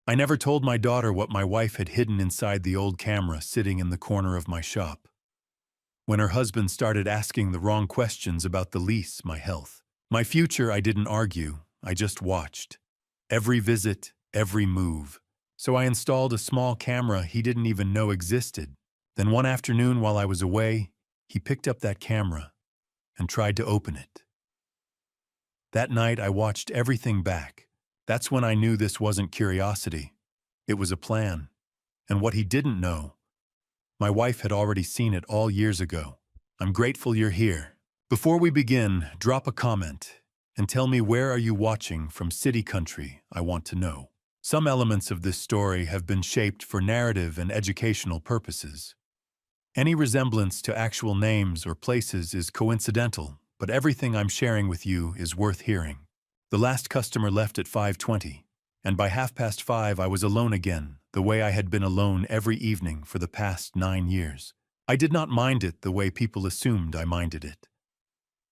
I never told my daughter what my wife had hidden inside the old camera sitting in the corner of my shop. When her husband started asking the wrong questions about the lease, my health, my future, I didn't argue, I just watched. Every visit, every move. So I installed a small camera he didn't even know existed. Then one afternoon while I was away, he picked up that camera and tried to open it. That night I watched everything back. That's when I knew this wasn't curiosity. It was a plan. And what he didn't know, my wife had already seen it all years ago. I'm grateful you're here. Before we begin, drop a comment and tell me, where are you watching from? City, country, I want to know. Some elements of this story have been shaped for narrative and educational purposes. Any resemblance to actual names or places is coincidental, but everything I'm sharing with you is worth hearing. The last customer left at 5:20, and by 5:30 I was alone again, the way I had been alone every evening for the past 9 years. I did not mind it the way people assumed I minded it.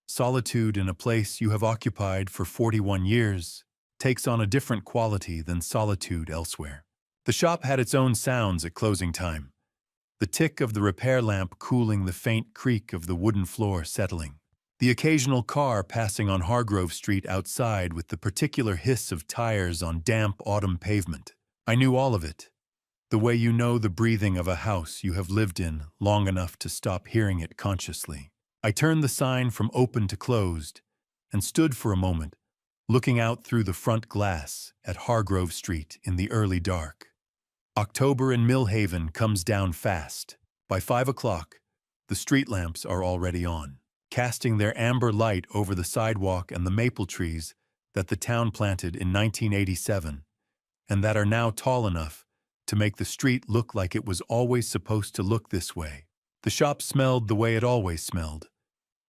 Solitude in a place you have occupied for 41 years takes on a different quality than solitude elsewhere. The shop had its own sounds at closing time. The tick of the repair lamp cooling, the faint creak of the wooden floor settling. The occasional car passing on Hargrove Street outside with the particular hiss of tires on damp autumn pavement. I knew all of it. The way you know the breathing of a house you have lived in long enough to stop hearing it consciously. I turned the sign from open to closed and stood for a moment, looking out through the front glass at Hargrove Street in the early dark. October in Millhaven comes down fast. By 5 o'clock, the street lamps are already on, casting their amber light over the sidewalk and the maple trees that the town planted in 1987, and that are now tall enough to make the street look like it was always supposed to look this way. The shop smelled the way it always smelled.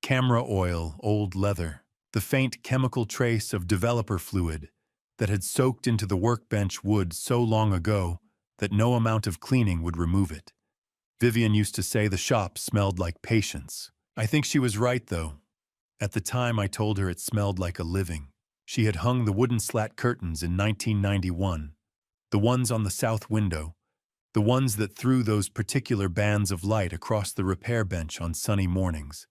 Camera oil, old leather, the faint chemical trace of developer fluid that had soaked into the workbench wood so long ago that no amount of cleaning would remove it. Vivian used to say the shop smelled like patience. I think she was right, though. At the time I told her it smelled like a living. She had hung the wooden slat curtains in 1991, the ones on the south window, the ones that threw those particular bands of light across the repair bench on sunny mornings.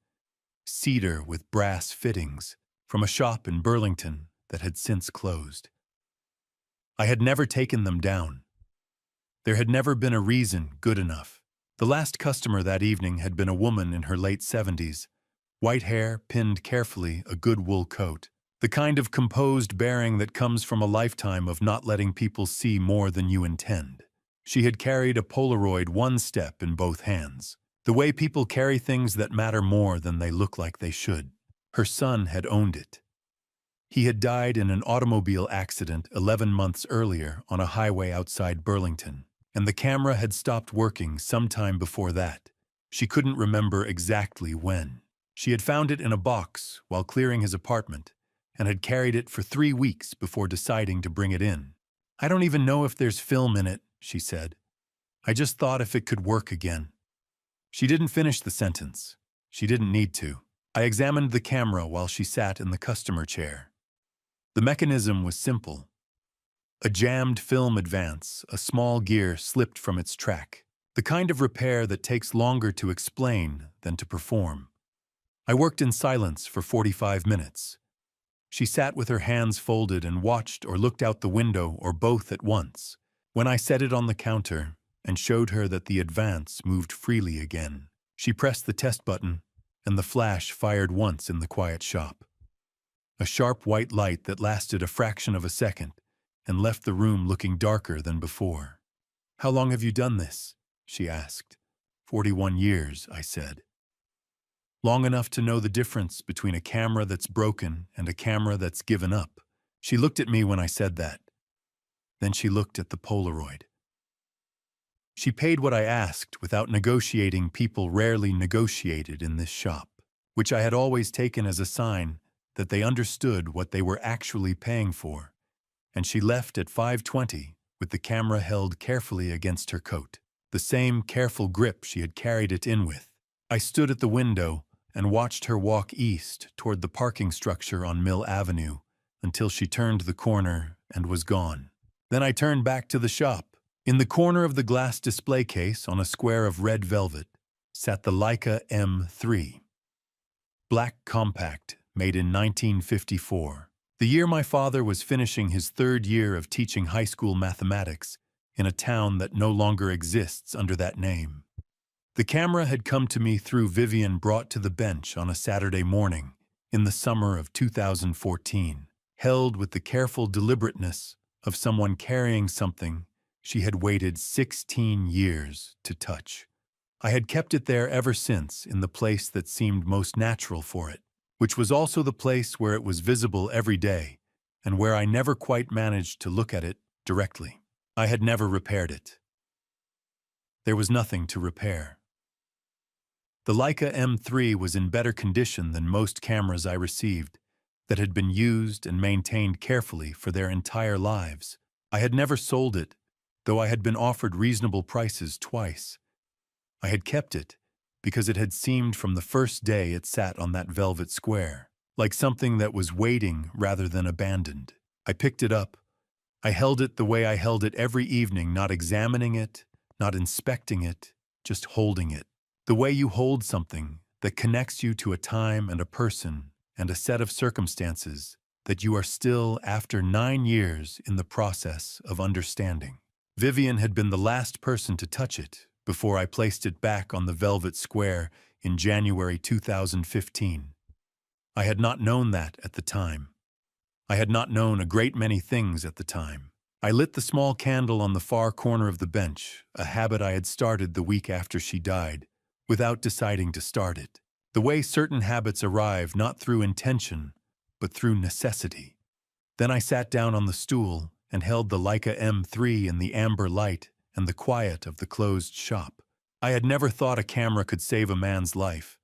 Cedar with brass fittings, from a shop in Burlington that had since closed. I had never taken them down. There had never been a reason good enough. The last customer that evening had been a woman in her late 70s, white hair pinned carefully, a good wool coat, the kind of composed bearing that comes from a lifetime of not letting people see more than you intend. She had carried a Polaroid one step in both hands, the way people carry things that matter more than they look like they should. Her son had owned it. He had died in an automobile accident 11 months earlier on a highway outside Burlington, and the camera had stopped working sometime before that. She couldn't remember exactly when. She had found it in a box while clearing his apartment, and had carried it for 3 weeks before deciding to bring it in. I don't even know if there's film in it, she said. I just thought if it could work again. She didn't finish the sentence. She didn't need to. I examined the camera while she sat in the customer chair. The mechanism was simple. A jammed film advance, a small gear slipped from its track. The kind of repair that takes longer to explain than to perform. I worked in silence for 45 minutes. She sat with her hands folded and watched or looked out the window or both at once. When I set it on the counter and showed her that the advance moved freely again, she pressed the test button and the flash fired once in the quiet shop. A sharp white light that lasted a fraction of a second and left the room looking darker than before. How long have you done this? She asked. 41 years, I said. Long enough to know the difference between a camera that's broken and a camera that's given up. She looked at me when I said that. Then she looked at the Polaroid. She paid what I asked without negotiating. People rarely negotiated in this shop, which I had always taken as a sign that they understood what they were actually paying for. And she left at 5:20 with the camera held carefully against her coat, the same careful grip she had carried it in with. I stood at the window and watched her walk east toward the parking structure on Mill Avenue until she turned the corner and was gone. Then I turned back to the shop. In the corner of the glass display case on a square of red velvet sat the Leica M3. Black compact, made in 1954. The year my father was finishing his third year of teaching high school mathematics in a town that no longer exists under that name. The camera had come to me through Vivian brought to the bench on a Saturday morning in the summer of 2014, held with the careful deliberateness of someone carrying something she had waited 16 years to touch. I had kept it there ever since in the place that seemed most natural for it, which was also the place where it was visible every day and where I never quite managed to look at it directly. I had never repaired it. There was nothing to repair. The Leica M3 was in better condition than most cameras I received that had been used and maintained carefully for their entire lives. I had never sold it, though I had been offered reasonable prices twice. I had kept it because it had seemed from the first day it sat on that velvet square, like something that was waiting rather than abandoned. I picked it up. I held it the way I held it every evening, not examining it, not inspecting it, just holding it. The way you hold something that connects you to a time and a person and a set of circumstances that you are still, after 9 years, in the process of understanding. Vivian had been the last person to touch it before I placed it back on the velvet square in January 2015. I had not known that at the time. I had not known a great many things at the time. I lit the small candle on the far corner of the bench, a habit I had started the week after she died, without deciding to start it. The way certain habits arrive not through intention, but through necessity. Then I sat down on the stool and held the Leica M3 in the amber light and the quiet of the closed shop. I had never thought a camera could save a man's life.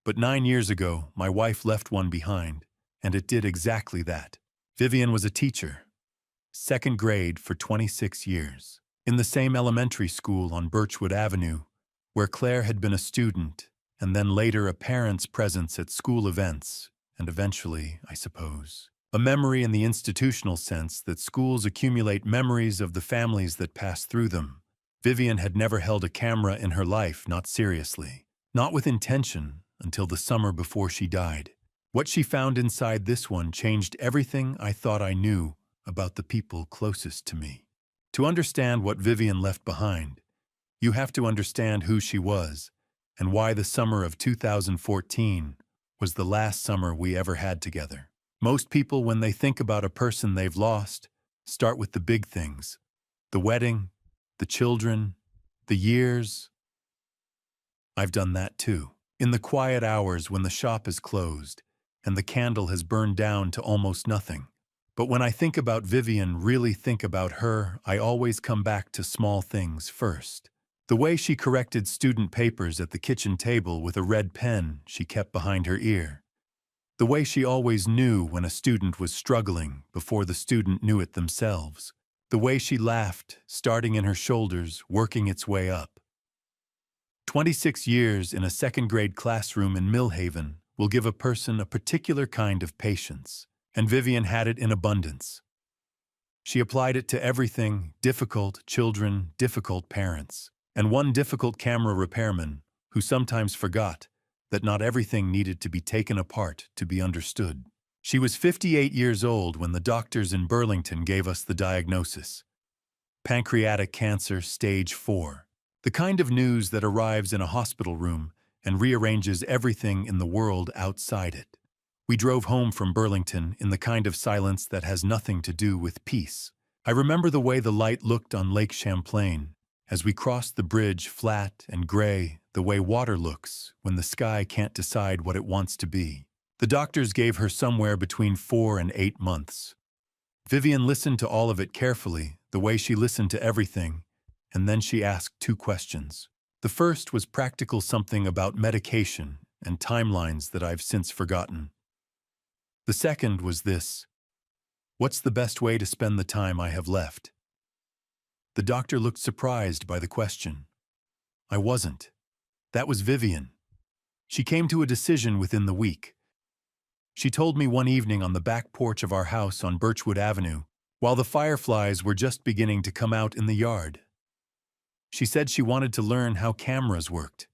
But 9 years ago, my wife left one behind, and it did exactly that. Vivian was a teacher, 2nd grade for 26 years, in the same elementary school on Birchwood Avenue, where Claire had been a student, and then later a parent's presence at school events, and eventually, I suppose, a memory in the institutional sense that schools accumulate memories of the families that pass through them. Vivian had never held a camera in her life, not seriously, not with intention, until the summer before she died. What she found inside this one changed everything I thought I knew about the people closest to me. To understand what Vivian left behind, you have to understand who she was and why the summer of 2014 was the last summer we ever had together. Most people, when they think about a person they've lost, start with the big things: the wedding, the children, the years. I've done that too. In the quiet hours when the shop is closed and the candle has burned down to almost nothing. But when I think about Vivian, really think about her, I always come back to small things first. The way she corrected student papers at the kitchen table with a red pen she kept behind her ear. The way she always knew when a student was struggling before the student knew it themselves. The way she laughed, starting in her shoulders, working its way up. 26 years in a 2nd grade classroom in Millhaven will give a person a particular kind of patience, and Vivian had it in abundance. She applied it to everything: difficult children, difficult parents, and one difficult camera repairman who sometimes forgot that not everything needed to be taken apart to be understood. She was 58 years old when the doctors in Burlington gave us the diagnosis: pancreatic cancer, stage 4. The kind of news that arrives in a hospital room and rearranges everything in the world outside it. We drove home from Burlington in the kind of silence that has nothing to do with peace. I remember the way the light looked on Lake Champlain as we crossed the bridge, flat and gray, the way water looks when the sky can't decide what it wants to be. The doctors gave her somewhere between 4 and 8 months. Vivian listened to all of it carefully, the way she listened to everything, and then she asked 2 questions. The first was practical, something about medication and timelines that I've since forgotten. The second was this: what's the best way to spend the time I have left? The doctor looked surprised by the question. I wasn't. That was Vivian. She came to a decision within the week. She told me one evening on the back porch of our house on Birchwood Avenue, while the fireflies were just beginning to come out in the yard. She said she wanted to learn how cameras worked,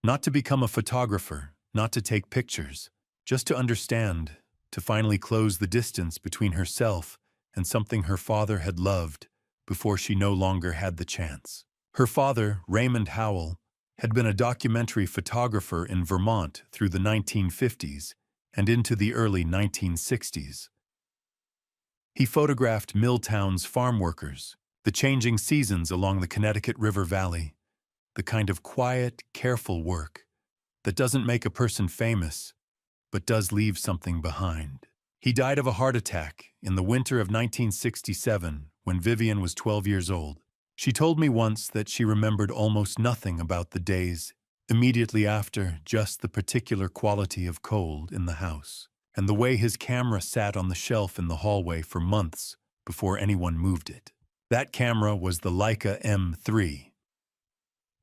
not to become a photographer, not to take pictures, just to understand, to finally close the distance between herself and something her father had loved before she no longer had the chance. Her father, Raymond Howell, had been a documentary photographer in Vermont through the 1950s and into the early 1960s. He photographed mill towns' farm workers, the changing seasons along the Connecticut River Valley, the kind of quiet, careful work that doesn't make a person famous, but does leave something behind. He died of a heart attack in the winter of 1967 when Vivian was 12 years old. She told me once that she remembered almost nothing about the days immediately after, just the particular quality of cold in the house, and the way his camera sat on the shelf in the hallway for months before anyone moved it. That camera was the Leica M3.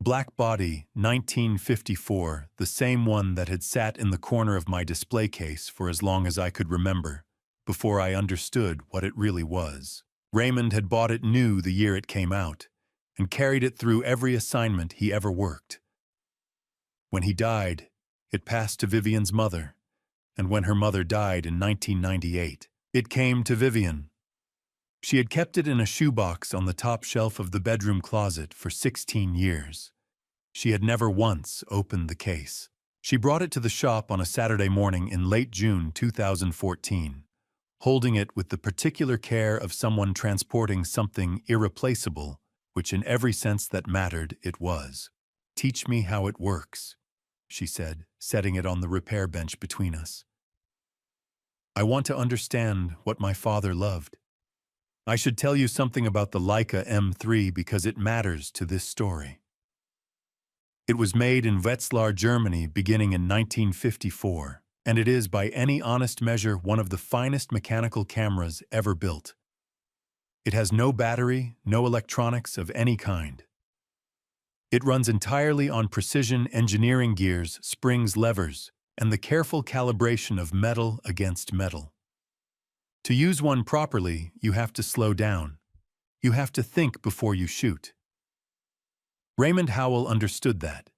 Black body, 1954, the same one that had sat in the corner of my display case for as long as I could remember, before I understood what it really was. Raymond had bought it new the year it came out, and carried it through every assignment he ever worked. When he died, it passed to Vivian's mother, and when her mother died in 1998, it came to Vivian. She had kept it in a shoebox on the top shelf of the bedroom closet for 16 years. She had never once opened the case. She brought it to the shop on a Saturday morning in late June 2014, holding it with the particular care of someone transporting something irreplaceable, which in every sense that mattered it was. "Teach me how it works," she said, setting it on the repair bench between us. "I want to understand what my father loved. I should tell you something about the Leica M3 because it matters to this story. It was made in Wetzlar, Germany, beginning in 1954, and it is, by any honest measure, one of the finest mechanical cameras ever built. It has no battery, no electronics of any kind. It runs entirely on precision engineering gears, springs, levers, and the careful calibration of metal against metal. To use one properly, you have to slow down. You have to think before you shoot. Raymond Howell understood that.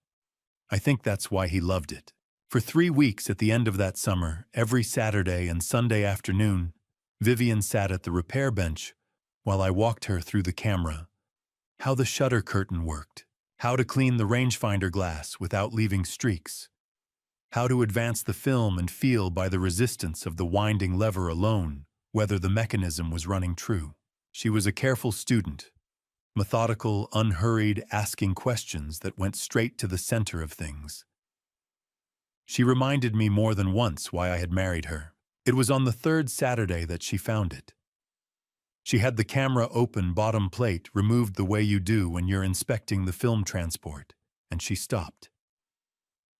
I think that's why he loved it. For 3 weeks at the end of that summer, every Saturday and Sunday afternoon, Vivian sat at the repair bench while I walked her through the camera, how the shutter curtain worked, how to clean the rangefinder glass without leaving streaks, how to advance the film and feel by the resistance of the winding lever alone whether the mechanism was running true. She was a careful student, methodical, unhurried, asking questions that went straight to the center of things. She reminded me more than once why I had married her. It was on the 3rd Saturday that she found it. She had the camera open, bottom plate removed the way you do when you're inspecting the film transport, and she stopped.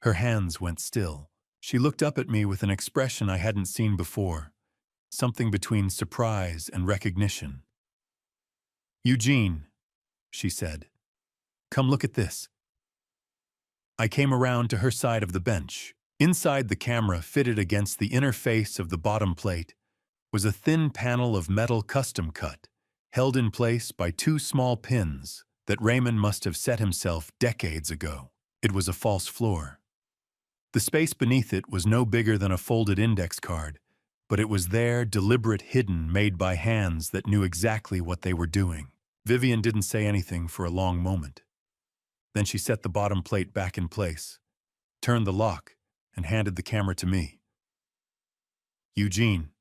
Her hands went still. She looked up at me with an expression I hadn't seen before, something between surprise and recognition. "Eugene," she said, "come look at this." I came around to her side of the bench. Inside the camera, fitted against the inner face of the bottom plate, was a thin panel of metal custom cut, held in place by 2 small pins that Raymond must have set himself decades ago. It was a false floor. The space beneath it was no bigger than a folded index card, but it was there, deliberate, hidden, made by hands that knew exactly what they were doing. Vivian didn't say anything for a long moment. Then she set the bottom plate back in place, turned the lock, and handed the camera to me. "Eugene,"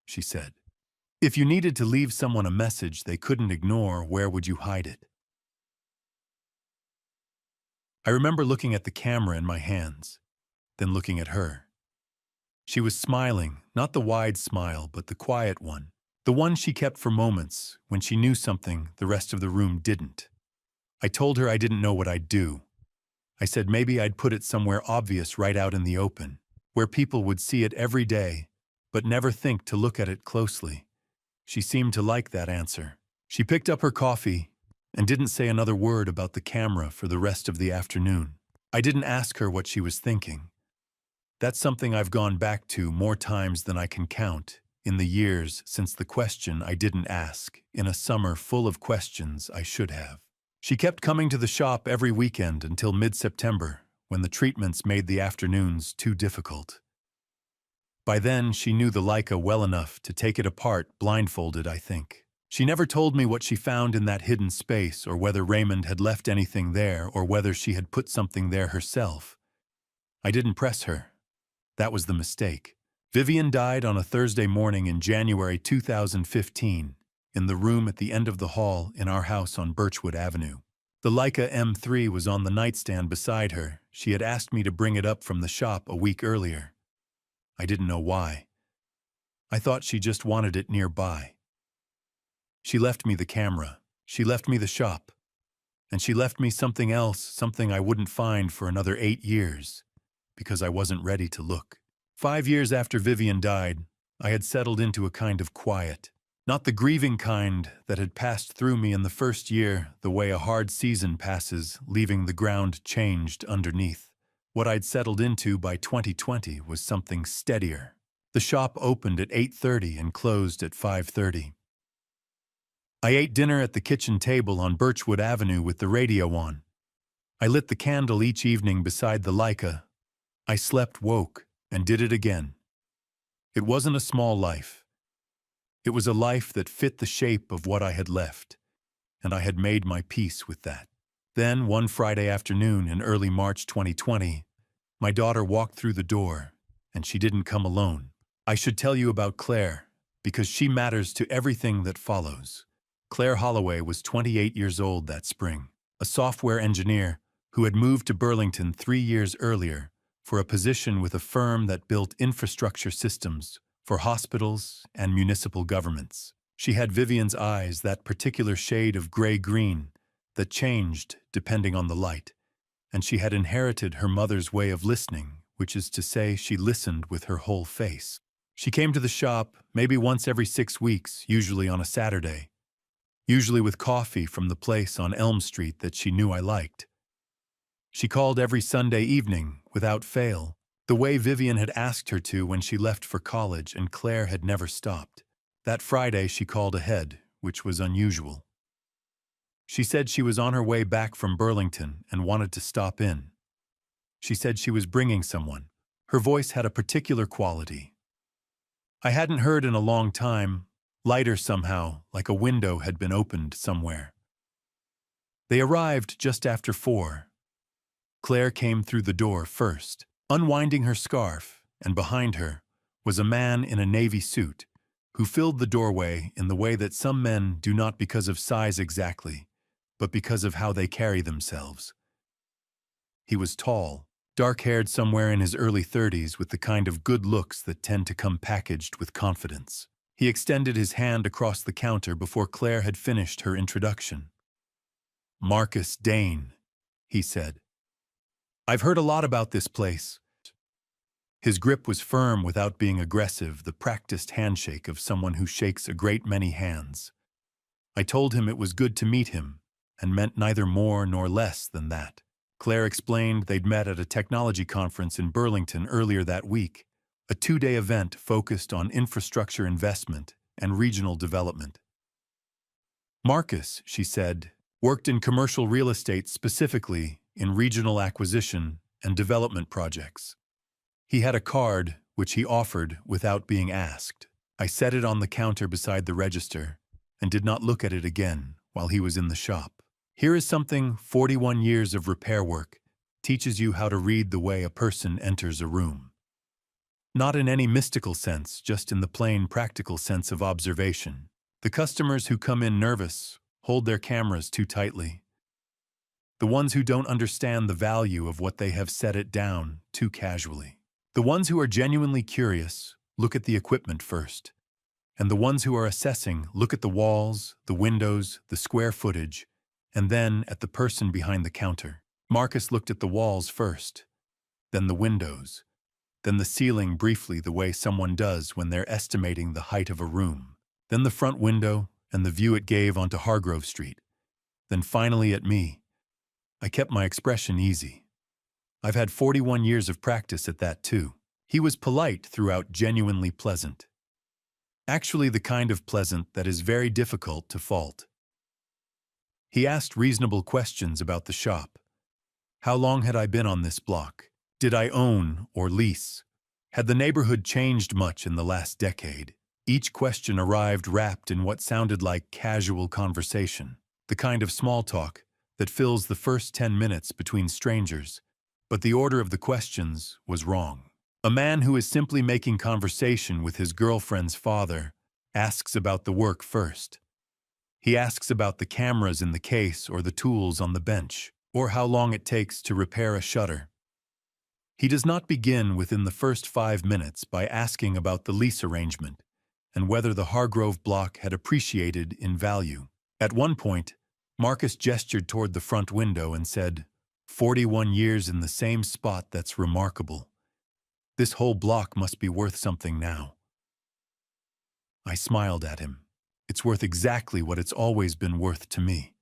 she said, "if you needed to leave someone a message they couldn't ignore, where would you hide it?" I remember looking at the camera in my hands, then looking at her. She was smiling, not the wide smile, but the quiet one, the one she kept for moments when she knew something the rest of the room didn't. I told her I didn't know what I'd do. I said maybe I'd put it somewhere obvious right out in the open, where people would see it every day, but never think to look at it closely. She seemed to like that answer. She picked up her coffee and didn't say another word about the camera for the rest of the afternoon. I didn't ask her what she was thinking. That's something I've gone back to more times than I can count in the years since the question I didn't ask, in a summer full of questions I should have. She kept coming to the shop every weekend until mid-September, when the treatments made the afternoons too difficult. By then, she knew the Leica well enough to take it apart blindfolded, I think. She never told me what she found in that hidden space, or whether Raymond had left anything there, or whether she had put something there herself. I didn't press her. That was the mistake. Vivian died on a Thursday morning in January 2015, in the room at the end of the hall in our house on Birchwood Avenue. The Leica M3 was on the nightstand beside her. She had asked me to bring it up from the shop a week earlier. I didn't know why. I thought she just wanted it nearby. She left me the camera. She left me the shop. And she left me something else, something I wouldn't find for another 8 years, because I wasn't ready to look. 5 years after Vivian died, I had settled into a kind of quiet. Not the grieving kind that had passed through me in the first year, the way a hard season passes, leaving the ground changed underneath. What I'd settled into by 2020 was something steadier. The shop opened at 8:30 and closed at 5:30. I ate dinner at the kitchen table on Birchwood Avenue with the radio on. I lit the candle each evening beside the Leica. I slept, woke, and did it again. It wasn't a small life. It was a life that fit the shape of what I had left, and I had made my peace with that. Then, one Friday afternoon in early March 2020, my daughter walked through the door, and she didn't come alone. I should tell you about Claire, because she matters to everything that follows. Claire Holloway was 28 years old that spring, a software engineer who had moved to Burlington 3 years earlier for a position with a firm that built infrastructure systems for hospitals and municipal governments. She had Vivian's eyes, that particular shade of gray-green that changed depending on the light, and she had inherited her mother's way of listening, which is to say she listened with her whole face. She came to the shop maybe once every 6 weeks, usually on a Saturday, usually with coffee from the place on Elm Street that she knew I liked. She called every Sunday evening, without fail, the way Vivian had asked her to when she left for college, and Claire had never stopped. That Friday she called ahead, which was unusual. She said she was on her way back from Burlington and wanted to stop in. She said she was bringing someone. Her voice had a particular quality I hadn't heard in a long time, lighter somehow, like a window had been opened somewhere. They arrived just after 4. Claire came through the door first, unwinding her scarf, and behind her was a man in a navy suit who filled the doorway in the way that some men do not because of size exactly, but because of how they carry themselves. He was tall, dark-haired, somewhere in his early 30s, with the kind of good looks that tend to come packaged with confidence. He extended his hand across the counter before Claire had finished her introduction. "Marcus Dane," he said. "I've heard a lot about this place." His grip was firm without being aggressive, the practiced handshake of someone who shakes a great many hands. I told him it was good to meet him, and meant neither more nor less than that. Claire explained they'd met at a technology conference in Burlington earlier that week, a 2-day event focused on infrastructure investment and regional development. Marcus, she said, worked in commercial real estate, specifically in regional acquisition and development projects. He had a card which he offered without being asked. I set it on the counter beside the register and did not look at it again while he was in the shop. Here is something 41 years of repair work teaches you how to read the way a person enters a room. Not in any mystical sense, just in the plain practical sense of observation. The customers who come in nervous hold their cameras too tightly. The ones who don't understand the value of what they have set it down too casually. The ones who are genuinely curious look at the equipment first. And the ones who are assessing look at the walls, the windows, the square footage, and then at the person behind the counter. Marcus looked at the walls first, then the windows, then the ceiling briefly, the way someone does when they're estimating the height of a room, then the front window and the view it gave onto Hargrove Street, then finally at me. I kept my expression easy. I've had 41 years of practice at that too. He was polite throughout, genuinely pleasant. Actually, the kind of pleasant that is very difficult to fault. He asked reasonable questions about the shop. How long had I been on this block? Did I own or lease? Had the neighborhood changed much in the last decade? Each question arrived wrapped in what sounded like casual conversation, the kind of small talk that fills the first 10 minutes between strangers. But the order of the questions was wrong. A man who is simply making conversation with his girlfriend's father asks about the work first. He asks about the cameras in the case or the tools on the bench, or how long it takes to repair a shutter. He does not begin within the first 5 minutes by asking about the lease arrangement and whether the Hargrove block had appreciated in value. At one point, Marcus gestured toward the front window and said, 41 years in the same spot, that's remarkable. This whole block must be worth something now. I smiled at him. It's worth exactly what it's always been worth to me.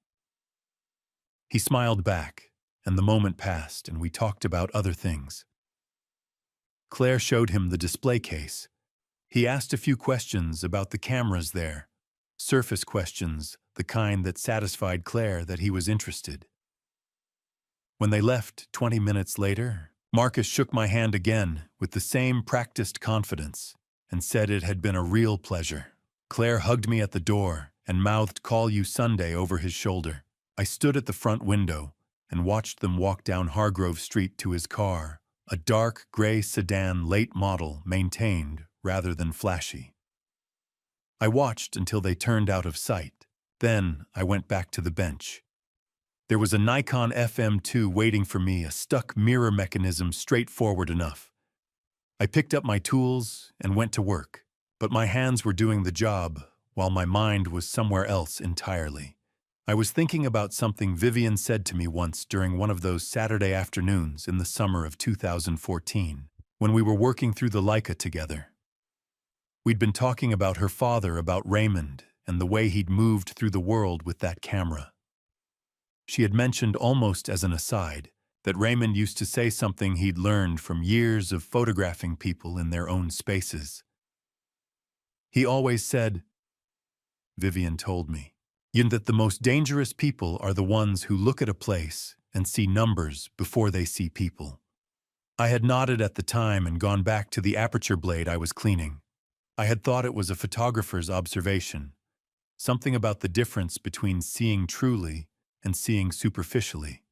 He smiled back, and the moment passed, and we talked about other things. Claire showed him the display case. He asked a few questions about the cameras there, surface questions, the kind that satisfied Claire that he was interested. When they left 20 minutes later, Marcus shook my hand again with the same practiced confidence and said it had been a real pleasure. Claire hugged me at the door and mouthed "Call you Sunday" over his shoulder. I stood at the front window and watched them walk down Hargrove Street to his car, a dark gray sedan late model maintained rather than flashy. I watched until they turned out of sight. Then I went back to the bench. There was a Nikon FM2 waiting for me, a stuck mirror mechanism straightforward enough. I picked up my tools and went to work, but my hands were doing the job while my mind was somewhere else entirely. I was thinking about something Vivian said to me once during one of those Saturday afternoons in the summer of 2014, when we were working through the Leica together. We'd been talking about her father, about Raymond, and the way he'd moved through the world with that camera. She had mentioned almost as an aside that Raymond used to say something he'd learned from years of photographing people in their own spaces. He always said, Vivian told me, that the most dangerous people are the ones who look at a place and see numbers before they see people. I had nodded at the time and gone back to the aperture blade I was cleaning. I had thought it was a photographer's observation, something about the difference between seeing truly and seeing superficially.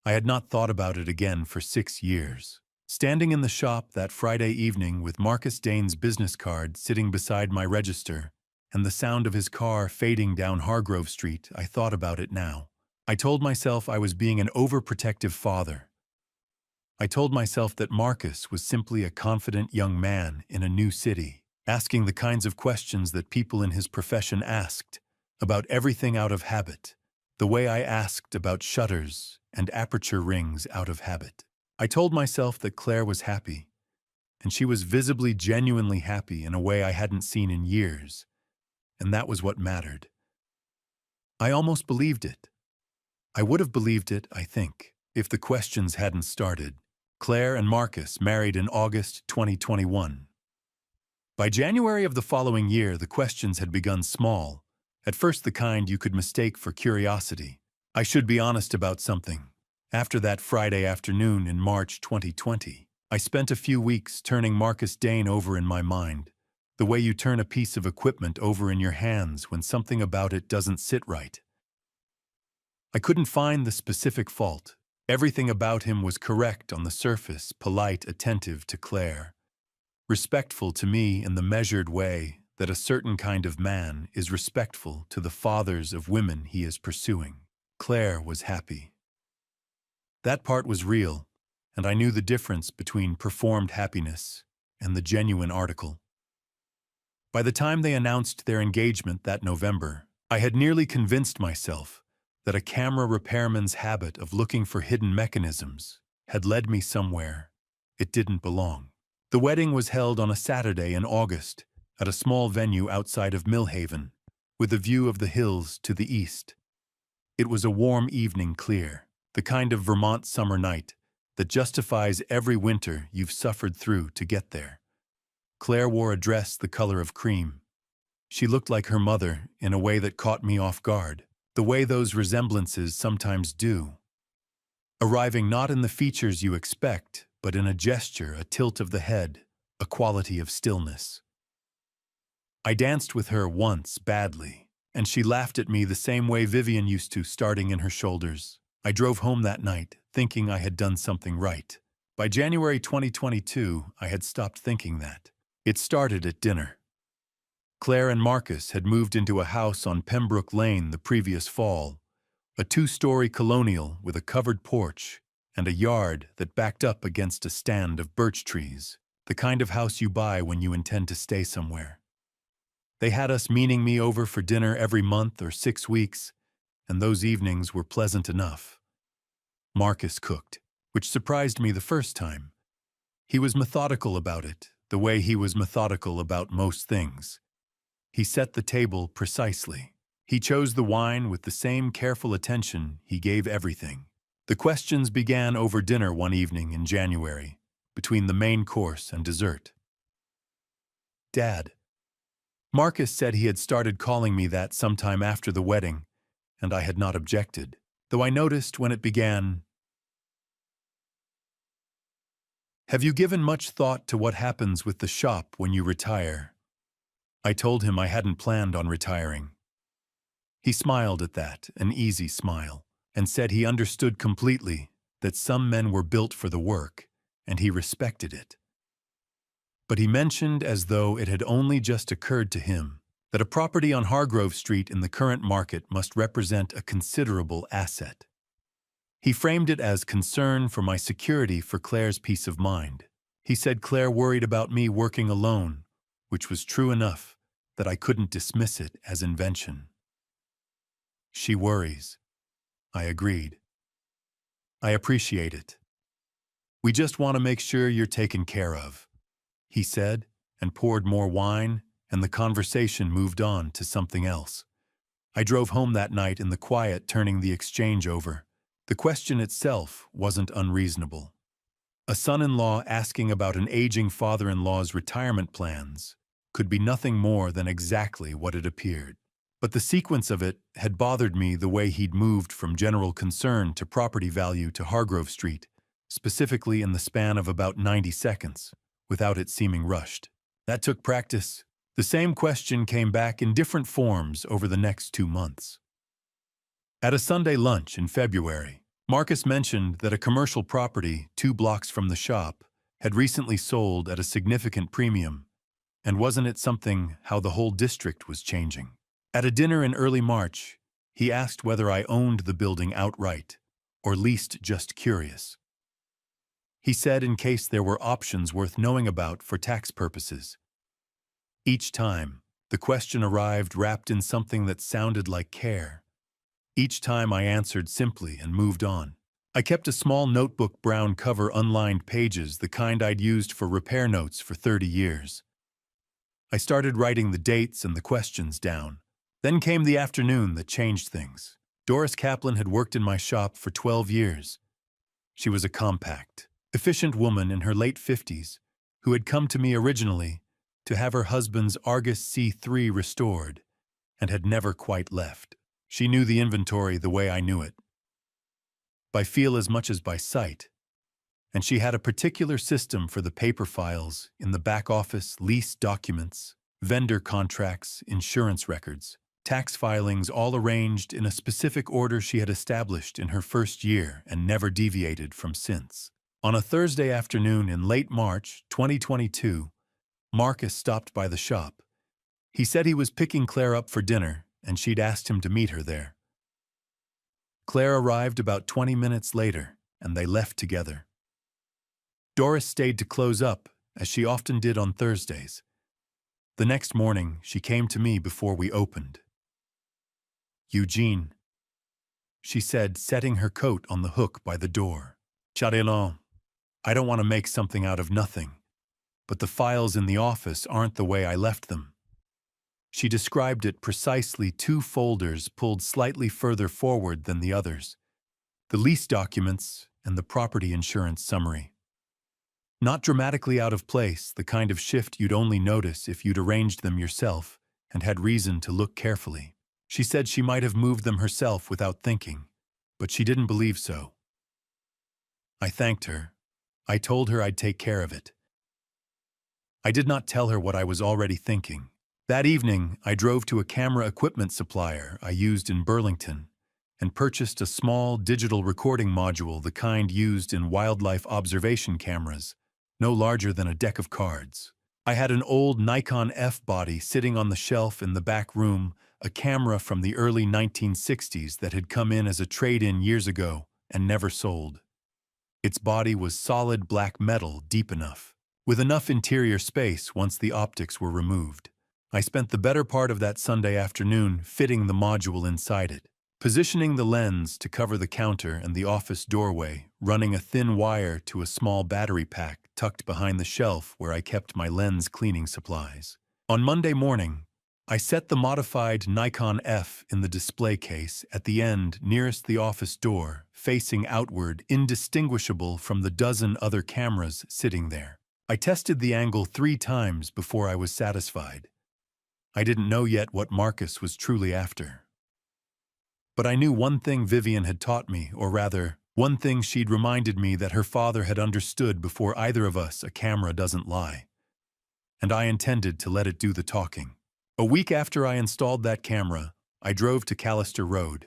I had not thought about it again for 6 years. Standing in the shop that Friday evening with Marcus Dane's business card sitting beside my register and the sound of his car fading down Hargrove Street, I thought about it now. I told myself I was being an overprotective father. I told myself that Marcus was simply a confident young man in a new city, asking the kinds of questions that people in his profession asked, about everything out of habit, the way I asked about shutters and aperture rings out of habit. I told myself that Claire was happy, and she was visibly, genuinely happy in a way I hadn't seen in years, and that was what mattered. I almost believed it. I would have believed it, I think, if the questions hadn't started. Claire and Marcus married in August 2021. By January of the following year, the questions had begun small, at first the kind you could mistake for curiosity. I should be honest about something. After that Friday afternoon in March 2020, I spent a few weeks turning Marcus Dane over in my mind, the way you turn a piece of equipment over in your hands when something about it doesn't sit right. I couldn't find the specific fault. Everything about him was correct on the surface, polite, attentive to Claire, respectful to me in the measured way that a certain kind of man is respectful to the fathers of women he is pursuing. Claire was happy. That part was real, and I knew the difference between performed happiness and the genuine article. By the time they announced their engagement that November, I had nearly convinced myself that a camera repairman's habit of looking for hidden mechanisms had led me somewhere it didn't belong. The wedding was held on a Saturday in August at a small venue outside of Millhaven, with a view of the hills to the east. It was a warm evening, clear, the kind of Vermont summer night that justifies every winter you've suffered through to get there. Claire wore a dress the color of cream. She looked like her mother in a way that caught me off guard, the way those resemblances sometimes do, arriving not in the features you expect, but in a gesture, a tilt of the head, a quality of stillness. I danced with her once badly, and she laughed at me the same way Vivian used to, starting in her shoulders. I drove home that night, thinking I had done something right. By January 2022, I had stopped thinking that. It started at dinner. Claire and Marcus had moved into a house on Pembroke Lane the previous fall, a two-story colonial with a covered porch and a yard that backed up against a stand of birch trees, the kind of house you buy when you intend to stay somewhere. They had us meeting me over for dinner every month or 6 weeks, and those evenings were pleasant enough. Marcus cooked, which surprised me the first time. He was methodical about it, the way he was methodical about most things. He set the table precisely. He chose the wine with the same careful attention he gave everything. The questions began over dinner one evening in January, between the main course and dessert. Dad. Marcus said he had started calling me that sometime after the wedding, and I had not objected, though I noticed when it began, "Have you given much thought to what happens with the shop when you retire?" I told him I hadn't planned on retiring. He smiled at that, an easy smile, and said he understood completely that some men were built for the work, and he respected it. But he mentioned, as though it had only just occurred to him, that a property on Hargrove Street in the current market must represent a considerable asset. He framed it as concern for my security for Claire's peace of mind. He said Claire worried about me working alone, which was true enough that I couldn't dismiss it as invention. She worries. I agreed. I appreciate it. We just want to make sure you're taken care of, he said, and poured more wine, and the conversation moved on to something else. I drove home that night in the quiet, turning the exchange over. The question itself wasn't unreasonable. A son-in-law asking about an aging father-in-law's retirement plans could be nothing more than exactly what it appeared. But the sequence of it had bothered me, the way he'd moved from general concern to property value to Hargrove Street, specifically in the span of about 90 seconds, without it seeming rushed. That took practice. The same question came back in different forms over the next 2 months. At a Sunday lunch in February, Marcus mentioned that a commercial property 2 blocks from the shop had recently sold at a significant premium, and wasn't it something how the whole district was changing? At a dinner in early March, he asked whether I owned the building outright, or leased just curious. He said in case there were options worth knowing about for tax purposes. Each time, the question arrived wrapped in something that sounded like care. Each time I answered simply and moved on. I kept a small notebook, brown cover, unlined pages, the kind I'd used for repair notes for 30 years. I started writing the dates and the questions down. Then came the afternoon that changed things. Doris Kaplan had worked in my shop for 12 years. She was a compact, efficient woman in her late 50s who had come to me originally to have her husband's Argus C3 restored and had never quite left. She knew the inventory the way I knew it, by feel as much as by sight, and she had a particular system for the paper files in the back office, lease documents, vendor contracts, insurance records, tax filings, all arranged in a specific order she had established in her first year and never deviated from since. On a Thursday afternoon in late March 2022, Marcus stopped by the shop. He said he was picking Claire up for dinner, and she'd asked him to meet her there. Claire arrived about 20 minutes later, and they left together. Doris stayed to close up, as she often did on Thursdays. The next morning, she came to me before we opened. "Eugene," she said, setting her coat on the hook by the door. "Chadillon, I don't want to make something out of nothing, but the files in the office aren't the way I left them." She described it precisely: 2 folders pulled slightly further forward than the others, the lease documents and the property insurance summary. Not dramatically out of place, the kind of shift you'd only notice if you'd arranged them yourself and had reason to look carefully. She said she might have moved them herself without thinking, but she didn't believe so. I thanked her. I told her I'd take care of it. I did not tell her what I was already thinking. That evening, I drove to a camera equipment supplier I used in Burlington and purchased a small digital recording module, the kind used in wildlife observation cameras, no larger than a deck of cards. I had an old Nikon F body sitting on the shelf in the back room, a camera from the early 1960s that had come in as a trade-in years ago and never sold. Its body was solid black metal, deep enough, with enough interior space once the optics were removed. I spent the better part of that Sunday afternoon fitting the module inside it, positioning the lens to cover the counter and the office doorway, running a thin wire to a small battery pack tucked behind the shelf where I kept my lens cleaning supplies. On Monday morning, I set the modified Nikon F in the display case at the end nearest the office door, facing outward, indistinguishable from the dozen other cameras sitting there. I tested the angle 3 times before I was satisfied. I didn't know yet what Marcus was truly after. But I knew one thing Vivian had taught me, or rather, one thing she'd reminded me that her father had understood before either of us: a camera doesn't lie. And I intended to let it do the talking. A week after I installed that camera, I drove to Callister Road.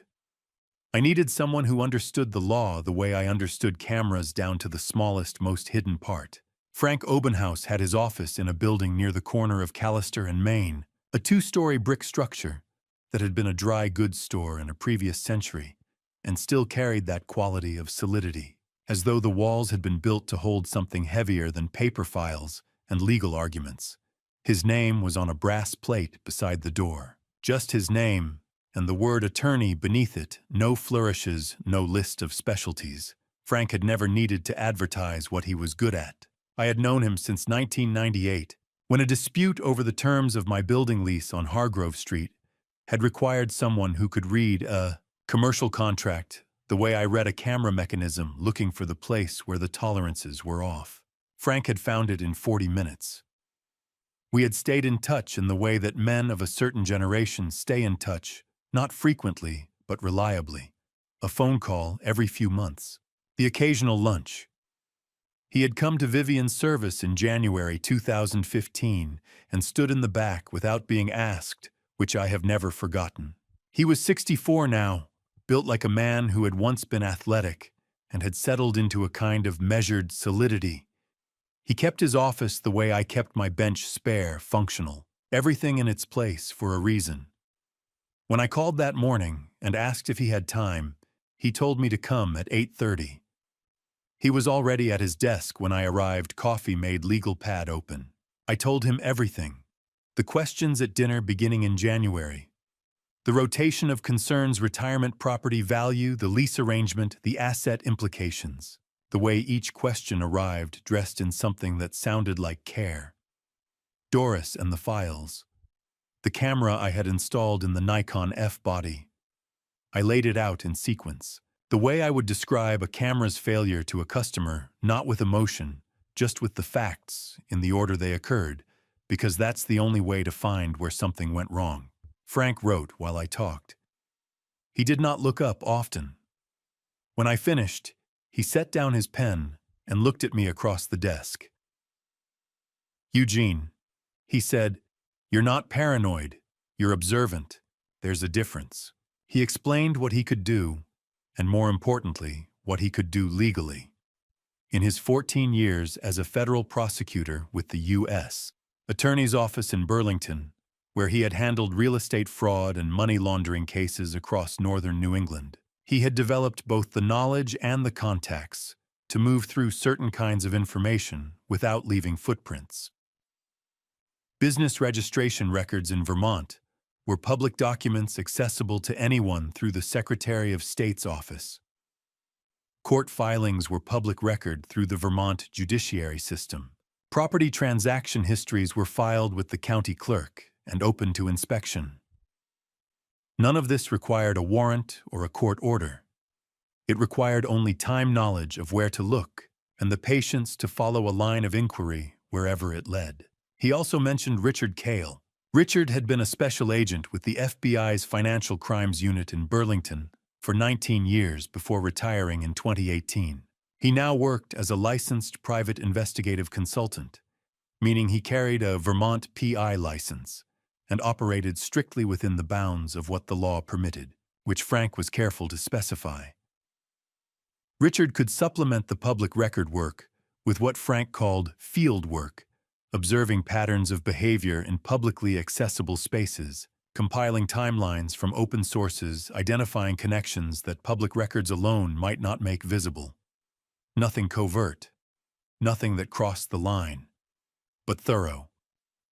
I needed someone who understood the law the way I understood cameras down to the smallest, most hidden part. Frank Obenhaus had his office in a building near the corner of Callister and Main, a 2-story brick structure that had been a dry goods store in a previous century and still carried that quality of solidity, as though the walls had been built to hold something heavier than paper files and legal arguments. His name was on a brass plate beside the door. Just his name, and the word attorney beneath it, no flourishes, no list of specialties. Frank had never needed to advertise what he was good at. I had known him since 1998, when a dispute over the terms of my building lease on Hargrove Street had required someone who could read a commercial contract the way I read a camera mechanism, looking for the place where the tolerances were off. Frank had found it in 40 minutes. We had stayed in touch in the way that men of a certain generation stay in touch, not frequently, but reliably. A phone call every few months. The occasional lunch. He had come to Vivian's service in January 2015 and stood in the back without being asked, which I have never forgotten. He was 64 now, built like a man who had once been athletic and had settled into a kind of measured solidity. He kept his office the way I kept my bench spare, functional, everything in its place for a reason. When I called that morning and asked if he had time, he told me to come at 8:30. He was already at his desk when I arrived, coffee made, legal pad open. I told him everything. The questions at dinner beginning in January. The rotation of concerns, retirement property value, the lease arrangement, the asset implications. The way each question arrived dressed in something that sounded like care. Doris and the files. The camera I had installed in the Nikon F body. I laid it out in sequence. The way I would describe a camera's failure to a customer, not with emotion, just with the facts in the order they occurred, because that's the only way to find where something went wrong. Frank wrote while I talked. He did not look up often. When I finished, he set down his pen and looked at me across the desk. "Eugene," he said, "you're not paranoid, you're observant. There's a difference." He explained what he could do, and more importantly, what he could do legally. In his 14 years as a federal prosecutor with the U.S. Attorney's Office in Burlington, where he had handled real estate fraud and money laundering cases across northern New England, he had developed both the knowledge and the contacts to move through certain kinds of information without leaving footprints. Business registration records in Vermont were public documents accessible to anyone through the Secretary of State's office. Court filings were public record through the Vermont judiciary system. Property transaction histories were filed with the county clerk and open to inspection. None of this required a warrant or a court order. It required only time knowledge of where to look and the patience to follow a line of inquiry wherever it led. He also mentioned Richard Cale. Richard had been a special agent with the FBI's Financial Crimes Unit in Burlington for 19 years before retiring in 2018. He now worked as a licensed private investigative consultant, meaning he carried a Vermont PI license and operated strictly within the bounds of what the law permitted, which Frank was careful to specify. Richard could supplement the public record work with what Frank called field work, observing patterns of behavior in publicly accessible spaces, compiling timelines from open sources, identifying connections that public records alone might not make visible. Nothing covert, nothing that crossed the line, but thorough.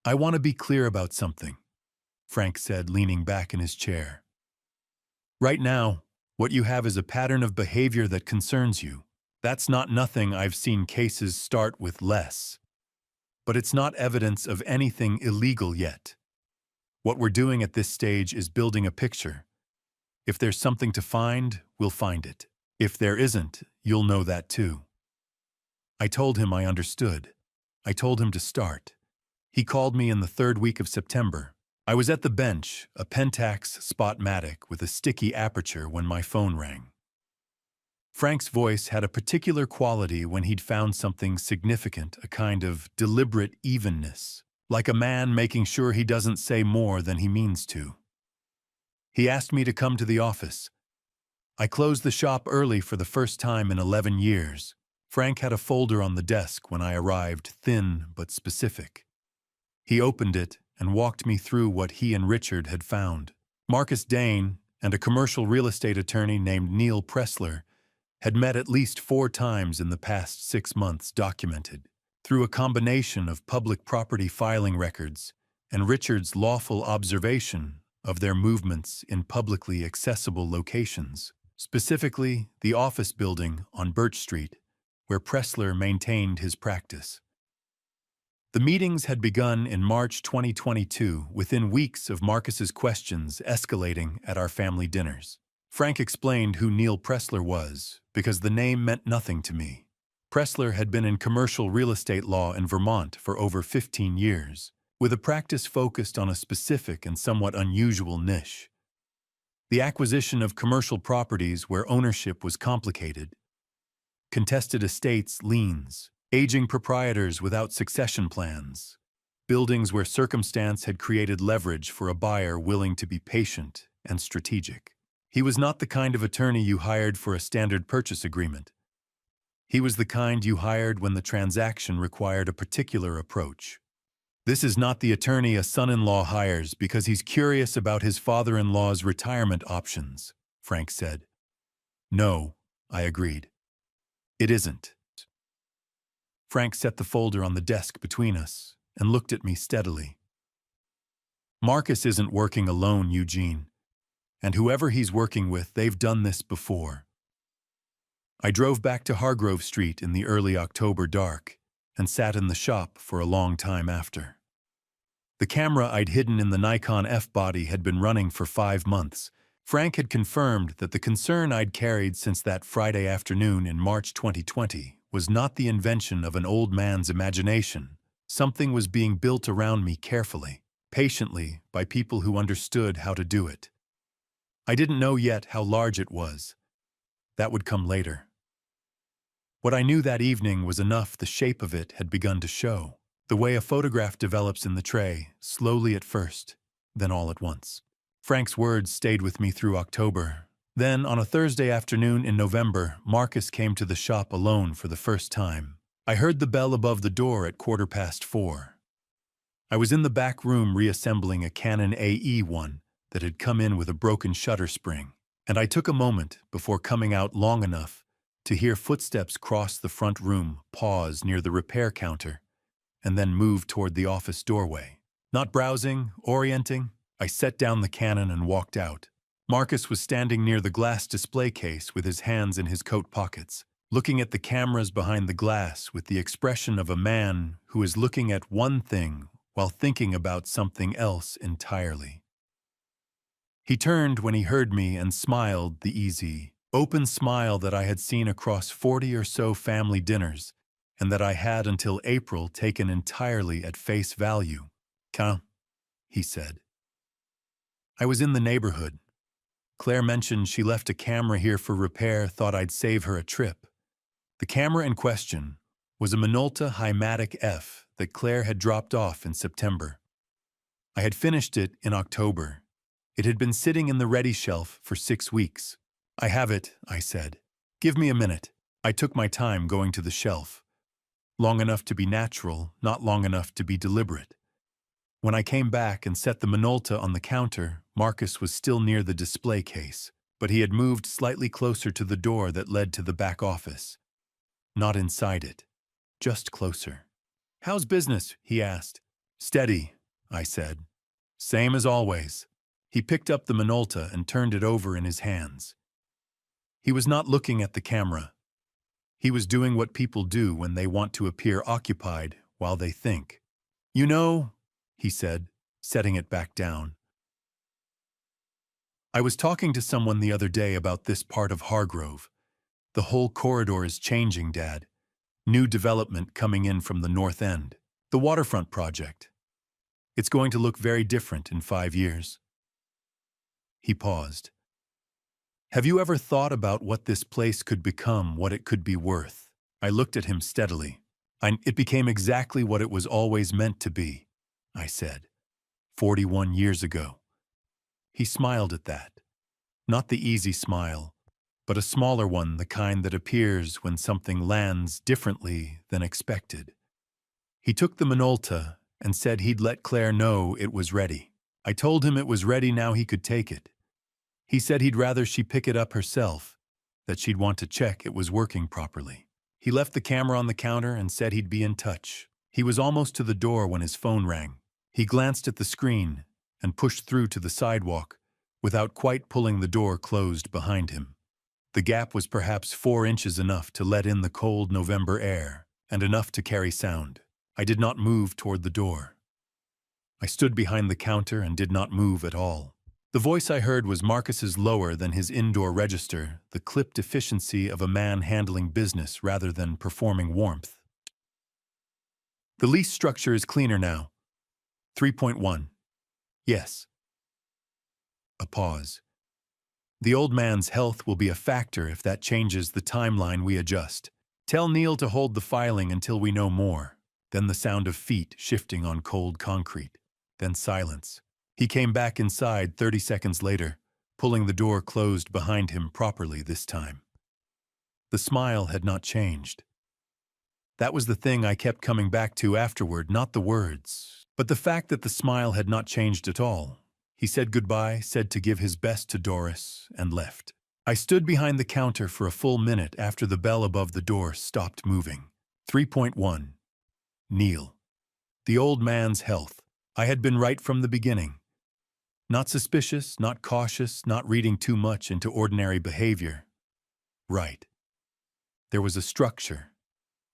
"I want to be clear about something," Frank said, leaning back in his chair. "Right now, what you have is a pattern of behavior that concerns you. That's not nothing. I've seen cases start with less. But it's not evidence of anything illegal yet. What we're doing at this stage is building a picture. If there's something to find, we'll find it. If there isn't, you'll know that too." I told him I understood. I told him to start. He called me in the third week of September. I was at the bench, a Pentax Spotmatic with a sticky aperture, when my phone rang. Frank's voice had a particular quality when he'd found something significant, a kind of deliberate evenness, like a man making sure he doesn't say more than he means to. He asked me to come to the office. I closed the shop early for the first time in 11 years. Frank had a folder on the desk when I arrived, thin but specific. He opened it and walked me through what he and Richard had found. Marcus Dane and a commercial real estate attorney named Neil Pressler had met at least 4 times in the past 6 months, documented through a combination of public property filing records and Richard's lawful observation of their movements in publicly accessible locations, specifically the office building on Birch Street, where Pressler maintained his practice. The meetings had begun in March 2022, within weeks of Marcus's questions escalating at our family dinners. Frank explained who Neil Pressler was, because the name meant nothing to me. Pressler had been in commercial real estate law in Vermont for over 15 years, with a practice focused on a specific and somewhat unusual niche: the acquisition of commercial properties where ownership was complicated, contested estates, liens, aging proprietors without succession plans, buildings where circumstance had created leverage for a buyer willing to be patient and strategic. He was not the kind of attorney you hired for a standard purchase agreement. He was the kind you hired when the transaction required a particular approach. "This is not the attorney a son-in-law hires because he's curious about his father-in-law's retirement options," Frank said. "No," I agreed. "It isn't." Frank set the folder on the desk between us and looked at me steadily. "Marcus isn't working alone, Eugene. And whoever he's working with, they've done this before." I drove back to Hargrove Street in the early October dark and sat in the shop for a long time after. The camera I'd hidden in the Nikon F-body had been running for 5 months. Frank had confirmed that the concern I'd carried since that Friday afternoon in March 2020 was not the invention of an old man's imagination. Something was being built around me carefully, patiently, by people who understood how to do it. I didn't know yet how large it was. That would come later. What I knew that evening was enough. The shape of it had begun to show, the way a photograph develops in the tray, slowly at first, then all at once. Frank's words stayed with me through October. Then, on a Thursday afternoon in November, Marcus came to the shop alone for the first time. I heard the bell above the door at 4:15. I was in the back room reassembling a Canon AE-1 that had come in with a broken shutter spring, and I took a moment before coming out long enough to hear footsteps cross the front room, pause near the repair counter, and then move toward the office doorway. Not browsing, orienting, I set down the Canon and walked out. Marcus was standing near the glass display case with his hands in his coat pockets, looking at the cameras behind the glass with the expression of a man who is looking at one thing while thinking about something else entirely. He turned when he heard me and smiled the easy, open smile that I had seen across 40 or so family dinners, and that I had until April taken entirely at face value. "Quand?" he said. I was in the neighborhood. Claire mentioned she left a camera here for repair, thought I'd save her a trip. The camera in question was a Minolta Hymatic F that Claire had dropped off in September. I had finished it in October. It had been sitting in the ready shelf for 6 weeks. "I have it," I said. "Give me a minute." I took my time going to the shelf. Long enough to be natural, not long enough to be deliberate. When I came back and set the Minolta on the counter, Marcus was still near the display case, but he had moved slightly closer to the door that led to the back office. Not inside it, just closer. "How's business?" he asked. "Steady," I said. "Same as always." He picked up the Minolta and turned it over in his hands. He was not looking at the camera. He was doing what people do when they want to appear occupied while they think. "You know," he said, setting it back down. "I was talking to someone the other day about this part of Hargrove. The whole corridor is changing, Dad. New development coming in from the north end. The waterfront project. It's going to look very different in 5 years." He paused. "Have you ever thought about what this place could become, what it could be worth?" I looked at him steadily. "It became exactly what it was always meant to be," I said. 41 years ago. He smiled at that. Not the easy smile, but a smaller one, the kind that appears when something lands differently than expected. He took the Minolta and said he'd let Claire know it was ready. I told him it was ready now, he could take it. He said he'd rather she pick it up herself, that she'd want to check it was working properly. He left the camera on the counter and said he'd be in touch. He was almost to the door when his phone rang. He glanced at the screen and pushed through to the sidewalk without quite pulling the door closed behind him. The gap was perhaps 4 inches, enough to let in the cold November air and enough to carry sound. I did not move toward the door. I stood behind the counter and did not move at all. The voice I heard was Marcus's, lower than his indoor register, the clipped efficiency of a man handling business rather than performing warmth. "The lease structure is cleaner now. 3.1. Yes." A pause. "The old man's health will be a factor if that changes the timeline we adjust. Tell Neil to hold the filing until we know more." Then the sound of feet shifting on cold concrete. Then silence. He came back inside 30 seconds later, pulling the door closed behind him properly this time. The smile had not changed. That was the thing I kept coming back to afterward, not the words, but the fact that the smile had not changed at all. He said goodbye, said to give his best to Doris, and left. I stood behind the counter for a full minute after the bell above the door stopped moving. 3.1. Neil. The old man's health. I had been right from the beginning. Not suspicious, not cautious, not reading too much into ordinary behavior. Right. There was a structure,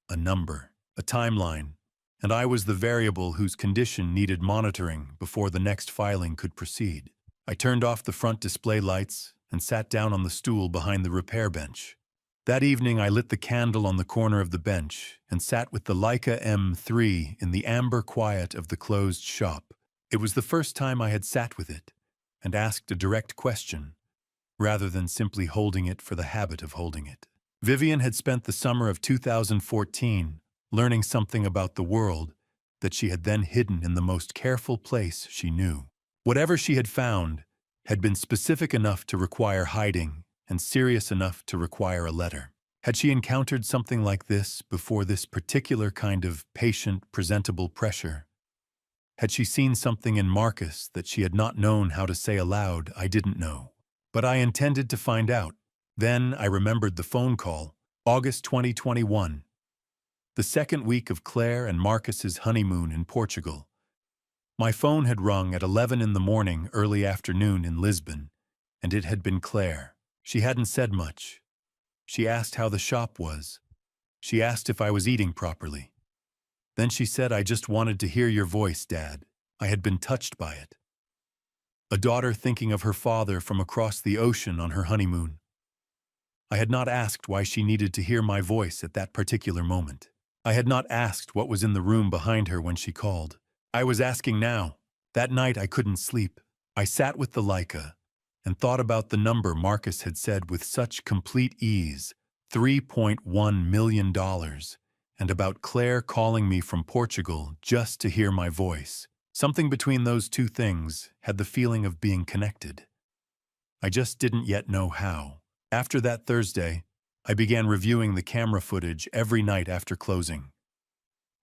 a number, a timeline, and I was the variable whose condition needed monitoring before the next filing could proceed. I turned off the front display lights and sat down on the stool behind the repair bench. That evening I lit the candle on the corner of the bench and sat with the Leica M3 in the amber quiet of the closed shop. It was the first time I had sat with it and asked a direct question, rather than simply holding it for the habit of holding it. Vivian had spent the summer of 2014 learning something about the world that she had then hidden in the most careful place she knew. Whatever she had found had been specific enough to require hiding and serious enough to require a letter. Had she encountered something like this before, this particular kind of patient, presentable pressure? Had she seen something in Marcus that she had not known how to say aloud? I didn't know. But I intended to find out. Then I remembered the phone call, August 2021. The second week of Claire and Marcus's honeymoon in Portugal. My phone had rung at 11 in the morning, early afternoon in Lisbon, and it had been Claire. She hadn't said much. She asked how the shop was. She asked if I was eating properly. Then she said, "I just wanted to hear your voice, Dad." I had been touched by it. A daughter thinking of her father from across the ocean on her honeymoon. I had not asked why she needed to hear my voice at that particular moment. I had not asked what was in the room behind her when she called. I was asking now. That night I couldn't sleep. I sat with the Leica and thought about the number Marcus had said with such complete ease, $3.1 million, and about Claire calling me from Portugal just to hear my voice. Something between those two things had the feeling of being connected. I just didn't yet know how. After that Thursday, I began reviewing the camera footage every night after closing.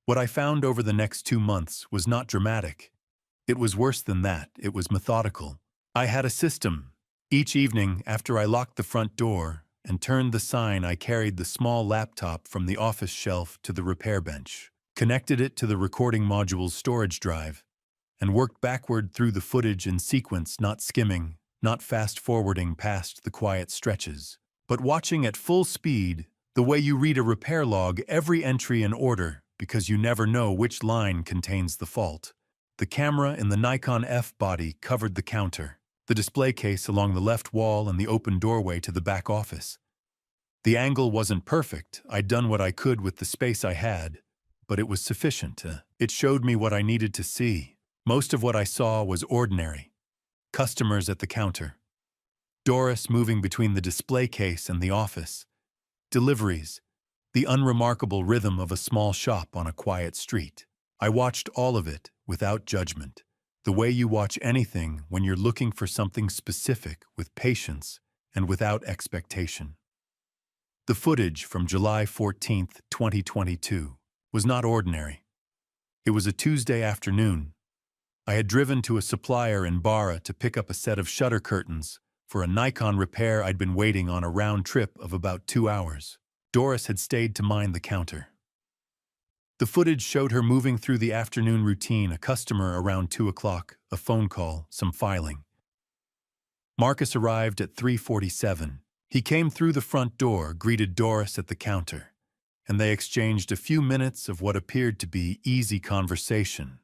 What I found over the next 2 months was not dramatic. It was worse than that. It was methodical. I had a system. Each evening, after I locked the front door and turned the sign, I carried the small laptop from the office shelf to the repair bench, connected it to the recording module's storage drive, and worked backward through the footage in sequence, not skimming, not fast-forwarding past the quiet stretches, but watching at full speed, the way you read a repair log, every entry in order, because you never know which line contains the fault. The camera in the Nikon F body covered the counter, the display case along the left wall, and the open doorway to the back office. The angle wasn't perfect. I'd done what I could with the space I had, but it was sufficient. It showed me what I needed to see. Most of what I saw was ordinary. Customers at the counter. Doris moving between the display case and the office. Deliveries. The unremarkable rhythm of a small shop on a quiet street. I watched all of it without judgment, the way you watch anything when you're looking for something specific, with patience and without expectation. The footage from July 14, 2022, was not ordinary. It was a Tuesday afternoon. I had driven to a supplier in Barra to pick up a set of shutter curtains for a Nikon repair I'd been waiting on, a round trip of about 2 hours. Doris had stayed to mind the counter. The footage showed her moving through the afternoon routine, a customer around 2 o'clock, a phone call, some filing. Marcus arrived at 3:47. He came through the front door, greeted Doris at the counter, and they exchanged a few minutes of what appeared to be easy conversation.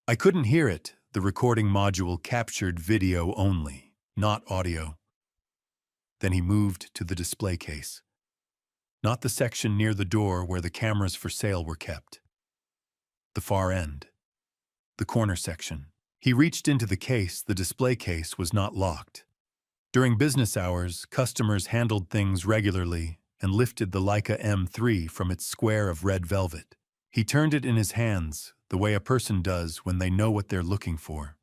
I couldn't hear it. The recording module captured video only, not audio. Then he moved to the display case. Not the section near the door where the cameras for sale were kept. The far end. The corner section. He reached into the case. The display case was not locked. During business hours, customers handled things regularly and lifted the Leica M3 from its square of red velvet. He turned it in his hands, the way a person does when they know what they're looking for.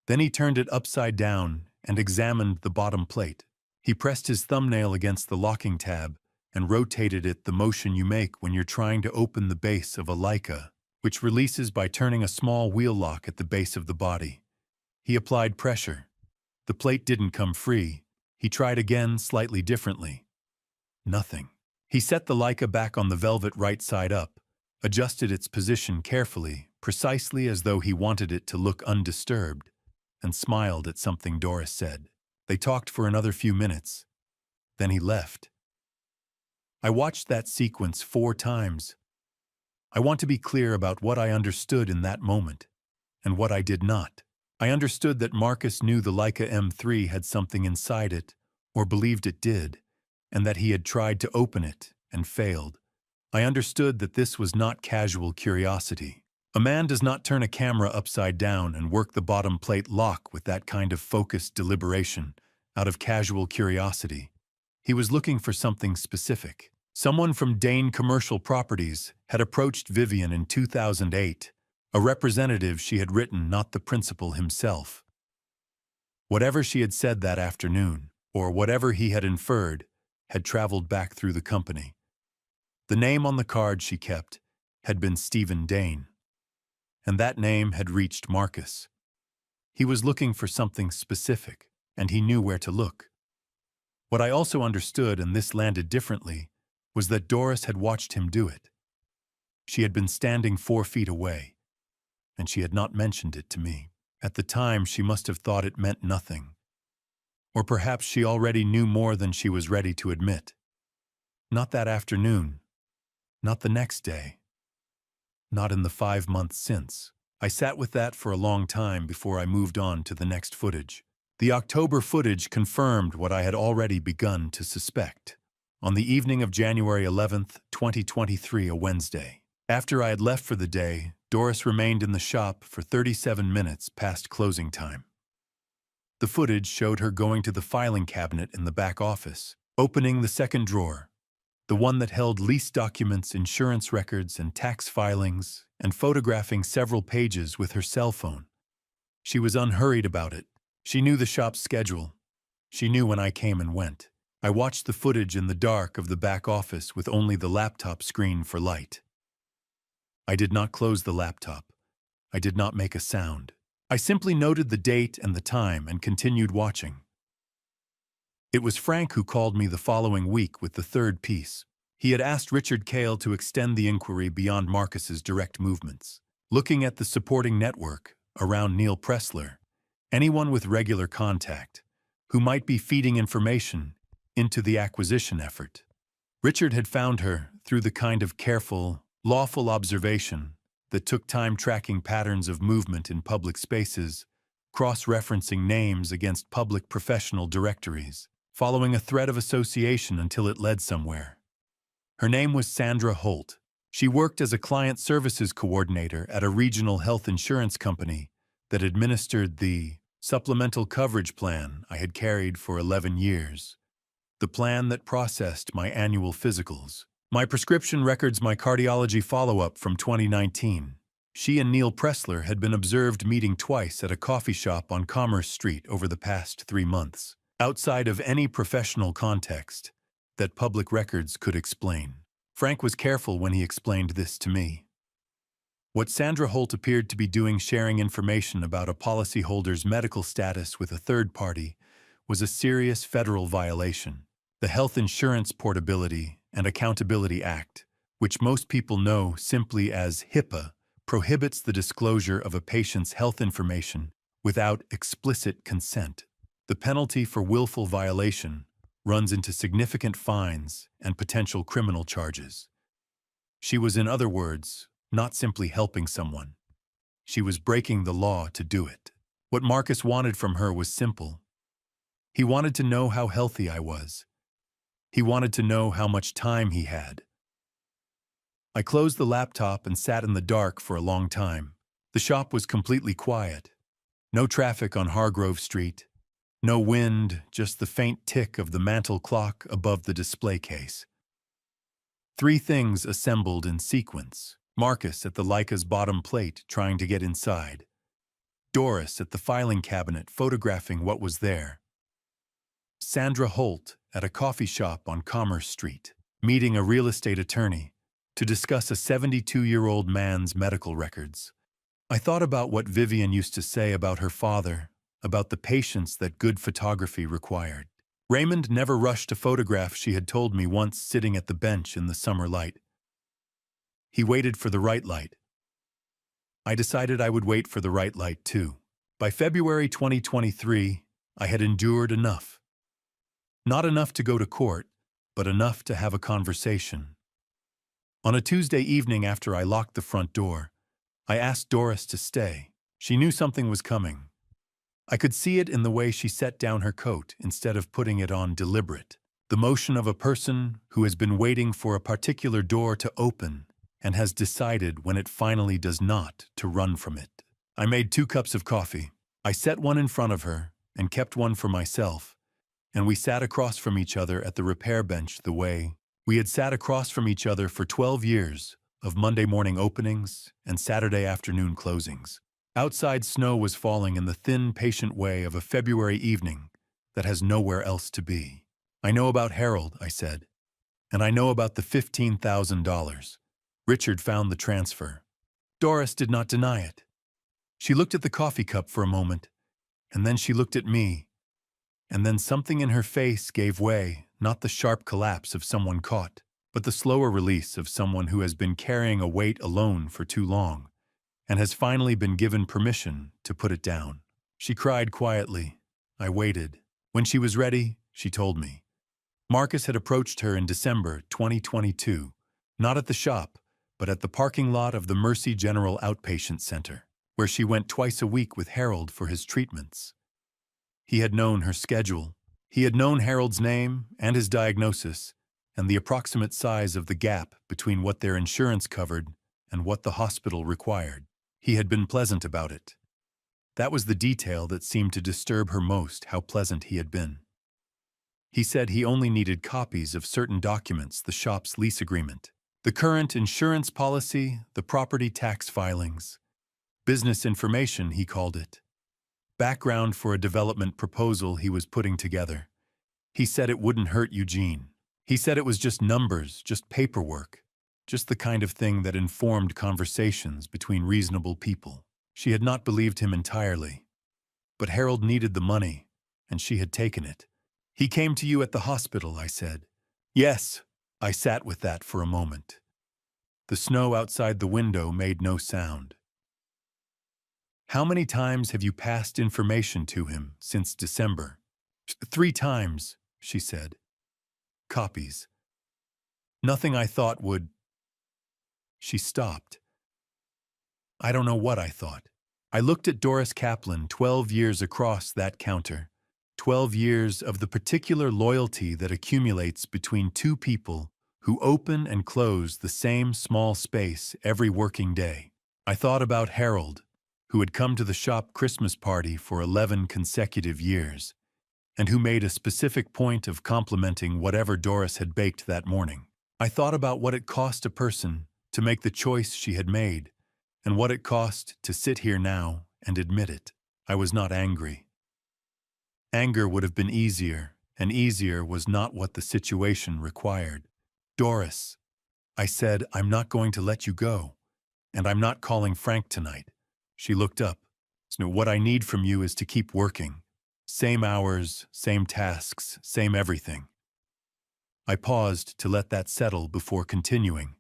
Then he turned it upside down and examined the bottom plate. He pressed his thumbnail against the locking tab and rotated it, the motion you make when you're trying to open the base of a Leica, which releases by turning a small wheel lock at the base of the body. He applied pressure. The plate didn't come free. He tried again, slightly differently. Nothing. He set the Leica back on the velvet right side up, adjusted its position carefully, precisely as though he wanted it to look undisturbed, and smiled at something Doris said. They talked for another few minutes. Then he left. I watched that sequence 4 times. I want to be clear about what I understood in that moment, and what I did not. I understood that Marcus knew the Leica M3 had something inside it, or believed it did, and that he had tried to open it and failed. I understood that this was not casual curiosity. A man does not turn a camera upside down and work the bottom plate lock with that kind of focused deliberation out of casual curiosity. He was looking for something specific. Someone from Dane Commercial Properties had approached Vivian in 2008, a representative she had written, not the principal himself. Whatever she had said that afternoon, or whatever he had inferred, had traveled back through the company. The name on the card she kept had been Stephen Dane, and that name had reached Marcus. He was looking for something specific, and he knew where to look. What I also understood, and this landed differently, was that Doris had watched him do it. She had been standing 4 feet away, and she had not mentioned it to me. At the time, she must have thought it meant nothing. Or perhaps she already knew more than she was ready to admit. Not that afternoon. Not the next day. Not in the 5 months since. I sat with that for a long time before I moved on to the next footage. The October footage confirmed what I had already begun to suspect. On the evening of January 11th, 2023, a Wednesday, after I had left for the day, Doris remained in the shop for 37 minutes past closing time. The footage showed her going to the filing cabinet in the back office, opening the second drawer, the one that held lease documents, insurance records, and tax filings, and photographing several pages with her cell phone. She was unhurried about it. She knew the shop's schedule. She knew when I came and went. I watched the footage in the dark of the back office with only the laptop screen for light. I did not close the laptop. I did not make a sound. I simply noted the date and the time and continued watching. It was Frank who called me the following week with the third piece. He had asked Richard Kale to extend the inquiry beyond Marcus's direct movements, looking at the supporting network around Neil Pressler, anyone with regular contact, who might be feeding information into the acquisition effort. Richard had found her through the kind of careful, lawful observation that took time tracking patterns of movement in public spaces, cross-referencing names against public professional directories, following a thread of association until it led somewhere. Her name was Sandra Holt. She worked as a client services coordinator at a regional health insurance company that administered the supplemental coverage plan I had carried for 11 years. The plan that processed my annual physicals, my prescription records, my cardiology follow-up from 2019. She and Neil Pressler had been observed meeting twice at a coffee shop on Commerce Street over the past 3 months, outside of any professional context that public records could explain. Frank was careful when he explained this to me. What Sandra Holt appeared to be doing, sharing information about a policyholder's medical status with a third party, was a serious federal violation. The Health Insurance Portability and Accountability Act, which most people know simply as HIPAA, prohibits the disclosure of a patient's health information without explicit consent. The penalty for willful violation runs into significant fines and potential criminal charges. She was, in other words, not simply helping someone. She was breaking the law to do it. What Marcus wanted from her was simple. He wanted to know how healthy I was. He wanted to know how much time he had. I closed the laptop and sat in the dark for a long time. The shop was completely quiet. No traffic on Hargrove Street. No wind, just the faint tick of the mantel clock above the display case. 3 things assembled in sequence. Marcus at the Leica's bottom plate trying to get inside. Doris at the filing cabinet photographing what was there. Sandra Holt at a coffee shop on Commerce Street, meeting a real estate attorney to discuss a 72-year-old man's medical records. I thought about what Vivian used to say about her father, about the patience that good photography required. Raymond never rushed a photograph, she had told me once, sitting at the bench in the summer light. He waited for the right light. I decided I would wait for the right light too. By February 2023, I had endured enough. Not enough to go to court, but enough to have a conversation. On a Tuesday evening after I locked the front door, I asked Doris to stay. She knew something was coming. I could see it in the way she set down her coat instead of putting it on deliberate. The motion of a person who has been waiting for a particular door to open and has decided when it finally does not to run from it. I made 2 cups of coffee. I set one in front of her and kept one for myself, and we sat across from each other at the repair bench the way we had sat across from each other for 12 years of Monday morning openings and Saturday afternoon closings. Outside snow was falling in the thin, patient way of a February evening that has nowhere else to be. I know about Harold, I said, and I know about the $15,000. Richard found the transfer. Doris did not deny it. She looked at the coffee cup for a moment, and then she looked at me, and then something in her face gave way, not the sharp collapse of someone caught, but the slower release of someone who has been carrying a weight alone for too long, and has finally been given permission to put it down. She cried quietly. I waited. When she was ready, she told me. Marcus had approached her in December 2022, not at the shop, but at the parking lot of the Mercy General Outpatient Center, where she went twice a week with Harold for his treatments. He had known her schedule. He had known Harold's name and his diagnosis, and the approximate size of the gap between what their insurance covered and what the hospital required. He had been pleasant about it. That was the detail that seemed to disturb her most, how pleasant he had been. He said he only needed copies of certain documents, the shop's lease agreement, the current insurance policy, the property tax filings. Business information, he called it. Background for a development proposal he was putting together. He said it wouldn't hurt Eugene. He said it was just numbers, just paperwork, just the kind of thing that informed conversations between reasonable people. She had not believed him entirely. But Harold needed the money, and she had taken it. He came to you at the hospital, I said. Yes, I sat with that for a moment. The snow outside the window made no sound. How many times have you passed information to him since December? 3 times, she said. Copies. Nothing I thought would... She stopped. I don't know what I thought. I looked at Doris Kaplan 12 years across that counter. 12 years of the particular loyalty that accumulates between two people who open and close the same small space every working day. I thought about Harold, who had come to the shop Christmas party for 11 consecutive years, and who made a specific point of complimenting whatever Doris had baked that morning. I thought about what it cost a person to make the choice she had made, and what it cost to sit here now and admit it. I was not angry. Anger would have been easier, and easier was not what the situation required. Doris, I said, I'm not going to let you go, and I'm not calling Frank tonight. She looked up. So what I need from you is to keep working. Same hours, same tasks, same everything. I paused to let that settle before continuing.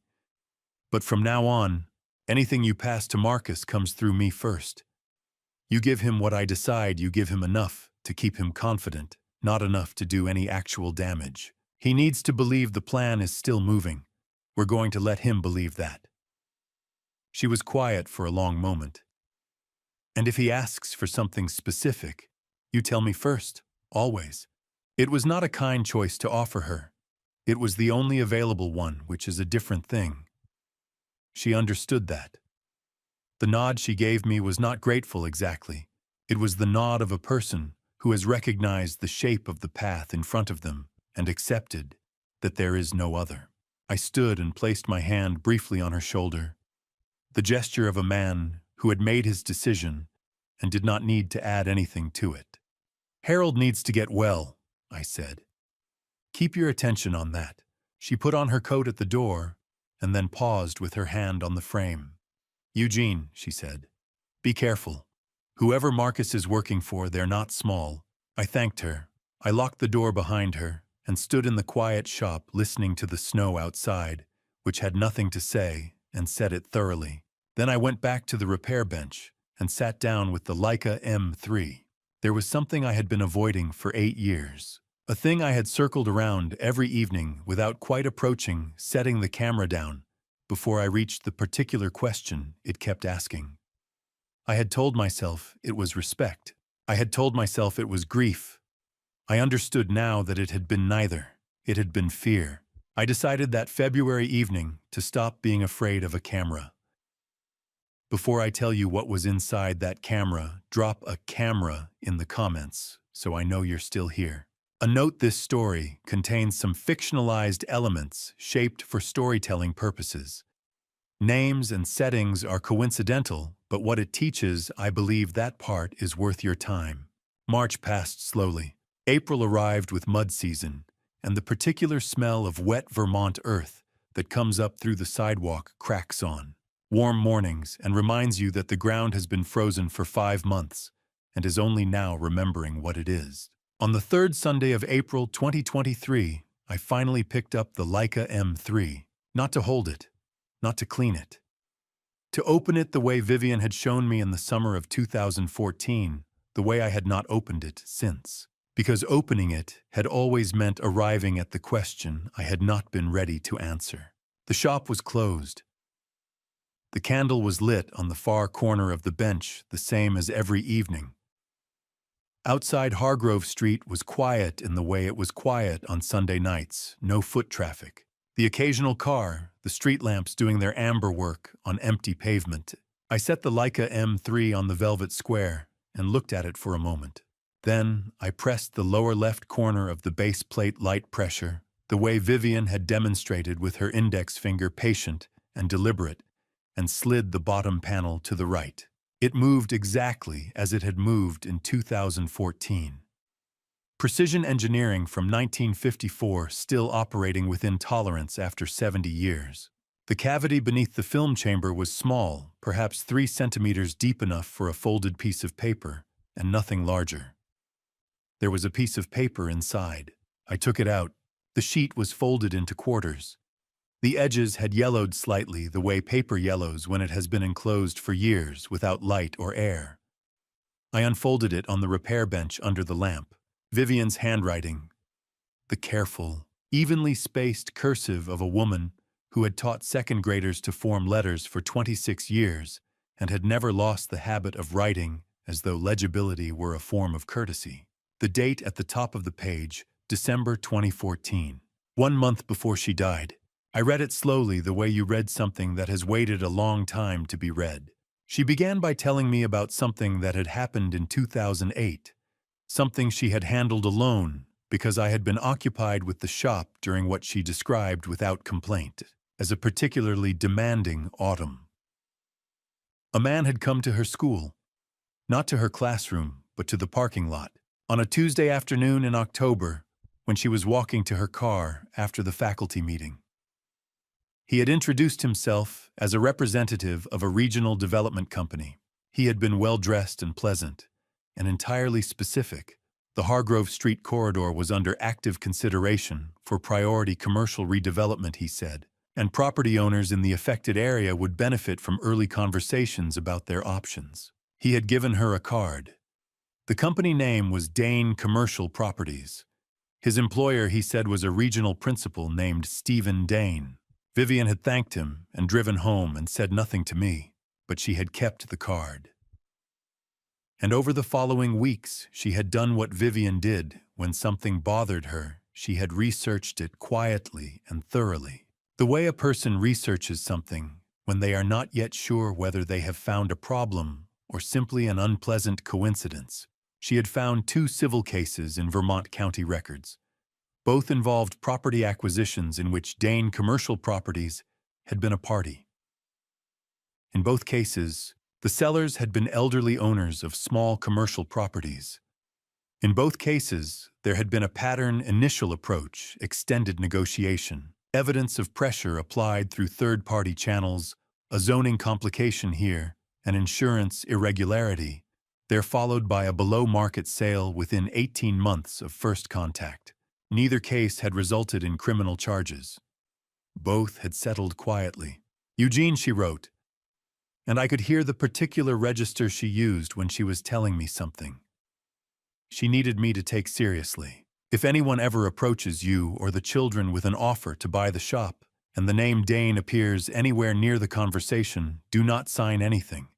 But from now on, anything you pass to Marcus comes through me first. You give him what I decide, you give him enough to keep him confident, not enough to do any actual damage. He needs to believe the plan is still moving. We're going to let him believe that. She was quiet for a long moment. And if he asks for something specific, you tell me first, always. It was not a kind choice to offer her. It was the only available one, which is a different thing. She understood that. The nod she gave me was not grateful exactly. It was the nod of a person who has recognized the shape of the path in front of them and accepted that there is no other. I stood and placed my hand briefly on her shoulder, the gesture of a man who had made his decision and did not need to add anything to it. Harold needs to get well, I said. Keep your attention on that. She put on her coat at the door and then paused with her hand on the frame. Eugene, she said, be careful. Whoever Marcus is working for, they're not small. I thanked her. I locked the door behind her and stood in the quiet shop listening to the snow outside, which had nothing to say, and said it thoroughly. Then I went back to the repair bench and sat down with the Leica M3. There was something I had been avoiding for 8 years. A thing I had circled around every evening without quite approaching setting the camera down before I reached the particular question it kept asking. I had told myself it was respect. I had told myself it was grief. I understood now that it had been neither. It had been fear. I decided that February evening to stop being afraid of a camera. Before I tell you what was inside that camera, drop a camera in the comments so I know you're still here. A note: this story contains some fictionalized elements shaped for storytelling purposes. Names and settings are coincidental, but what it teaches, I believe that part is worth your time. March passed slowly. April arrived with mud season, and the particular smell of wet Vermont earth that comes up through the sidewalk cracks on. Warm mornings and reminds you that the ground has been frozen for 5 months and is only now remembering what it is. On the third Sunday of April 2023, I finally picked up the Leica M3, not to hold it, not to clean it, to open it the way Vivian had shown me in the summer of 2014, the way I had not opened it since. Because opening it had always meant arriving at the question I had not been ready to answer. The shop was closed. The candle was lit on the far corner of the bench, the same as every evening. Outside Hargrove Street was quiet in the way it was quiet on Sunday nights, no foot traffic. The occasional car, the street lamps doing their amber work on empty pavement. I set the Leica M3 on the velvet square and looked at it for a moment. Then I pressed the lower left corner of the base plate light pressure, the way Vivian had demonstrated with her index finger, patient and deliberate, and slid the bottom panel to the right. It moved exactly as it had moved in 2014. Precision engineering from 1954 still operating within tolerance after 70 years. The cavity beneath the film chamber was small, perhaps 3 centimeters deep enough for a folded piece of paper, and nothing larger. There was a piece of paper inside. I took it out. The sheet was folded into quarters. The edges had yellowed slightly the way paper yellows when it has been enclosed for years without light or air. I unfolded it on the repair bench under the lamp. Vivian's handwriting, the careful, evenly spaced cursive of a woman who had taught second graders to form letters for 26 years and had never lost the habit of writing as though legibility were a form of courtesy. The date at the top of the page, December 2014, 1 month before she died. I read it slowly the way you read something that has waited a long time to be read. She began by telling me about something that had happened in 2008, something she had handled alone because I had been occupied with the shop during what she described without complaint as a particularly demanding autumn. A man had come to her school, not to her classroom, but to the parking lot, on a Tuesday afternoon in October when she was walking to her car after the faculty meeting. He had introduced himself as a representative of a regional development company. He had been well-dressed and pleasant, and entirely specific. The Hargrove Street corridor was under active consideration for priority commercial redevelopment, he said, and property owners in the affected area would benefit from early conversations about their options. He had given her a card. The company name was Dane Commercial Properties. His employer, he said, was a regional principal named Stephen Dane. Vivian had thanked him and driven home and said nothing to me, but she had kept the card. And over the following weeks, she had done what Vivian did when something bothered her. She had researched it quietly and thoroughly. The way a person researches something when they are not yet sure whether they have found a problem or simply an unpleasant coincidence. She had found 2 civil cases in Vermont County records. Both involved property acquisitions in which Dane Commercial Properties had been a party. In both cases, the sellers had been elderly owners of small commercial properties. In both cases, there had been a pattern initial approach, extended negotiation, evidence of pressure applied through third-party channels, a zoning complication here, an insurance irregularity, there followed by a below-market sale within 18 months of first contact. Neither case had resulted in criminal charges. Both had settled quietly. Eugene, she wrote, and I could hear the particular register she used when she was telling me something. She needed me to take seriously. If anyone ever approaches you or the children with an offer to buy the shop, and the name Dane appears anywhere near the conversation, do not sign anything.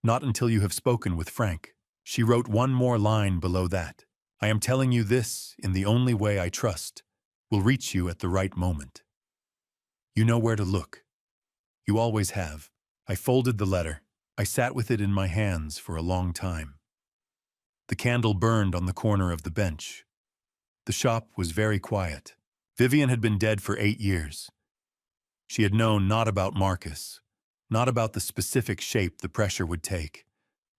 Not until you have spoken with Frank. She wrote one more line below that. I am telling you this in the only way I trust will reach you at the right moment. You know where to look. You always have. I folded the letter. I sat with it in my hands for a long time. The candle burned on the corner of the bench. The shop was very quiet. Vivian had been dead for 8 years. She had known not about Marcus, not about the specific shape the pressure would take,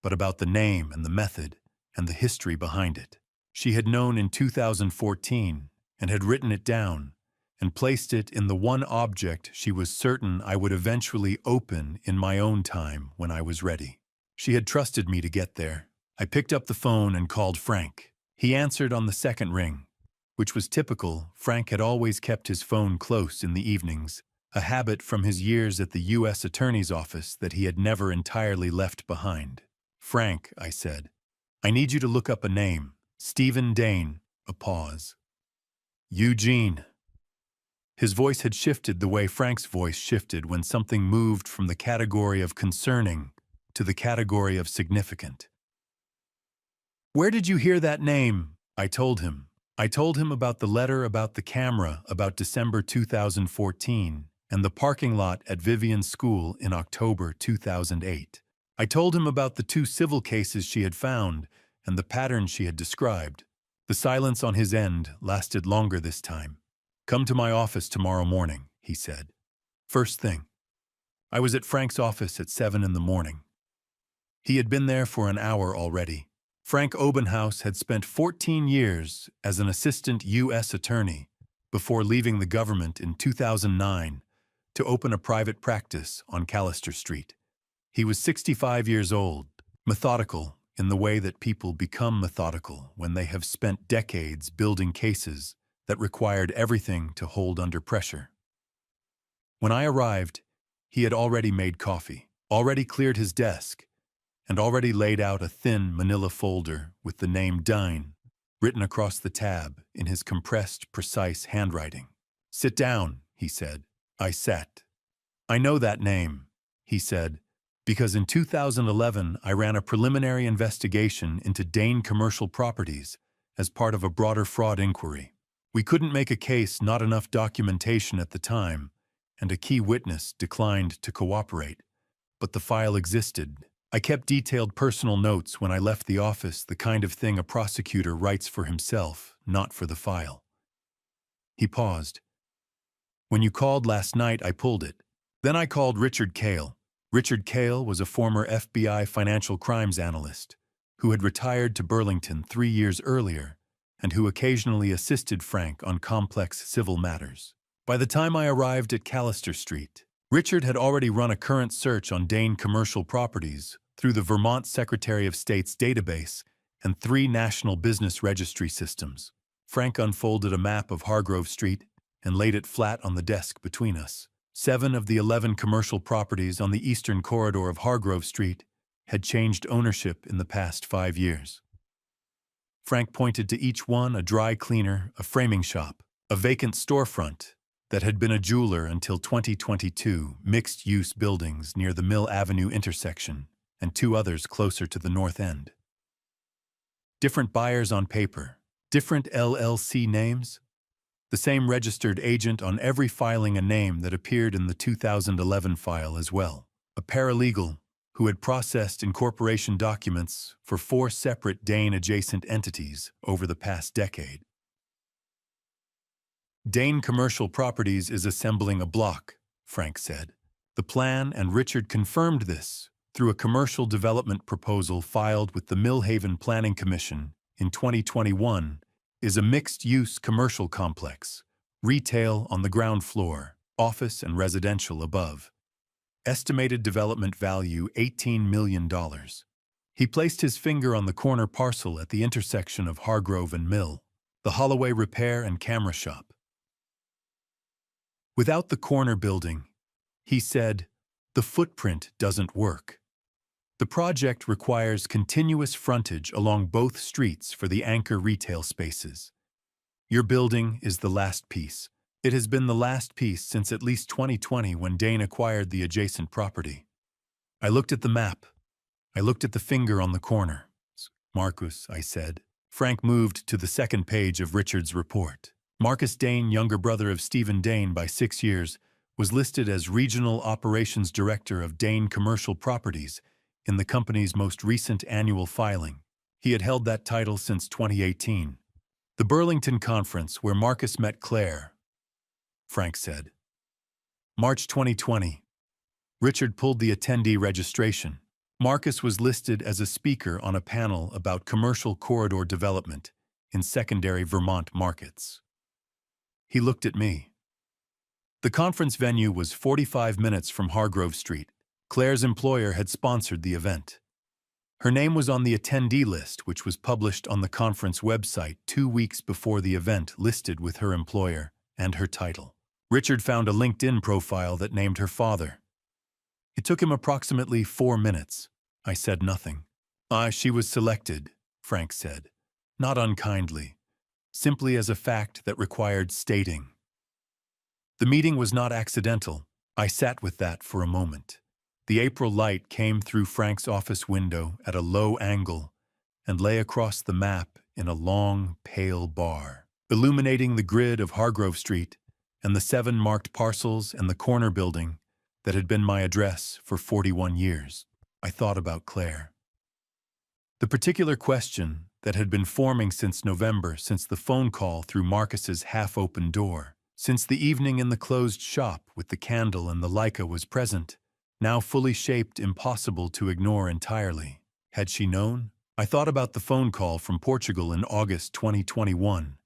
but about the name and the method and the history behind it. She had known in 2014 and had written it down and placed it in the one object she was certain I would eventually open in my own time when I was ready. She had trusted me to get there. I picked up the phone and called Frank. He answered on the second ring, which was typical. Frank had always kept his phone close in the evenings, a habit from his years at the U.S. Attorney's Office that he had never entirely left behind. Frank, I said, I need you to look up a name. Stephen Dane. A pause. Eugene. His voice had shifted the way Frank's voice shifted when something moved from the category of concerning to the category of significant. Where did you hear that name? I told him. I told him about the letter, about the camera, about December 2014, and the parking lot at Vivian's school in October 2008. I told him about the 2 civil cases she had found and the pattern she had described. The silence on his end lasted longer this time. Come to my office tomorrow morning, he said. First thing. I was at Frank's office at 7 in the morning. He had been there for an hour already. Frank Obenhaus had spent 14 years as an assistant U.S. attorney before leaving the government in 2009 to open a private practice on Callister Street. He was 65 years old, methodical in the way that people become methodical when they have spent decades building cases that required everything to hold under pressure. When I arrived, he had already made coffee, already cleared his desk, and already laid out a thin manila folder with the name Dine written across the tab in his compressed, precise handwriting. Sit down, he said. I sat. I know that name, he said, because in 2011 I ran a preliminary investigation into Dane Commercial Properties as part of a broader fraud inquiry. We couldn't make a case, not enough documentation at the time, and a key witness declined to cooperate. But the file existed. I kept detailed personal notes when I left the office, the kind of thing a prosecutor writes for himself, not for the file. He paused. When you called last night, I pulled it. Then I called Richard Kale. Richard Kale was a former FBI financial crimes analyst who had retired to Burlington 3 years earlier and who occasionally assisted Frank on complex civil matters. By the time I arrived at Callister Street, Richard had already run a current search on Dane Commercial Properties through the Vermont Secretary of State's database and 3 national business registry systems. Frank unfolded a map of Hargrove Street and laid it flat on the desk between us. 7 of the 11 commercial properties on the eastern corridor of Hargrove Street had changed ownership in the past 5 years. Frank pointed to each one: a dry cleaner, a framing shop, a vacant storefront that had been a jeweler until 2022, mixed-use buildings near the Mill Avenue intersection, and 2 others closer to the north end. Different buyers on paper, different LLC names, the same registered agent on every filing, a name that appeared in the 2011 file as well. A paralegal who had processed incorporation documents for 4 separate Dane-adjacent entities over the past decade. Dane Commercial Properties is assembling a block, Frank said. The plan, and Richard confirmed this through a commercial development proposal filed with the Millhaven Planning Commission in 2021, is a mixed-use commercial complex, retail on the ground floor, office and residential above. Estimated development value $18 million. He placed his finger on the corner parcel at the intersection of Hargrove and Mill, the Holloway Repair and Camera Shop. Without the corner building, he said, the footprint doesn't work. The project requires continuous frontage along both streets for the anchor retail spaces. Your building is the last piece. It has been the last piece since at least 2020 when Dane acquired the adjacent property. I looked at the map. I looked at the finger on the corner. Marcus, I said. Frank moved to the second page of Richard's report. Marcus Dane, younger brother of Stephen Dane by 6 years, was listed as Regional Operations Director of Dane Commercial Properties in the company's most recent annual filing. He had held that title since 2018. The Burlington Conference, where Marcus met Claire, Frank said. March 2020. Richard pulled the attendee registration. Marcus was listed as a speaker on a panel about commercial corridor development in secondary Vermont markets. He looked at me. The conference venue was 45 minutes from Hargrove Street. Claire's employer had sponsored the event. Her name was on the attendee list, which was published on the conference website 2 weeks before the event, listed with her employer and her title. Richard found a LinkedIn profile that named her father. It took him approximately 4 minutes. I said nothing. She was selected, Frank said, not unkindly, simply as a fact that required stating. The meeting was not accidental. I sat with that for a moment. The April light came through Frank's office window at a low angle and lay across the map in a long, pale bar, illuminating the grid of Hargrove Street and the 7 marked parcels and the corner building that had been my address for 41 years. I thought about Claire. The particular question that had been forming since November, since the phone call through Marcus's half-open door, since the evening in the closed shop with the candle and the Leica was present, now fully shaped, impossible to ignore entirely. Had she known? I thought about the phone call from Portugal in August 2021,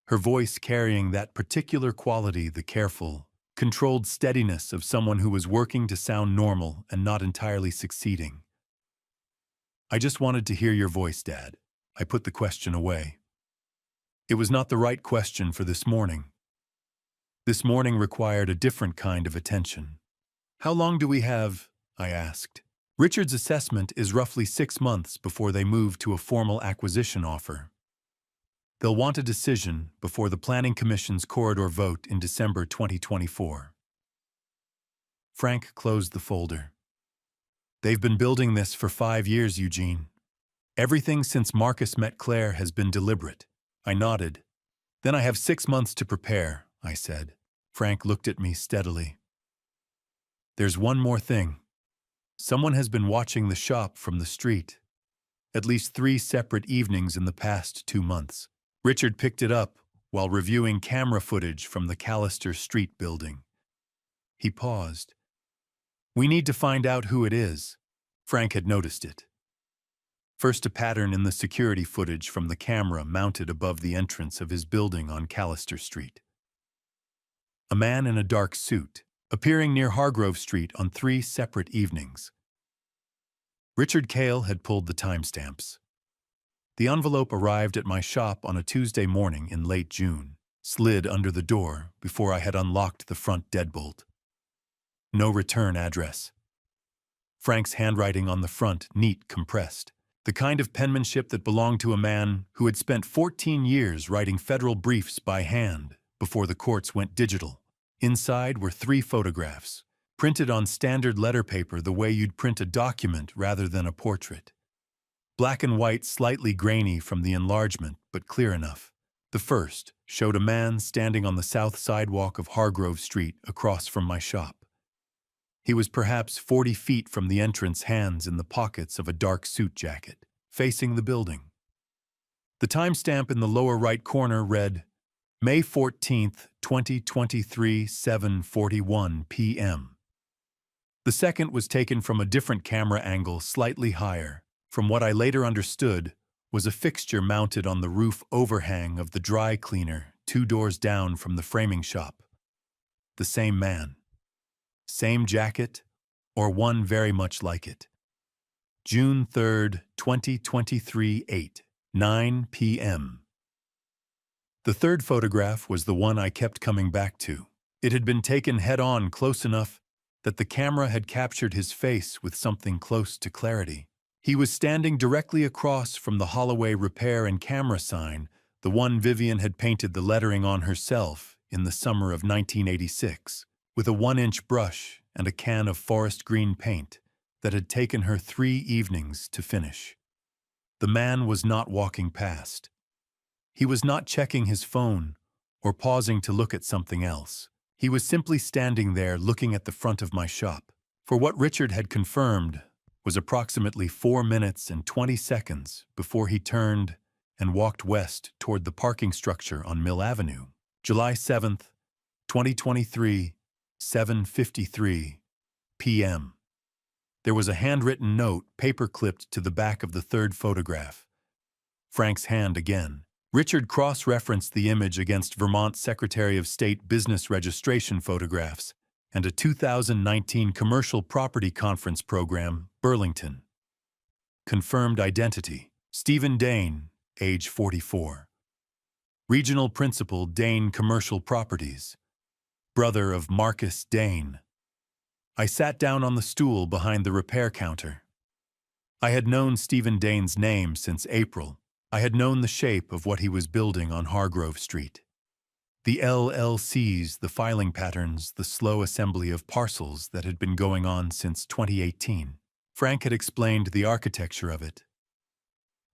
her voice carrying that particular quality, the careful, controlled steadiness of someone who was working to sound normal and not entirely succeeding. "I just wanted to hear your voice, Dad." I put the question away. It was not the right question for this morning. This morning required a different kind of attention. "How long do we have?" I asked. "Richard's assessment is roughly 6 months before they move to a formal acquisition offer. They'll want a decision before the Planning Commission's corridor vote in December 2024. Frank closed the folder. "They've been building this for 5 years, Eugene. Everything since Marcus met Claire has been deliberate." I nodded. "Then I have 6 months to prepare," I said. Frank looked at me steadily. "There's one more thing. Someone has been watching the shop from the street. At least 3 separate evenings in the past 2 months. Richard picked it up while reviewing camera footage from the Callister Street building." He paused. "We need to find out who it is." Frank had noticed it. First, a pattern in the security footage from the camera mounted above the entrance of his building on Callister Street. A man in a dark suit, appearing near Hargrove Street on 3 separate evenings. Richard Cale had pulled the timestamps. The envelope arrived at my shop on a Tuesday morning in late June, slid under the door before I had unlocked the front deadbolt. No return address. Frank's handwriting on the front, neat, compressed. The kind of penmanship that belonged to a man who had spent 14 years writing federal briefs by hand before the courts went digital. Inside were 3 photographs, printed on standard letter paper the way you'd print a document rather than a portrait. Black and white, slightly grainy from the enlargement, but clear enough. The first showed a man standing on the south sidewalk of Hargrove Street across from my shop. He was perhaps 40 feet from the entrance, hands in the pockets of a dark suit jacket, facing the building. The timestamp in the lower right corner read, May 14th, 2023, 7:41 p.m. The second was taken from a different camera angle, slightly higher, from what I later understood was a fixture mounted on the roof overhang of the dry cleaner 2 doors down from the framing shop. The same man. Same jacket, or one very much like it. June 3rd, 2023, 8:09 p.m. The third photograph was the one I kept coming back to. It had been taken head-on, close enough that the camera had captured his face with something close to clarity. He was standing directly across from the Holloway Repair and Camera sign, the one Vivian had painted the lettering on herself in the summer of 1986, with a 1-inch brush and a can of forest green paint that had taken her 3 evenings to finish. The man was not walking past. He was not checking his phone or pausing to look at something else. He was simply standing there looking at the front of my shop. For what Richard had confirmed was approximately 4 minutes and 20 seconds before he turned and walked west toward the parking structure on Mill Avenue. July 7th, 2023, 7:53 p.m. There was a handwritten note paper-clipped to the back of the third photograph. Frank's hand again. Richard cross-referenced the image against Vermont Secretary of State business registration photographs and a 2019 Commercial Property Conference Program, Burlington. Confirmed identity, Stephen Dane, age 44. Regional Principal, Dane Commercial Properties. Brother of Marcus Dane. I sat down on the stool behind the repair counter. I had known Stephen Dane's name since April. I had known the shape of what he was building on Hargrove Street. The LLCs, the filing patterns, the slow assembly of parcels that had been going on since 2018. Frank had explained the architecture of it.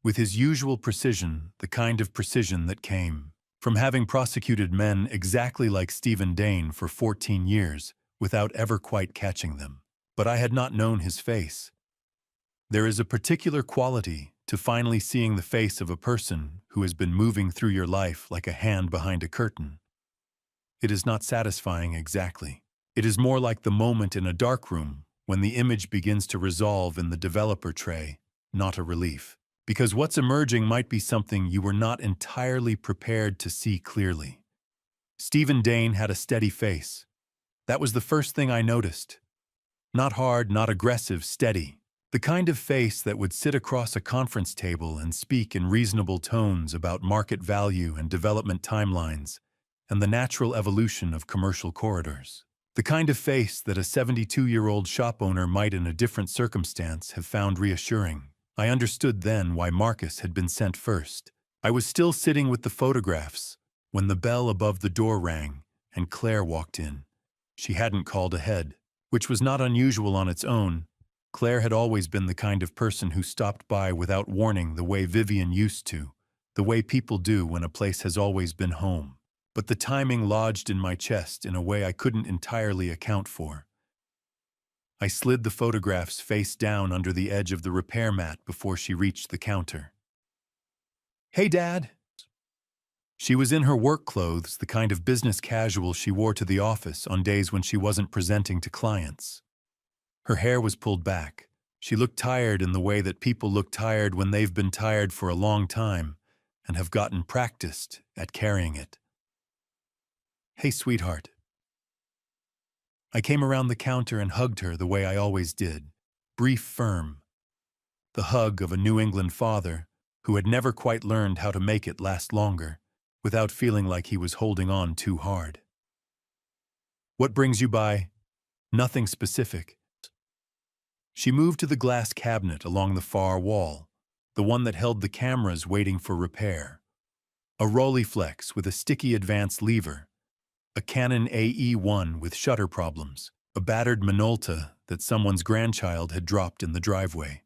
with his usual precision, the kind of precision that came from having prosecuted men exactly like Stephen Dane for 14 years without ever quite catching them. But I had not known his face. There is a particular quality to finally seeing the face of a person who has been moving through your life like a hand behind a curtain. It is not satisfying exactly. It is more like the moment in a darkroom when the image begins to resolve in the developer tray, not a relief. Because what's emerging might be something you were not entirely prepared to see clearly. Stephen Dane had a steady face. That was the first thing I noticed. Not hard, not aggressive, steady. The kind of face that would sit across a conference table and speak in reasonable tones about market value and development timelines and the natural evolution of commercial corridors. The kind of face that a 72-year-old shop owner might in a different circumstance have found reassuring. I understood then why Marcus had been sent first. I was still sitting with the photographs when the bell above the door rang and Claire walked in. She hadn't called ahead, which was not unusual on its own. Claire had always been the kind of person who stopped by without warning the way Vivian used to, the way people do when a place has always been home. But the timing lodged in my chest in a way I couldn't entirely account for. I slid the photographs face down under the edge of the repair mat before she reached the counter. "Hey, Dad." She was in her work clothes, the kind of business casual she wore to the office on days when she wasn't presenting to clients. Her hair was pulled back. She looked tired in the way that people look tired when they've been tired for a long time and have gotten practiced at carrying it. "Hey, sweetheart." I came around the counter and hugged her the way I always did, brief, firm. The hug of a New England father who had never quite learned how to make it last longer without feeling like he was holding on too hard. "What brings you by?" "Nothing specific." She moved to the glass cabinet along the far wall, the one that held the cameras waiting for repair. A Rolleiflex with a sticky advance lever, a Canon AE1 with shutter problems, a battered Minolta that someone's grandchild had dropped in the driveway.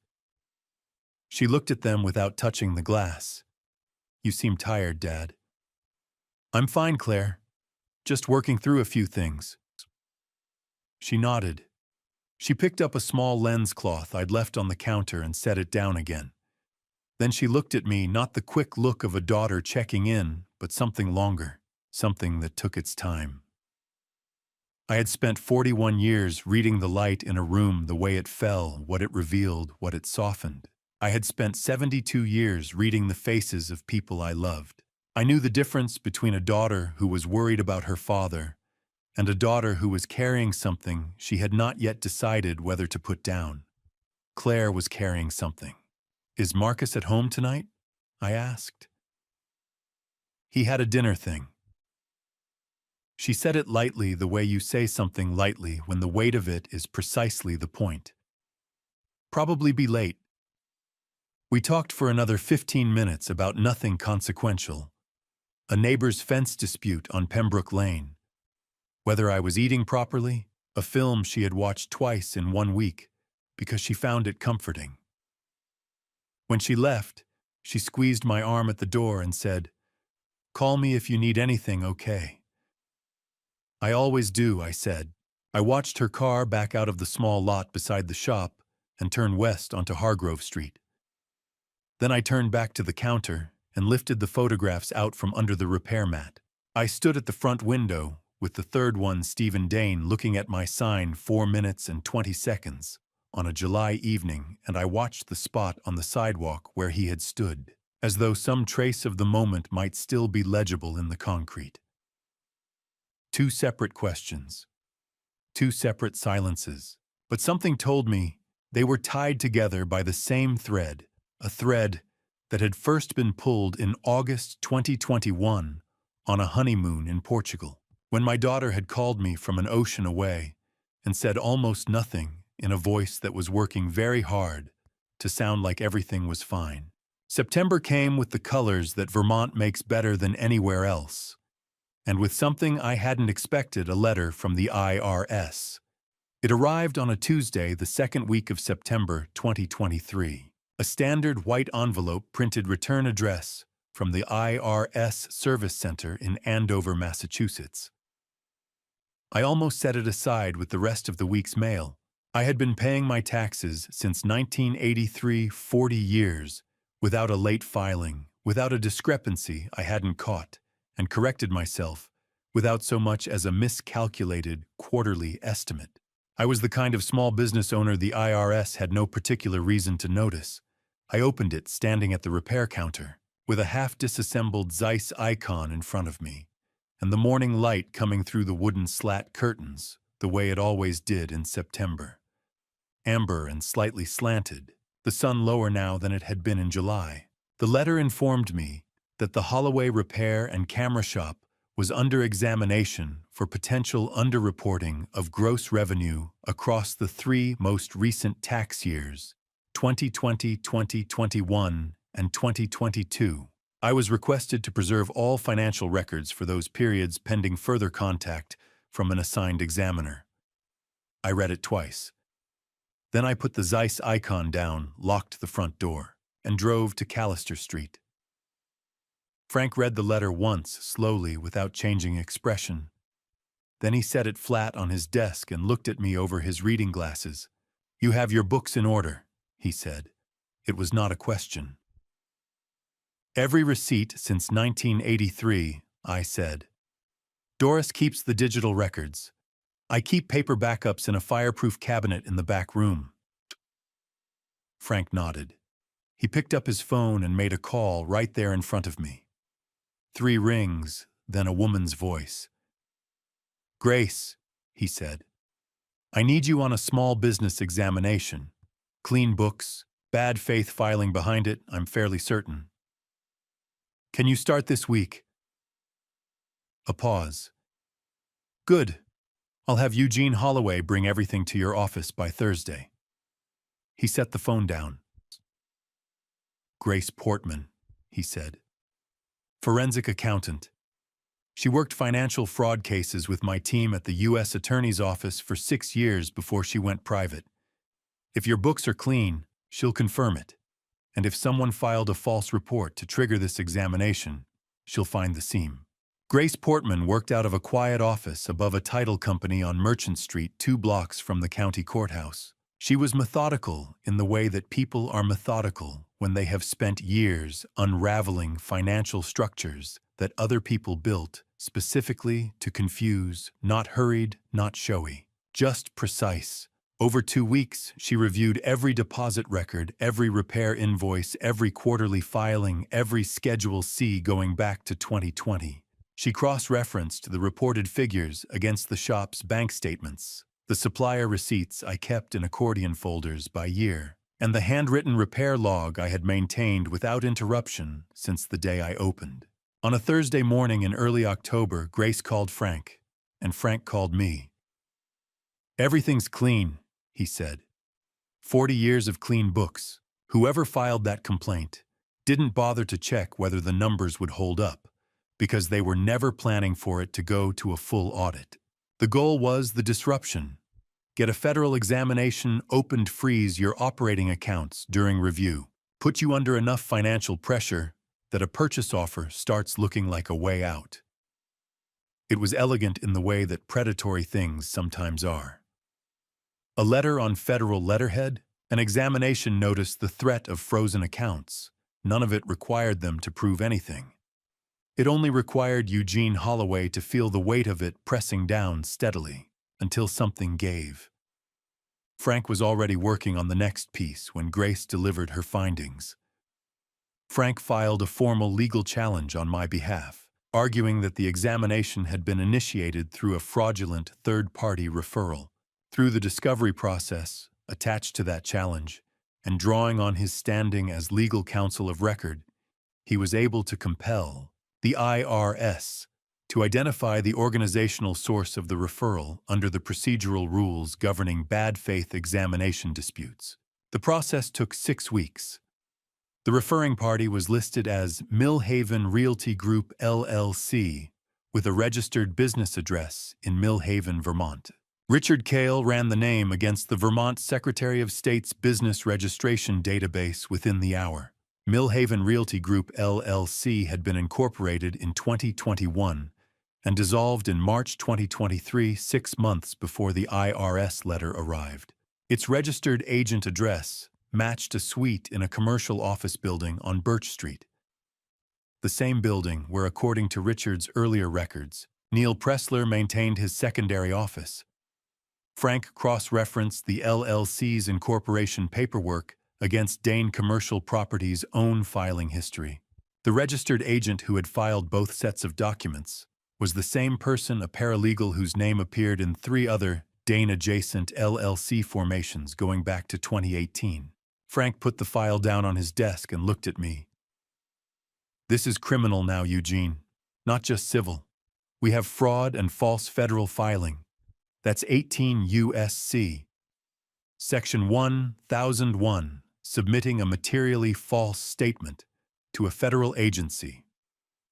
She looked at them without touching the glass. "You seem tired, Dad." "I'm fine, Claire. Just working through a few things." She nodded. She picked up a small lens cloth I'd left on the counter and set it down again. Then she looked at me, not the quick look of a daughter checking in, but something longer. Something that took its time. I had spent 41 years reading the light in a room, the way it fell, what it revealed, what it softened. I had spent 72 years reading the faces of people I loved. I knew the difference between a daughter who was worried about her father and a daughter who was carrying something she had not yet decided whether to put down. Claire was carrying something. "Is Marcus at home tonight?" I asked. "He had a dinner thing." She said it lightly, the way you say something lightly when the weight of it is precisely the point. "Probably be late." We talked for another 15 minutes about nothing consequential. A neighbor's fence dispute on Pembroke Lane. Whether I was eating properly, a film she had watched twice in 1 week because she found it comforting. When she left, she squeezed my arm at the door and said, "Call me if you need anything, okay?" "I always do," I said. I watched her car back out of the small lot beside the shop and turn west onto Hargrove Street. Then I turned back to the counter and lifted the photographs out from under the repair mat. I stood at the front window, with the third one, Stephen Dane, looking at my sign 4 minutes and 20 seconds on a July evening, and I watched the spot on the sidewalk where he had stood, as though some trace of the moment might still be legible in the concrete. 2 separate questions. 2 separate silences. But something told me they were tied together by the same thread, a thread that had first been pulled in August 2021 on a honeymoon in Portugal, when my daughter had called me from an ocean away and said almost nothing in a voice that was working very hard to sound like everything was fine. September came with the colors that Vermont makes better than anywhere else, and with something I hadn't expected, a letter from the IRS. It arrived on a Tuesday, the second week of September 2023. A standard white envelope printed return address from the IRS Service Center in Andover, Massachusetts. I almost set it aside with the rest of the week's mail. I had been paying my taxes since 1983, 40 years, without a late filing, without a discrepancy I hadn't caught, and corrected myself, without so much as a miscalculated quarterly estimate. I was the kind of small business owner the IRS had no particular reason to notice. I opened it standing at the repair counter, with a half-disassembled Zeiss icon in front of me, and the morning light coming through the wooden slat curtains, the way it always did in September. Amber and slightly slanted, the sun lower now than it had been in July. The letter informed me that the Holloway Repair and Camera Shop was under examination for potential underreporting of gross revenue across the 3 most recent tax years, 2020, 2021, and 2022. I was requested to preserve all financial records for those periods pending further contact from an assigned examiner. I read it twice. Then I put the Zeiss icon down, locked the front door, and drove to Callister Street. Frank read the letter once, slowly, without changing expression. Then he set it flat on his desk and looked at me over his reading glasses. "You have your books in order," he said. It was not a question. "Every receipt since 1983, I said. "Doris keeps the digital records. I keep paper backups in a fireproof cabinet in the back room." Frank nodded. He picked up his phone and made a call right there in front of me. 3 rings, then a woman's voice. "Grace," he said, "I need you on a small business examination. Clean books, bad faith filing behind it, I'm fairly certain. Can you start this week?" A pause. "Good. I'll have Eugene Holloway bring everything to your office by Thursday." He set the phone down. "Grace Portman," he said. "Forensic accountant. She worked financial fraud cases with my team at the U.S. Attorney's Office for 6 years before she went private. If your books are clean, she'll confirm it. And if someone filed a false report to trigger this examination, she'll find the seam." Grace Portman worked out of a quiet office above a title company on Merchant Street 2 blocks from the county courthouse. She was methodical in the way that people are methodical when they have spent years unraveling financial structures that other people built specifically to confuse, not hurried, not showy, just precise. Over 2 weeks, she reviewed every deposit record, every repair invoice, every quarterly filing, every Schedule C going back to 2020. She cross-referenced the reported figures against the shop's bank statements, the supplier receipts I kept in accordion folders by year, and the handwritten repair log I had maintained without interruption since the day I opened. On a Thursday morning in early October, Grace called Frank, and Frank called me. "Everything's clean," he said. 40 years of clean books. Whoever filed that complaint didn't bother to check whether the numbers would hold up, because they were never planning for it to go to a full audit. The goal was the disruption. Get a federal examination, opened freeze your operating accounts during review, put you under enough financial pressure that a purchase offer starts looking like a way out. It was elegant in the way that predatory things sometimes are. A letter on federal letterhead, an examination notice, the threat of frozen accounts. None of it required them to prove anything. It only required Eugene Holloway to feel the weight of it pressing down steadily, until something gave. Frank was already working on the next piece when Grace delivered her findings. Frank filed a formal legal challenge on my behalf, arguing that the examination had been initiated through a fraudulent third-party referral. Through the discovery process attached to that challenge, and drawing on his standing as legal counsel of record, he was able to compel the IRS to identify the organizational source of the referral under the procedural rules governing bad faith examination disputes. The process took 6 weeks. The referring party was listed as Millhaven Realty Group LLC, with a registered business address in Millhaven, Vermont. Richard Cale ran the name against the Vermont Secretary of State's business registration database within the hour. Millhaven Realty Group LLC had been incorporated in 2021 and dissolved in March 2023, 6 months before the IRS letter arrived. Its registered agent address matched a suite in a commercial office building on Birch Street, the same building where, according to Richard's earlier records, Neil Pressler maintained his secondary office. Frank cross-referenced the LLC's incorporation paperwork against Dane Commercial Properties' own filing history. The registered agent who had filed both sets of documents was the same person, a paralegal whose name appeared in 3 other Dane-adjacent LLC formations going back to 2018. Frank put the file down on his desk and looked at me. "This is criminal now, Eugene. Not just civil. We have fraud and false federal filing. That's 18 U.S.C. Section 1001, submitting a materially false statement to a federal agency.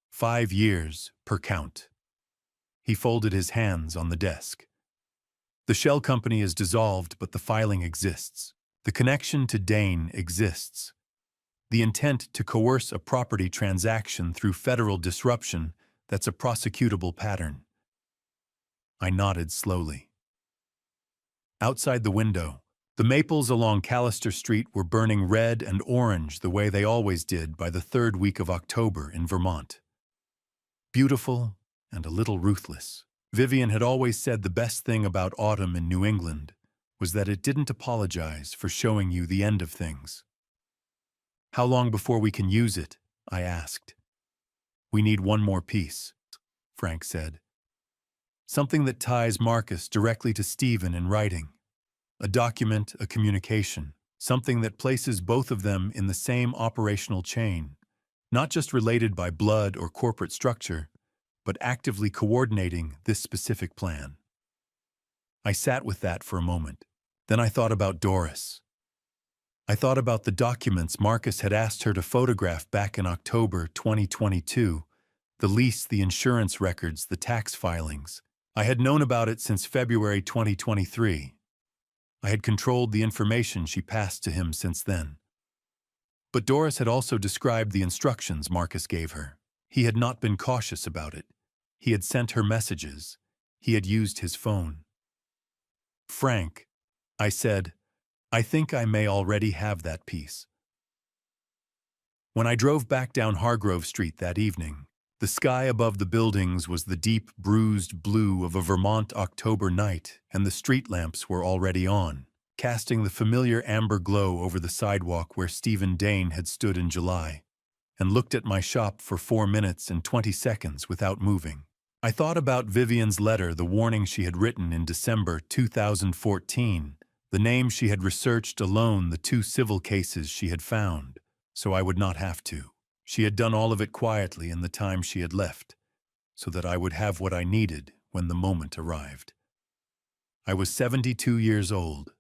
5 years per count." He folded his hands on the desk. "The shell company is dissolved, but the filing exists. The connection to Dane exists. The intent to coerce a property transaction through federal disruption, that's a prosecutable pattern." I nodded slowly. Outside the window, the maples along Callister Street were burning red and orange the way they always did by the 3rd week of October in Vermont. Beautiful and a little ruthless. Vivian had always said the best thing about autumn in New England was that it didn't apologize for showing you the end of things. "How long before we can use it?" I asked. "We need one more piece," Frank said. "Something that ties Marcus directly to Stephen in writing. A document, a communication, something that places both of them in the same operational chain, not just related by blood or corporate structure, but actively coordinating this specific plan." I sat with that for a moment. Then I thought about Doris. I thought about the documents Marcus had asked her to photograph back in October 2022, the lease, the insurance records, the tax filings. I had known about it since February 2023. I had controlled the information she passed to him since then. But Doris had also described the instructions Marcus gave her. He had not been cautious about it. He had sent her messages. He had used his phone. "Frank," I said, "I think I may already have that piece." When I drove back down Hargrove Street that evening, the sky above the buildings was the deep, bruised blue of a Vermont October night, and the street lamps were already on, casting the familiar amber glow over the sidewalk where Stephen Dane had stood in July, and looked at my shop for 4 minutes and 20 seconds without moving. I thought about Vivian's letter, the warning she had written in December 2014, the names she had researched alone, the 2 civil cases she had found, so I would not have to. She had done all of it quietly in the time she had left, so that I would have what I needed when the moment arrived. I was 72 years old.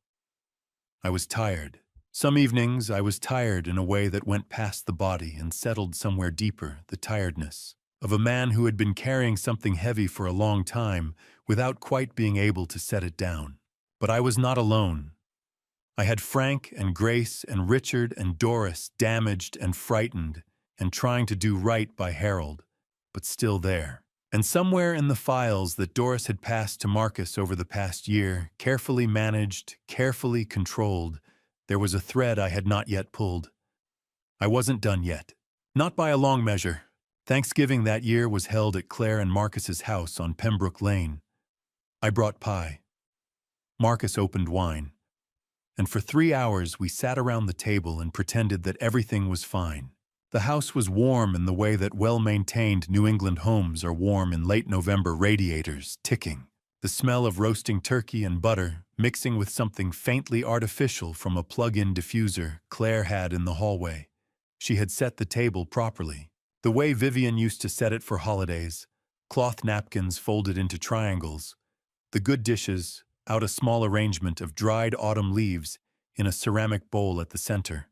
I was tired. Some evenings I was tired in a way that went past the body and settled somewhere deeper, the tiredness of a man who had been carrying something heavy for a long time without quite being able to set it down. But I was not alone. I had Frank and Grace and Richard and Doris, damaged and frightened and trying to do right by Harold, but still there. And somewhere in the files that Doris had passed to Marcus over the past year, carefully managed, carefully controlled, there was a thread I had not yet pulled. I wasn't done yet. Not by a long measure. Thanksgiving that year was held at Claire and Marcus's house on Pembroke Lane. I brought pie. Marcus opened wine. And for 3 hours we sat around the table and pretended that everything was fine. The house was warm in the way that well-maintained New England homes are warm in late November, radiators ticking. The smell of roasting turkey and butter mixing with something faintly artificial from a plug-in diffuser Claire had in the hallway. She had set the table properly, the way Vivian used to set it for holidays, cloth napkins folded into triangles, the good dishes, out a small arrangement of dried autumn leaves in a ceramic bowl at the center.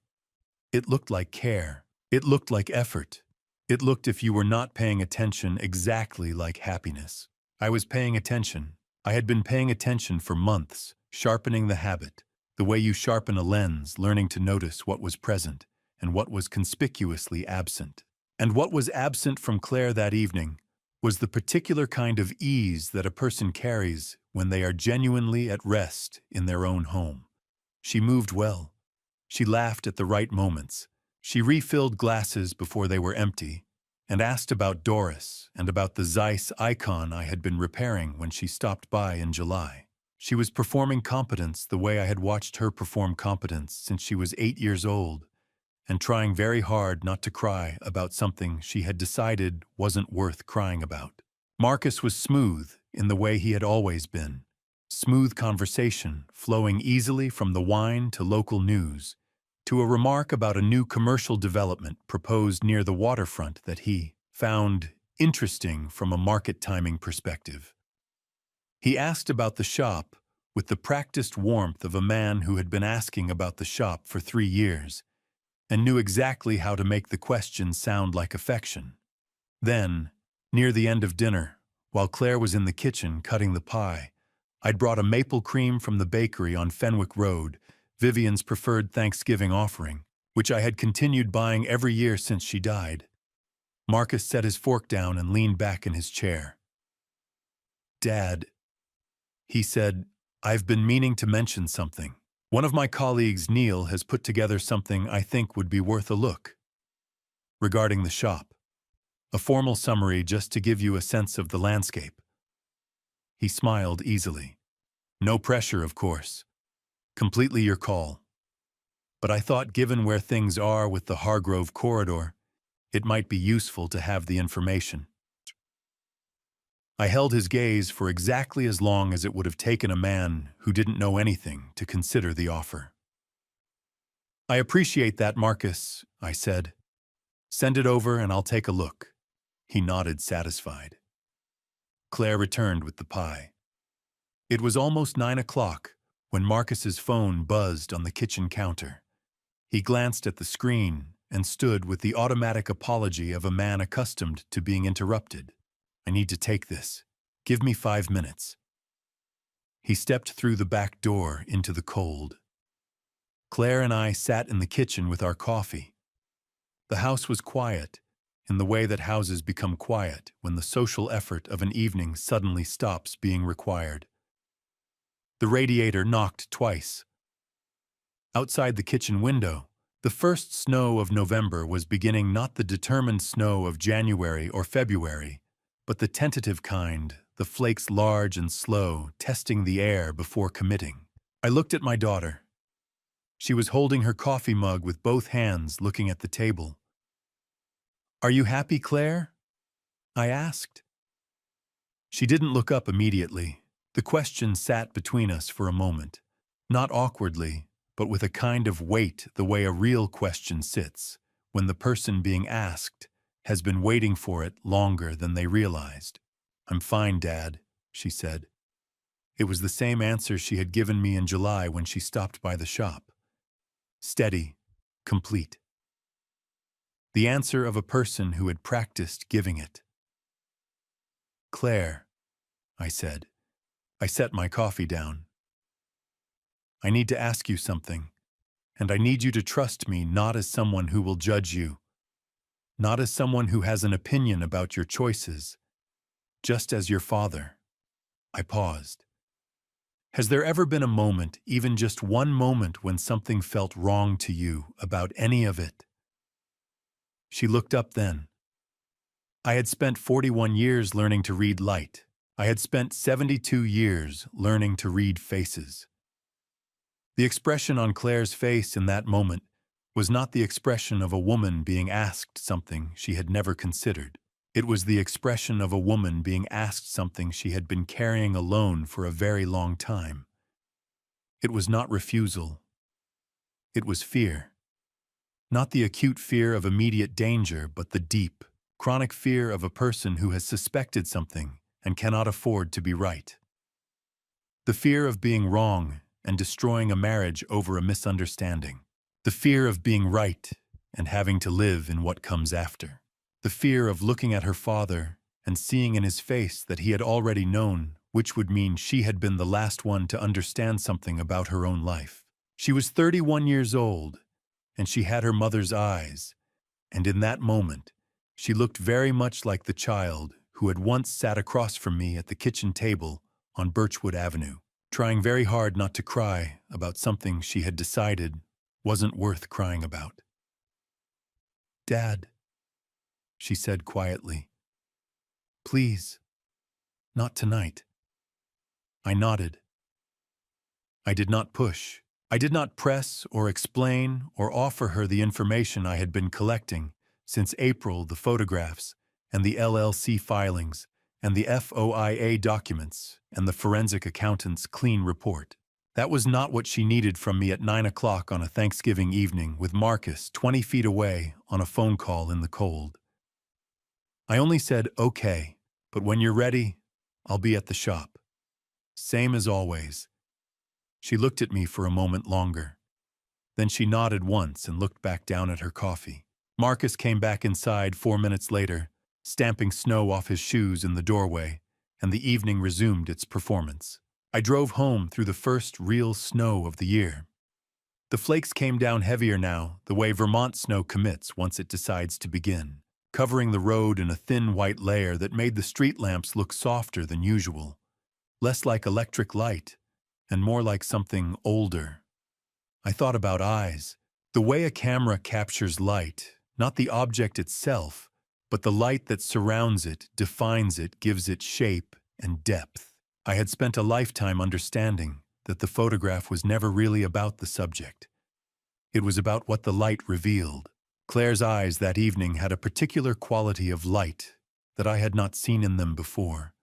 It looked like care. It looked like effort. It looked, if you were not paying attention, exactly like happiness. I was paying attention. I had been paying attention for months, sharpening the habit, the way you sharpen a lens, learning to notice what was present and what was conspicuously absent. And what was absent from Claire that evening was the particular kind of ease that a person carries when they are genuinely at rest in their own home. She moved well. She laughed at the right moments. She refilled glasses before they were empty and asked about Doris and about the Zeiss icon I had been repairing when she stopped by in July. She was performing competence the way I had watched her perform competence since she was 8 years old, and trying very hard not to cry about something she had decided wasn't worth crying about. Marcus was smooth in the way he had always been. Smooth conversation, flowing easily from the wine to local news, to a remark about a new commercial development proposed near the waterfront that he found interesting from a market timing perspective. He asked about the shop with the practiced warmth of a man who had been asking about the shop for 3 years and knew exactly how to make the question sound like affection. Then, near the end of dinner, while Claire was in the kitchen cutting the pie, I'd brought a maple cream from the bakery on Fenwick Road, Vivian's preferred Thanksgiving offering, which I had continued buying every year since she died. Marcus set his fork down and leaned back in his chair. "Dad," he said, "I've been meaning to mention something. One of my colleagues, Neil, has put together something I think would be worth a look. Regarding the shop. A formal summary just to give you a sense of the landscape." He smiled easily. "No pressure, of course. Completely your call. But I thought given where things are with the Hargrove corridor, it might be useful to have the information." I held his gaze for exactly as long as it would have taken a man who didn't know anything to consider the offer. "I appreciate that, Marcus," I said. "Send it over and I'll take a look." He nodded, satisfied. Claire returned with the pie. It was almost 9 o'clock when Marcus's phone buzzed on the kitchen counter. He glanced at the screen and stood with the automatic apology of a man accustomed to being interrupted. "I need to take this. Give me 5 minutes." He stepped through the back door into the cold. Claire and I sat in the kitchen with our coffee. The house was quiet, in the way that houses become quiet when the social effort of an evening suddenly stops being required. The radiator knocked twice. Outside the kitchen window, the first snow of November was beginning, not the determined snow of January or February, but the tentative kind, the flakes large and slow, testing the air before committing. I looked at my daughter. She was holding her coffee mug with both hands, looking at the table. "Are you happy, Claire?" I asked. She didn't look up immediately. The question sat between us for a moment, not awkwardly, but with a kind of weight the way a real question sits, when the person being asked has been waiting for it longer than they realized. "I'm fine, Dad," she said. It was the same answer she had given me in July when she stopped by the shop. Steady, complete. The answer of a person who had practiced giving it. "Claire," I said. I set my coffee down. "I need to ask you something, and I need you to trust me not as someone who will judge you, not as someone who has an opinion about your choices, just as your father." I paused. "Has there ever been a moment, even just one moment, when something felt wrong to you about any of it?" She looked up then. I had spent 41 years learning to read light. I had spent 72 years learning to read faces. The expression on Claire's face in that moment was not the expression of a woman being asked something she had never considered. It was the expression of a woman being asked something she had been carrying alone for a very long time. It was not refusal. It was fear. Not the acute fear of immediate danger, but the deep, chronic fear of a person who has suspected something and cannot afford to be right. The fear of being wrong and destroying a marriage over a misunderstanding. The fear of being right and having to live in what comes after. The fear of looking at her father and seeing in his face that he had already known which would mean she had been the last one to understand something about her own life. She was 31 years old, and she had her mother's eyes, and in that moment, she looked very much like the child who had once sat across from me at the kitchen table on Birchwood Avenue, trying very hard not to cry about something she had decided wasn't worth crying about. "Dad," she said quietly, "please, not tonight." I nodded. I did not push. I did not press or explain or offer her the information I had been collecting since April, the photographs and the LLC filings and the FOIA documents and the forensic accountant's clean report. That was not what she needed from me at 9 o'clock on a Thanksgiving evening with Marcus 20 feet away on a phone call in the cold. I only said, "Okay, but when you're ready, I'll be at the shop." Same as always. She looked at me for a moment longer. Then she nodded once and looked back down at her coffee. Marcus came back inside 4 minutes later, stamping snow off his shoes in the doorway, and the evening resumed its performance. I drove home through the first real snow of the year. The flakes came down heavier now, the way Vermont snow commits once it decides to begin, covering the road in a thin white layer that made the street lamps look softer than usual, less like electric light, and more like something older. I thought about eyes, the way a camera captures light, not the object itself, but the light that surrounds it, defines it, gives it shape and depth. I had spent a lifetime understanding that the photograph was never really about the subject. It was about what the light revealed. Claire's eyes that evening had a particular quality of light that I had not seen in them before.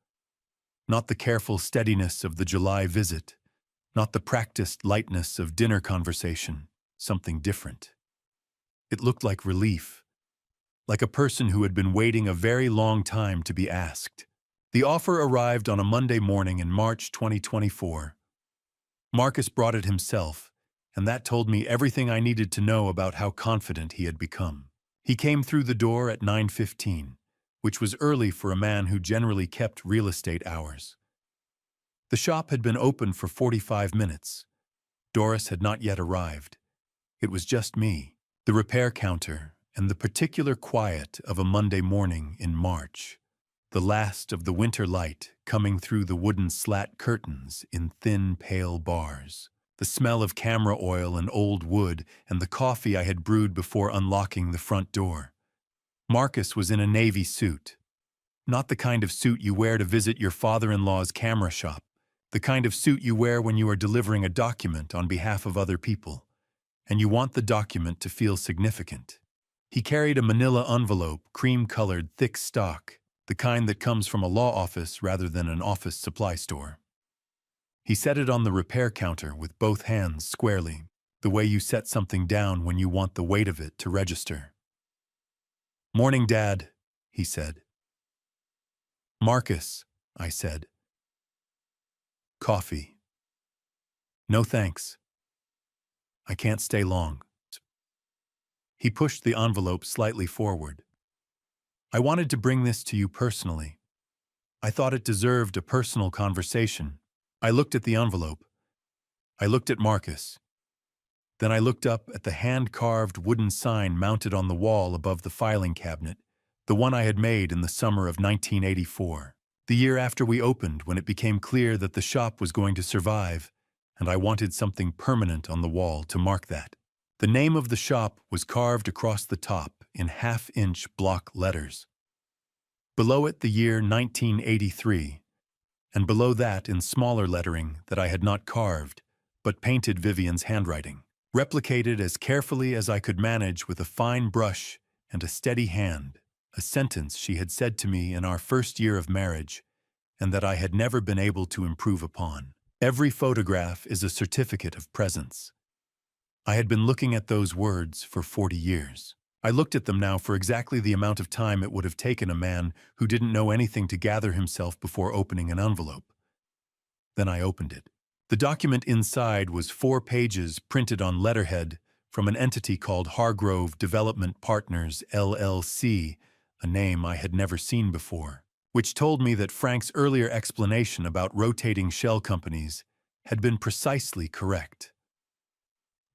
Not the careful steadiness of the July visit, not the practiced lightness of dinner conversation, something different. It looked like relief, like a person who had been waiting a very long time to be asked. The offer arrived on a Monday morning in March 2024. Marcus brought it himself, and that told me everything I needed to know about how confident he had become. He came through the door at 9:15, which was early for a man who generally kept real estate hours. The shop had been open for 45 minutes. Doris had not yet arrived. It was just me, the repair counter, and the particular quiet of a Monday morning in March. The last of the winter light coming through the wooden slat curtains in thin, pale bars. The smell of camera oil and old wood and the coffee I had brewed before unlocking the front door. Marcus was in a navy suit. Not the kind of suit you wear to visit your father-in-law's camera shop. The kind of suit you wear when you are delivering a document on behalf of other people, and you want the document to feel significant. He carried a manila envelope, cream-colored, thick stock, the kind that comes from a law office rather than an office supply store. He set it on the repair counter with both hands squarely, the way you set something down when you want the weight of it to register. "Morning, Dad," he said. "Marcus," I said. "Coffee." "No thanks. I can't stay long." He pushed the envelope slightly forward. "I wanted to bring this to you personally. I thought it deserved a personal conversation." I looked at the envelope. I looked at Marcus. Then I looked up at the hand-carved wooden sign mounted on the wall above the filing cabinet, the one I had made in the summer of 1984. The year after we opened, when it became clear that the shop was going to survive, and I wanted something permanent on the wall to mark that. The name of the shop was carved across the top in half-inch block letters. Below it the year 1983, and below that in smaller lettering that I had not carved, but painted Vivian's handwriting, replicated as carefully as I could manage with a fine brush and a steady hand, a sentence she had said to me in our first year of marriage, and that I had never been able to improve upon. "Every photograph is a certificate of presence." I had been looking at those words for 40 years. I looked at them now for exactly the amount of time it would have taken a man who didn't know anything to gather himself before opening an envelope. Then I opened it. The document inside was 4 pages printed on letterhead from an entity called Hargrove Development Partners, LLC, a name I had never seen before. which told me that Frank's earlier explanation about rotating shell companies had been precisely correct.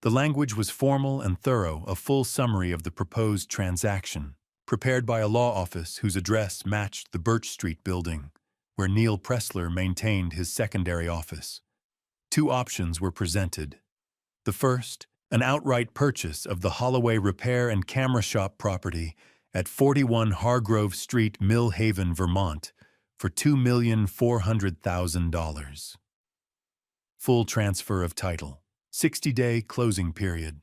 The language was formal and thorough, a full summary of the proposed transaction, prepared by a law office whose address matched the Birch Street building, where Neil Pressler maintained his secondary office. Two options were presented. The first, an outright purchase of the Holloway Repair and Camera Shop property at 41 Hargrove Street, Mill Haven, Vermont, for $2,400,000. Full transfer of title. 60-day closing period.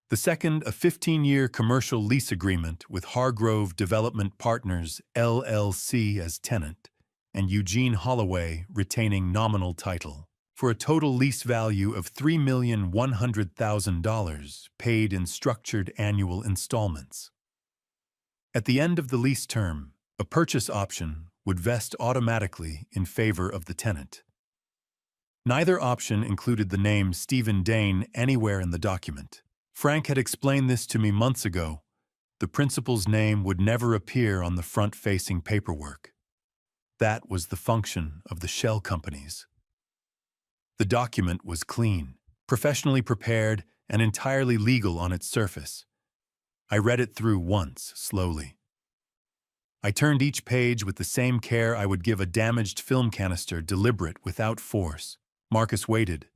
The second, a 15-year commercial lease agreement with Hargrove Development Partners, LLC as tenant, and Eugene Holloway retaining nominal title, for a total lease value of $3,100,000 paid in structured annual installments. At the end of the lease term, a purchase option would vest automatically in favor of the tenant. Neither option included the name Stephen Dane anywhere in the document. Frank had explained this to me months ago. The principal's name would never appear on the front-facing paperwork. That was the function of the shell companies. The document was clean, professionally prepared, and entirely legal on its surface. I read it through once, slowly. I turned each page with the same care I would give a damaged film canister, deliberate, without force. Marcus waited.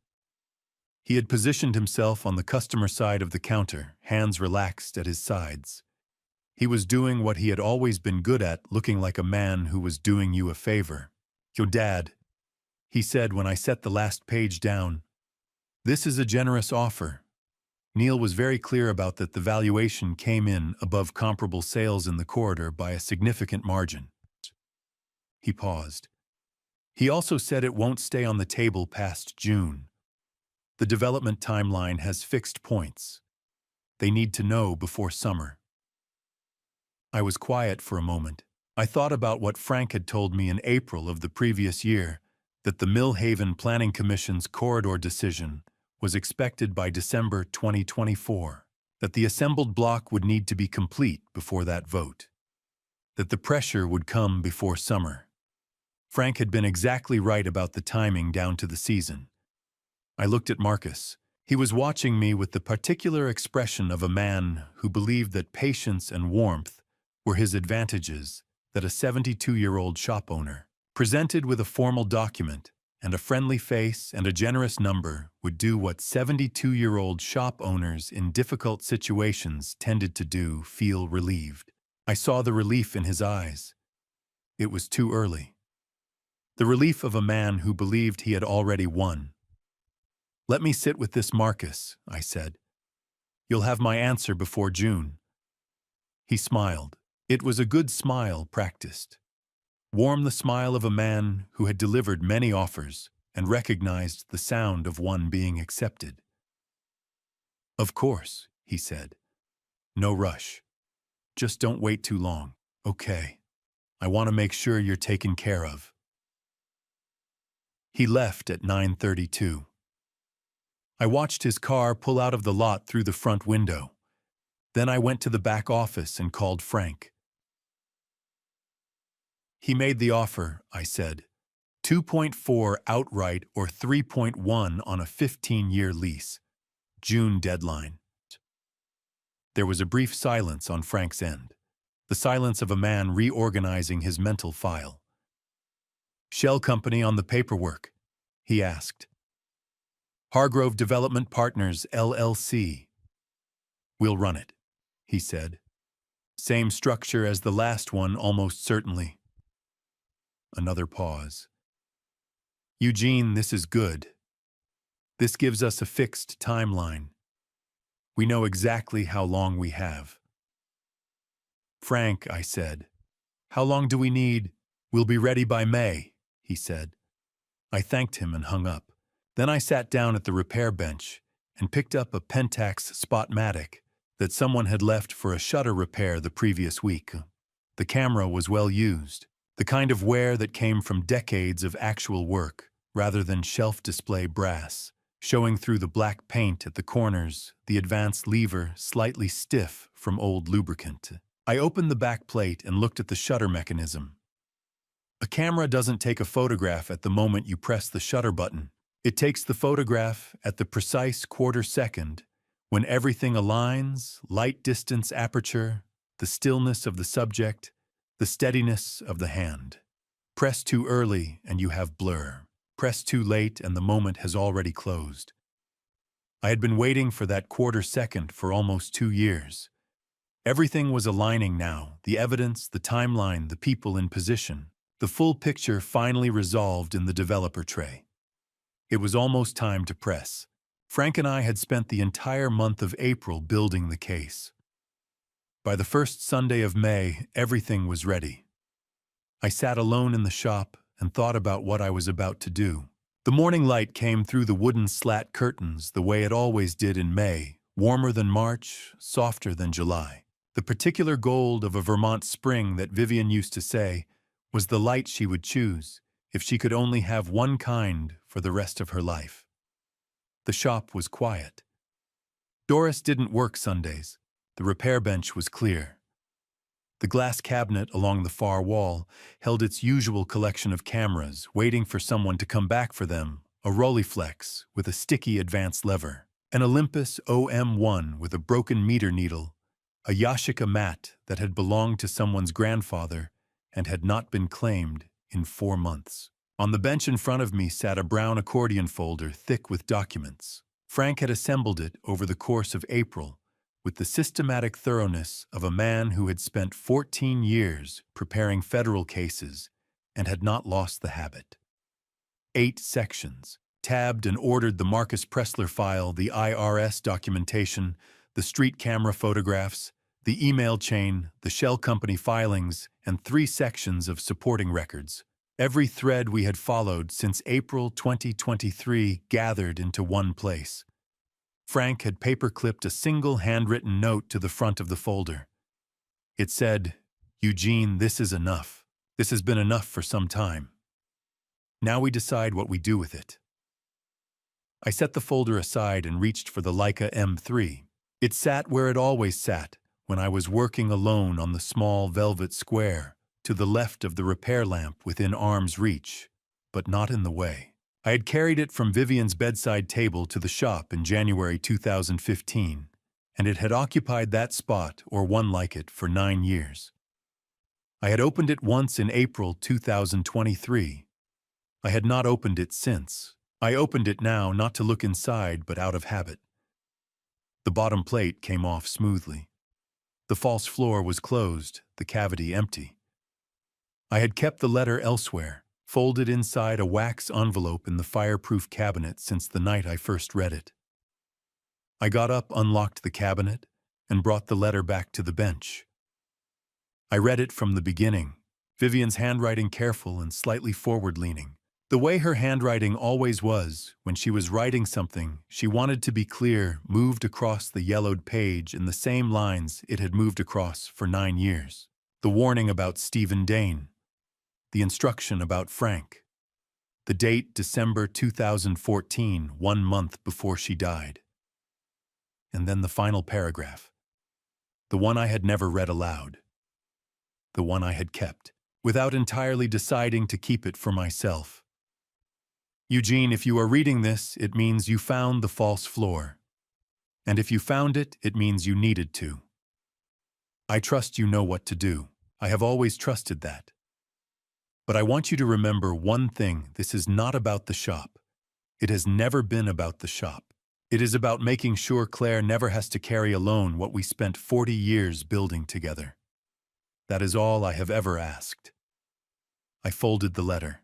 He had positioned himself on the customer side of the counter, hands relaxed at his sides. He was doing what he had always been good at, looking like a man who was doing you a favor. "Yo, Dad," he said when I set the last page down. "This is a generous offer." Neil was very clear about that. The valuation came in above comparable sales in the corridor by a significant margin. He paused. He also said it won't stay on the table past June. The development timeline has fixed points. They need to know before summer. I was quiet for a moment. I thought about what Frank had told me in April of the previous year, that the Mill Haven Planning Commission's corridor decision was expected by December 2024, that the assembled block would need to be complete before that vote, that the pressure would come before summer. Frank had been exactly right about the timing down to the season. I looked at Marcus. He was watching me with the particular expression of a man who believed that patience and warmth were his advantages, that a 72-year-old shop owner, presented with a formal document and a friendly face and a generous number, would do what 72-year-old shop owners in difficult situations tended to do: feel relieved. I saw the relief in his eyes. It was too early. The relief of a man who believed he had already won. "Let me sit with this, Marcus," I said. "You'll have my answer before June." He smiled. It was a good smile practiced. Warm, the smile of a man who had delivered many offers and recognized the sound of one being accepted. "Of course," he said. "No rush. Just don't wait too long, okay? I want to make sure you're taken care of." He left at 9:32. I watched his car pull out of the lot through the front window. Then I went to the back office and called Frank. "He made the offer," I said. 2.4 outright or 3.1 on a 15-year lease. June deadline. There was a brief silence on Frank's end, the silence of a man reorganizing his mental file. "Shell company on the paperwork?" he asked. "Hargrove Development Partners, LLC. "We'll run it," he said. "Same structure as the last one, almost certainly." Another pause. "Eugene, this is good. This gives us a fixed timeline. We know exactly how long we have." "Frank," I said, "how long do we need?" "We'll be ready by May," he said. I thanked him and hung up. Then I sat down at the repair bench and picked up a Pentax Spotmatic that someone had left for a shutter repair the previous week. The camera was well used, the kind of wear that came from decades of actual work, rather than shelf display brass, showing through the black paint at the corners, the advance lever slightly stiff from old lubricant. I opened the back plate and looked at the shutter mechanism. A camera doesn't take a photograph at the moment you press the shutter button. It takes the photograph at the precise quarter second, when everything aligns: light, distance, aperture, the stillness of the subject, the steadiness of the hand. Press too early and you have blur. Press too late and the moment has already closed. I had been waiting for that quarter second for almost 2 years. Everything was aligning now: the evidence, the timeline, the people in position. The full picture finally resolved in the developer tray. It was almost time to press. Frank and I had spent the entire month of April building the case. By the first Sunday of May, everything was ready. I sat alone in the shop and thought about what I was about to do. The morning light came through the wooden slat curtains the way it always did in May, warmer than March, softer than July. The particular gold of a Vermont spring that Vivian used to say was the light she would choose if she could only have one kind for the rest of her life. The shop was quiet. Doris didn't work Sundays. The repair bench was clear. The glass cabinet along the far wall held its usual collection of cameras, waiting for someone to come back for them: a Rolleiflex with a sticky advance lever, an Olympus OM1 with a broken meter needle, a Yashica mat that had belonged to someone's grandfather and had not been claimed in 4 months. On the bench in front of me sat a brown accordion folder thick with documents. Frank had assembled it over the course of April with the systematic thoroughness of a man who had spent 14 years preparing federal cases and had not lost the habit. 8 sections, tabbed and ordered: the Marcus Pressler file, the IRS documentation, the street camera photographs, the email chain, the shell company filings, and 3 sections of supporting records. Every thread we had followed since April 2023 gathered into one place. Frank had paper-clipped a single handwritten note to the front of the folder. It said, "Eugene, this is enough. This has been enough for some time. Now we decide what we do with it." I set the folder aside and reached for the Leica M3. It sat where it always sat when I was working alone on the small velvet square, to the left of the repair lamp within arm's reach, but not in the way. I had carried it from Vivian's bedside table to the shop in January 2015, and it had occupied that spot, or one like it, for 9 years. I had opened it once in April 2023. I had not opened it since. I opened it now not to look inside, but out of habit. The bottom plate came off smoothly. The false floor was closed, the cavity empty. I had kept the letter elsewhere, folded inside a wax envelope in the fireproof cabinet since the night I first read it. I got up, unlocked the cabinet, and brought the letter back to the bench. I read it from the beginning, Vivian's handwriting careful and slightly forward-leaning. The way her handwriting always was: when she was writing something she wanted to be clear, moved across the yellowed page in the same lines it had moved across for 9 years. The warning about Stephen Dane. The instruction about Frank. The date, December 2014, 1 month before she died. And then the final paragraph. The one I had never read aloud. The one I had kept, without entirely deciding to keep it for myself. "Eugene, if you are reading this, it means you found the false floor. And if you found it, it means you needed to. I trust you know what to do. I have always trusted that. But I want you to remember one thing: this is not about the shop. It has never been about the shop. It is about making sure Claire never has to carry alone what we spent 40 years building together. That is all I have ever asked." I folded the letter.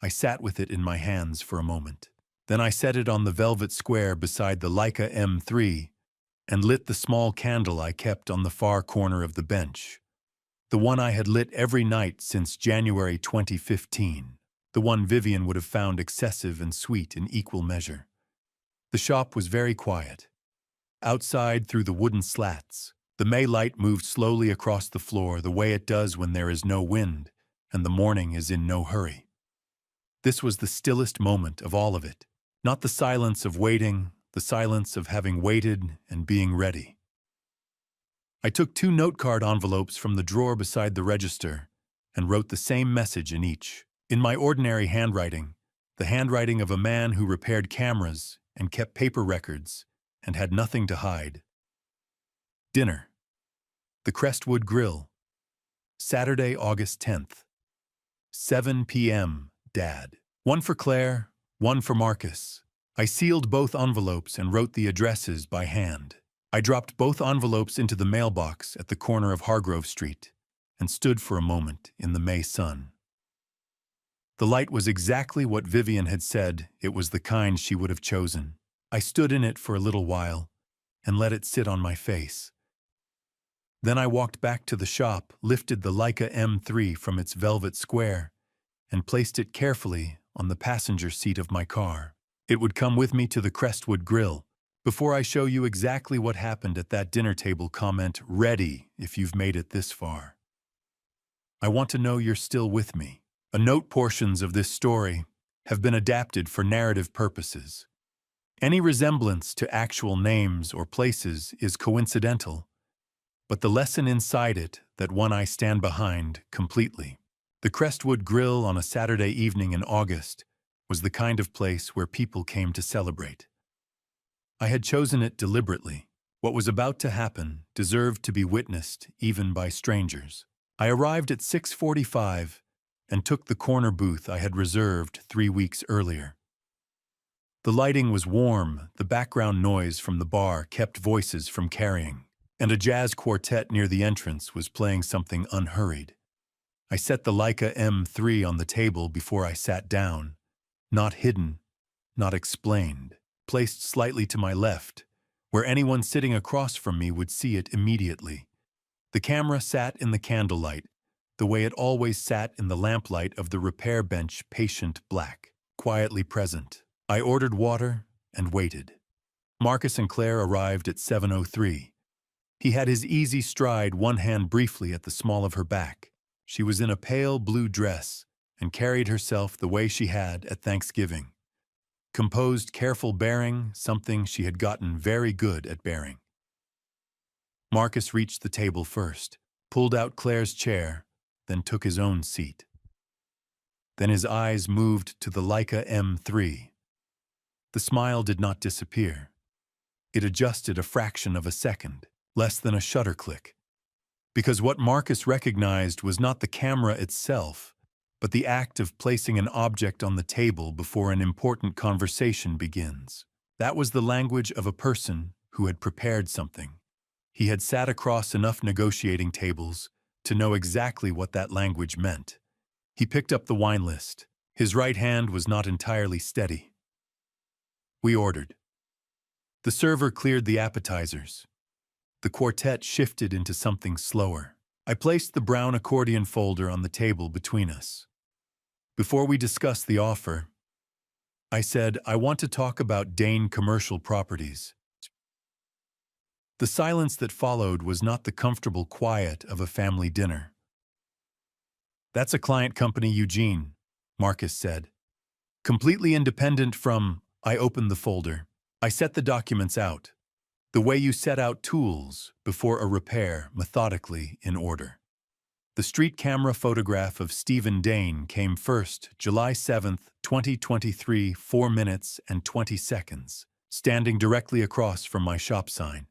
I sat with it in my hands for a moment. Then I set it on the velvet square beside the Leica M3 and lit the small candle I kept on the far corner of the bench. The one I had lit every night since January 2015. The one Vivian would have found excessive and sweet in equal measure. The shop was very quiet. Outside, through the wooden slats, the May light moved slowly across the floor the way it does when there is no wind and the morning is in no hurry. This was the stillest moment of all of it. Not the silence of waiting, the silence of having waited and being ready. I took 2 note card envelopes from the drawer beside the register and wrote the same message in each. In my ordinary handwriting, the handwriting of a man who repaired cameras and kept paper records and had nothing to hide. Dinner. The Crestwood Grill. Saturday, August 10th. 7 p.m., Dad. One for Claire, one for Marcus. I sealed both envelopes and wrote the addresses by hand. I dropped both envelopes into the mailbox at the corner of Hargrove Street and stood for a moment in the May sun. The light was exactly what Vivian had said it was the kind she would have chosen. I stood in it for a little while and let it sit on my face. Then I walked back to the shop, lifted the Leica M3 from its velvet square, and placed it carefully on the passenger seat of my car. It would come with me to the Crestwood Grill. Before I show you exactly what happened at that dinner table, comment "ready" if you've made it this far. I want to know you're still with me. Note portions of this story have been adapted for narrative purposes. Any resemblance to actual names or places is coincidental, but the lesson inside it that one I stand behind completely. The Crestwood Grill on a Saturday evening in August was the kind of place where people came to celebrate. I had chosen it deliberately. What was about to happen deserved to be witnessed even by strangers. I arrived at 6:45 and took the corner booth I had reserved 3 weeks earlier. The lighting was warm, the background noise from the bar kept voices from carrying, and a jazz quartet near the entrance was playing something unhurried. I set the Leica M3 on the table before I sat down, not hidden, not explained, placed slightly to my left, where anyone sitting across from me would see it immediately. The camera sat in the candlelight, the way it always sat in the lamplight of the repair bench, patient black, quietly present. I ordered water and waited. Marcus and Claire arrived at 7:03. He had his easy stride, one hand briefly at the small of her back. She was in a pale blue dress and carried herself the way she had at Thanksgiving. Composed, careful bearing, something she had gotten very good at bearing. Marcus reached the table first, pulled out Claire's chair, then took his own seat. Then his eyes moved to the Leica M3. The smile did not disappear. It adjusted a fraction of a second, less than a shutter click. Because what Marcus recognized was not the camera itself, but the act of placing an object on the table before an important conversation begins. That was the language of a person who had prepared something. He had sat across enough negotiating tables to know exactly what that language meant. He picked up the wine list. His right hand was not entirely steady. We ordered. The server cleared the appetizers. The quartet shifted into something slower. I placed the brown accordion folder on the table between us. Before we discussed the offer, I said, "I want to talk about Dane Commercial Properties." The silence that followed was not the comfortable quiet of a family dinner. "That's a client company, Eugene," Marcus said. "Completely independent from—" I opened the folder. I set the documents out, the way you set out tools before a repair, methodically in order. The street camera photograph of Stephen Dane came first, July 7th, 2023, 4 minutes and 20 seconds, standing directly across from my shop sign.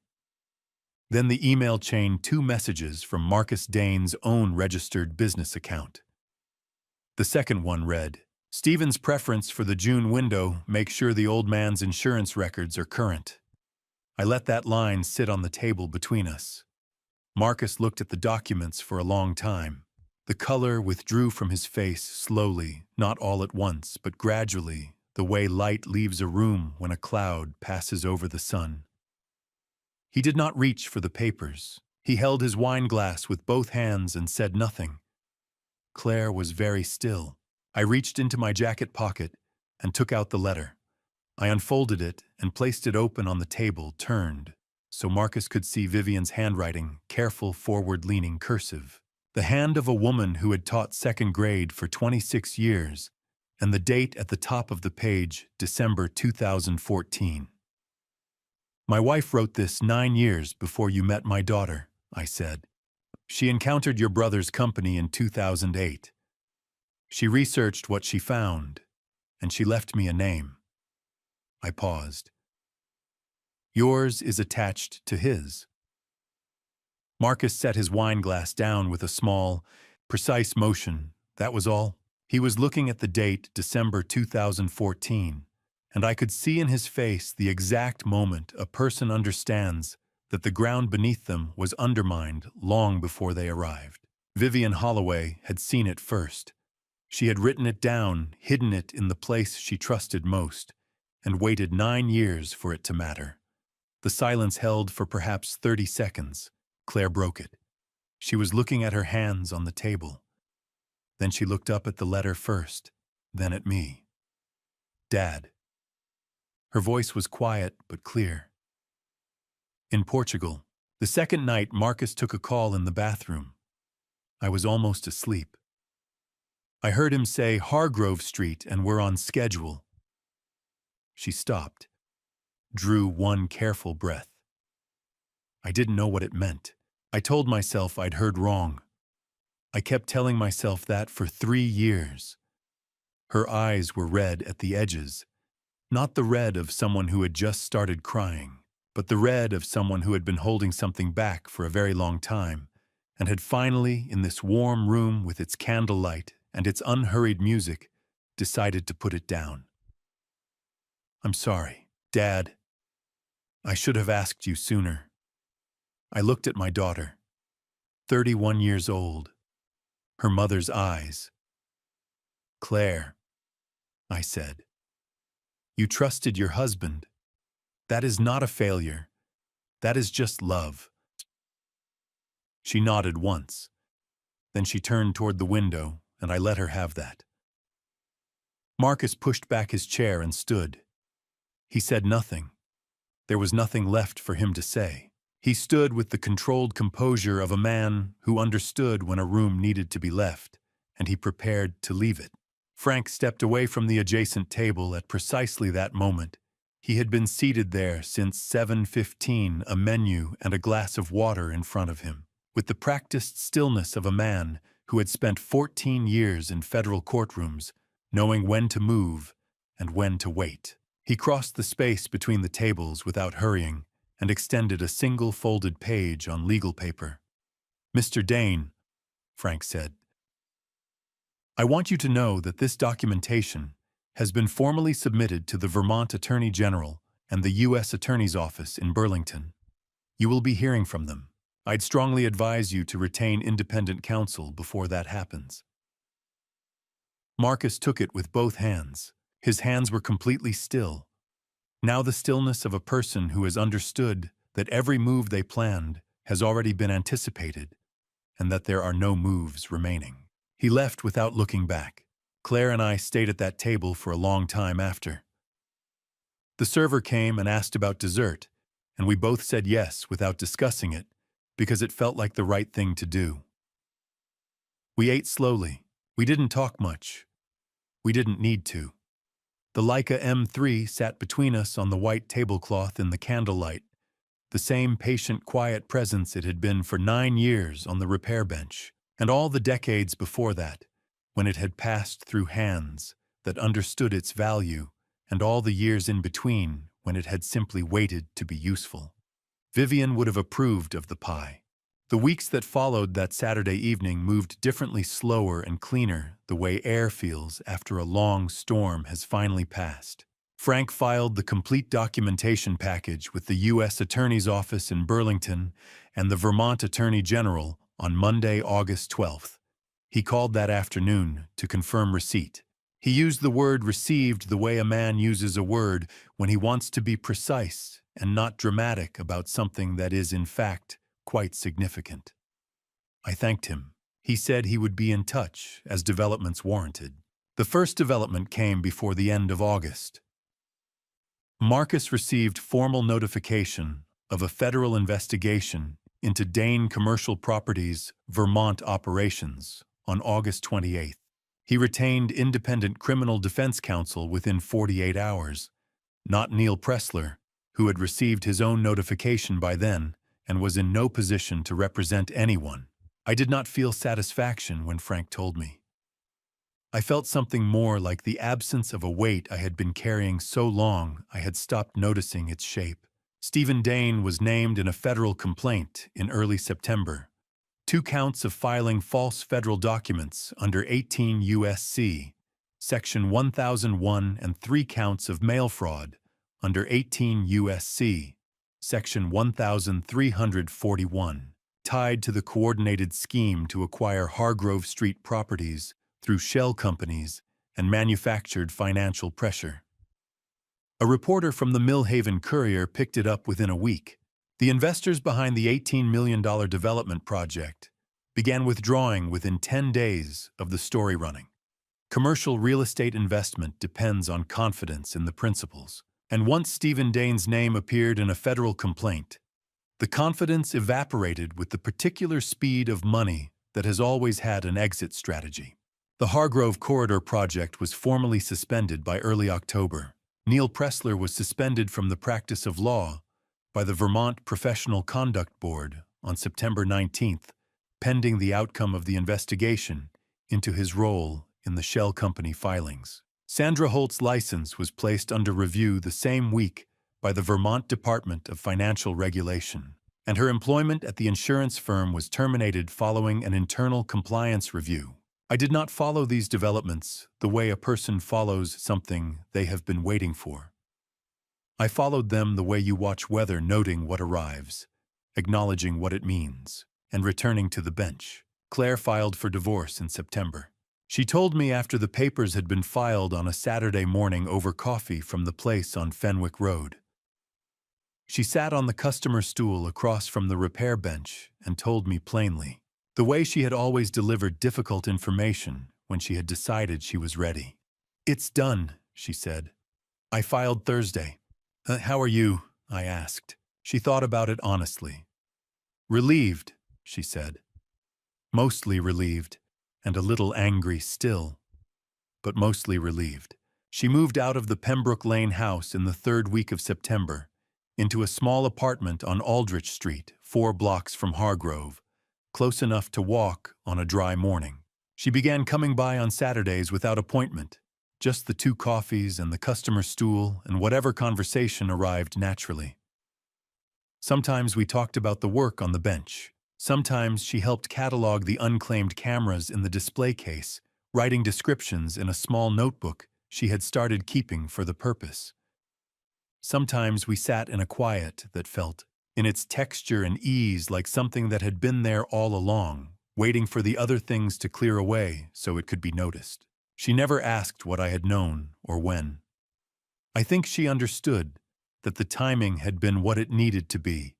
Then the email chain, 2 messages from Marcus Dane's own registered business account. The second one read, "Stephen's preference for the June window, make sure the old man's insurance records are current." I let that line sit on the table between us. Marcus looked at the documents for a long time. The color withdrew from his face slowly, not all at once, but gradually, the way light leaves a room when a cloud passes over the sun. He did not reach for the papers. He held his wine glass with both hands and said nothing. Claire was very still. I reached into my jacket pocket and took out the letter. I unfolded it and placed it open on the table, turned, so Marcus could see Vivian's handwriting, careful, forward-leaning cursive. The hand of a woman who had taught second grade for 26 years, and the date at the top of the page, December 2014. "My wife wrote this 9 years before you met my daughter," I said. She encountered your brother's company in 2008. She researched what she found, and she left me a name. I paused. Yours is attached to his. Marcus set his wine glass down with a small, precise motion. That was all. He was looking at the date, December 2014, and I could see in his face the exact moment a person understands that the ground beneath them was undermined long before they arrived. Vivian Holloway had seen it first. She had written it down, hidden it in the place she trusted most, and waited 9 years for it to matter. The silence held for perhaps 30 seconds. Claire broke it. She was looking at her hands on the table. Then she looked up at the letter first, then at me. Dad. Her voice was quiet but clear. In Portugal, the second night Marcus took a call in the bathroom. I was almost asleep. I heard him say Hargrove Street and we're on schedule. She stopped, drew one careful breath. I didn't know what it meant. I told myself I'd heard wrong. I kept telling myself that for 3 years. Her eyes were red at the edges, not the red of someone who had just started crying, but the red of someone who had been holding something back for a very long time, and had finally, in this warm room with its candlelight and its unhurried music, decided to put it down. I'm sorry, Dad. I should have asked you sooner. I looked at my daughter, 31 years old, her mother's eyes. Claire, I said, you trusted your husband. That is not a failure. That is just love. She nodded once. Then she turned toward the window, and I let her have that. Marcus pushed back his chair and stood. He said nothing. There was nothing left for him to say. He stood with the controlled composure of a man who understood when a room needed to be left, and he prepared to leave it. Frank stepped away from the adjacent table at precisely that moment. He had been seated there since 7:15, a menu and a glass of water in front of him, with the practiced stillness of a man who had spent 14 years in federal courtrooms, knowing when to move and when to wait. He crossed the space between the tables without hurrying and extended a single folded page on legal paper. Mr. Dane, Frank said, I want you to know that this documentation has been formally submitted to the Vermont Attorney General and the U.S. Attorney's Office in Burlington. You will be hearing from them. I'd strongly advise you to retain independent counsel before that happens. Marcus took it with both hands. His hands were completely still. Now the stillness of a person who has understood that every move they planned has already been anticipated and that there are no moves remaining. He left without looking back. Claire and I stayed at that table for a long time after. The server came and asked about dessert, and we both said yes without discussing it because it felt like the right thing to do. We ate slowly. We didn't talk much. We didn't need to. The Leica M3 sat between us on the white tablecloth in the candlelight, the same patient, quiet presence it had been for 9 years on the repair bench, and all the decades before that, when it had passed through hands that understood its value, and all the years in between when it had simply waited to be useful. Vivian would have approved of the pie. The weeks that followed that Saturday evening moved differently, slower and cleaner, the way air feels after a long storm has finally passed. Frank filed the complete documentation package with the U.S. Attorney's Office in Burlington and the Vermont Attorney General on Monday, August 12th. He called that afternoon to confirm receipt. He used the word received the way a man uses a word when he wants to be precise and not dramatic about something that is, in fact, quite significant. I thanked him. He said he would be in touch as developments warranted. The first development came before the end of August. Marcus received formal notification of a federal investigation into Dane Commercial Properties' Vermont operations on August 28th. He retained independent criminal defense counsel within 48 hours, not Neil Pressler, who had received his own notification by then and was in no position to represent anyone. I did not feel satisfaction when Frank told me. I felt something more like the absence of a weight I had been carrying so long I had stopped noticing its shape. Stephen Dane was named in a federal complaint in early September. 2 counts of filing false federal documents under 18 U.S.C. Section 1001 and 3 counts of mail fraud under 18 U.S.C. Section 1341, tied to the coordinated scheme to acquire Hargrove Street properties through shell companies and manufactured financial pressure. A reporter from the Millhaven Courier picked it up within a week. The investors behind the $18 million development project began withdrawing within 10 days of the story running. Commercial real estate investment depends on confidence in the principles, and once Stephen Dane's name appeared in a federal complaint, the confidence evaporated with the particular speed of money that has always had an exit strategy. The Hargrove Corridor project was formally suspended by early October. Neil Pressler was suspended from the practice of law by the Vermont Professional Conduct Board on September 19th, pending the outcome of the investigation into his role in the shell company filings. Sandra Holt's license was placed under review the same week by the Vermont Department of Financial Regulation, and her employment at the insurance firm was terminated following an internal compliance review. I did not follow these developments the way a person follows something they have been waiting for. I followed them the way you watch weather, noting what arrives, acknowledging what it means, and returning to the bench. Claire filed for divorce in September. She told me after the papers had been filed on a Saturday morning over coffee from the place on Fenwick Road. She sat on the customer stool across from the repair bench and told me plainly, the way she had always delivered difficult information when she had decided she was ready. "It's done," she said. "I filed Thursday." How are you?" I asked. She thought about it honestly. "Relieved," she said. "Mostly relieved, and a little angry still, but mostly relieved." She moved out of the Pembroke Lane house in the 3rd week of September into a small apartment on Aldrich Street, 4 blocks from Hargrove, close enough to walk on a dry morning. She began coming by on Saturdays without appointment, just the 2 coffees and the customer stool and whatever conversation arrived naturally. Sometimes we talked about the work on the bench. Sometimes she helped catalog the unclaimed cameras in the display case, writing descriptions in a small notebook she had started keeping for the purpose. Sometimes we sat in a quiet that felt, in its texture and ease, like something that had been there all along, waiting for the other things to clear away so it could be noticed. She never asked what I had known or when. I think she understood that the timing had been what it needed to be,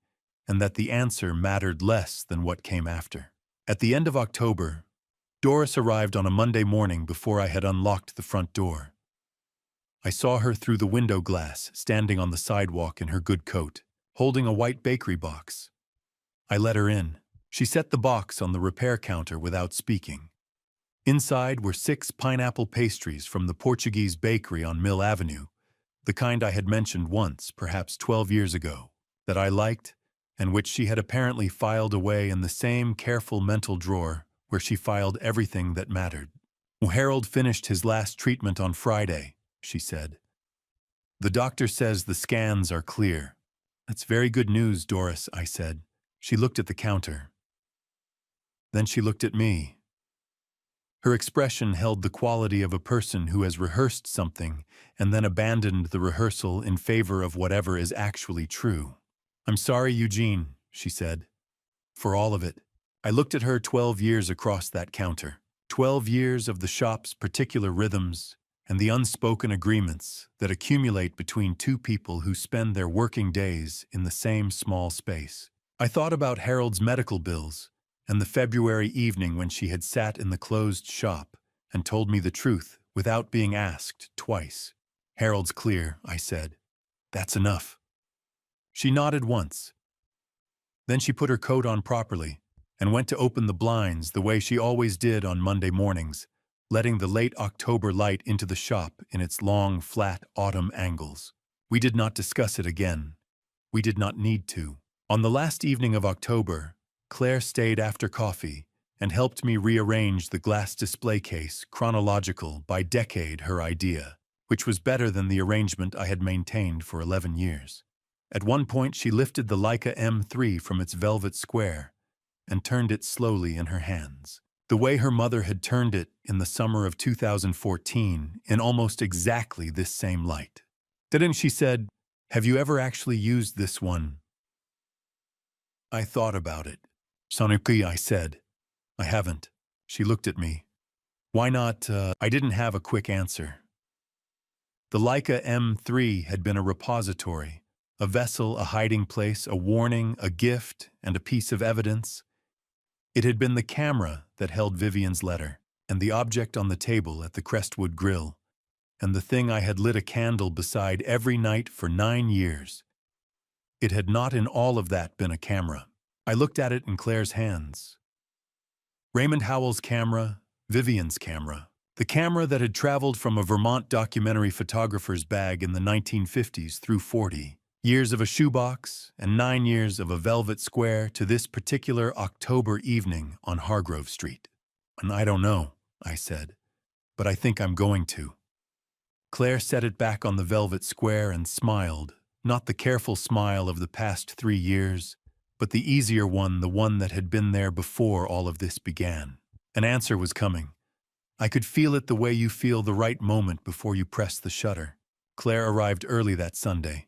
and that the answer mattered less than what came after. At the end of October, Doris arrived on a Monday morning before I had unlocked the front door. I saw her through the window glass, standing on the sidewalk in her good coat, holding a white bakery box. I let her in. She set the box on the repair counter without speaking. Inside were 6 pineapple pastries from the Portuguese bakery on Mill Avenue, the kind I had mentioned once, perhaps 12 years ago, that I liked and which she had apparently filed away in the same careful mental drawer where she filed everything that mattered. "Harold finished his last treatment on Friday," she said. "The doctor says the scans are clear." "That's very good news, Doris," I said. She looked at the counter. Then she looked at me. Her expression held the quality of a person who has rehearsed something and then abandoned the rehearsal in favor of whatever is actually true. "I'm sorry, Eugene," she said, "for all of it." I looked at her 12 years across that counter. 12 years of the shop's particular rhythms and the unspoken agreements that accumulate between 2 people who spend their working days in the same small space. I thought about Harold's medical bills and the February evening when she had sat in the closed shop and told me the truth without being asked twice. "Harold's clear," I said. "That's enough." She nodded once. Then she put her coat on properly and went to open the blinds the way she always did on Monday mornings, letting the late October light into the shop in its long, flat autumn angles. We did not discuss it again. We did not need to. On the last evening of October, Claire stayed after coffee and helped me rearrange the glass display case chronological by decade her idea, which was better than the arrangement I had maintained for 11 years. At one point she lifted the Leica M3 from its velvet square and turned it slowly in her hands, the way her mother had turned it in the summer of 2014 in almost exactly this same light. Then she said, "Have you ever actually used this one?" I thought about it. "Sonically," I said. "I haven't." She looked at me. "Why not?" I didn't have a quick answer. The Leica M3 had been a repository, a vessel, a hiding place, a warning, a gift, and a piece of evidence. It had been the camera that held Vivian's letter, and the object on the table at the Crestwood Grill, and the thing I had lit a candle beside every night for 9 years. It had not in all of that been a camera. I looked at it in Claire's hands. Raymond Howell's camera, Vivian's camera. The camera that had traveled from a Vermont documentary photographer's bag in the 1950s through 40 years of a shoebox and 9 years of a velvet square to this particular October evening on Hargrove Street. "And I don't know," I said, "but I think I'm going to." Claire set it back on the velvet square and smiled, not the careful smile of the past 3 years, but the easier one, the one that had been there before all of this began. An answer was coming. I could feel it the way you feel the right moment before you press the shutter. Claire arrived early that Sunday.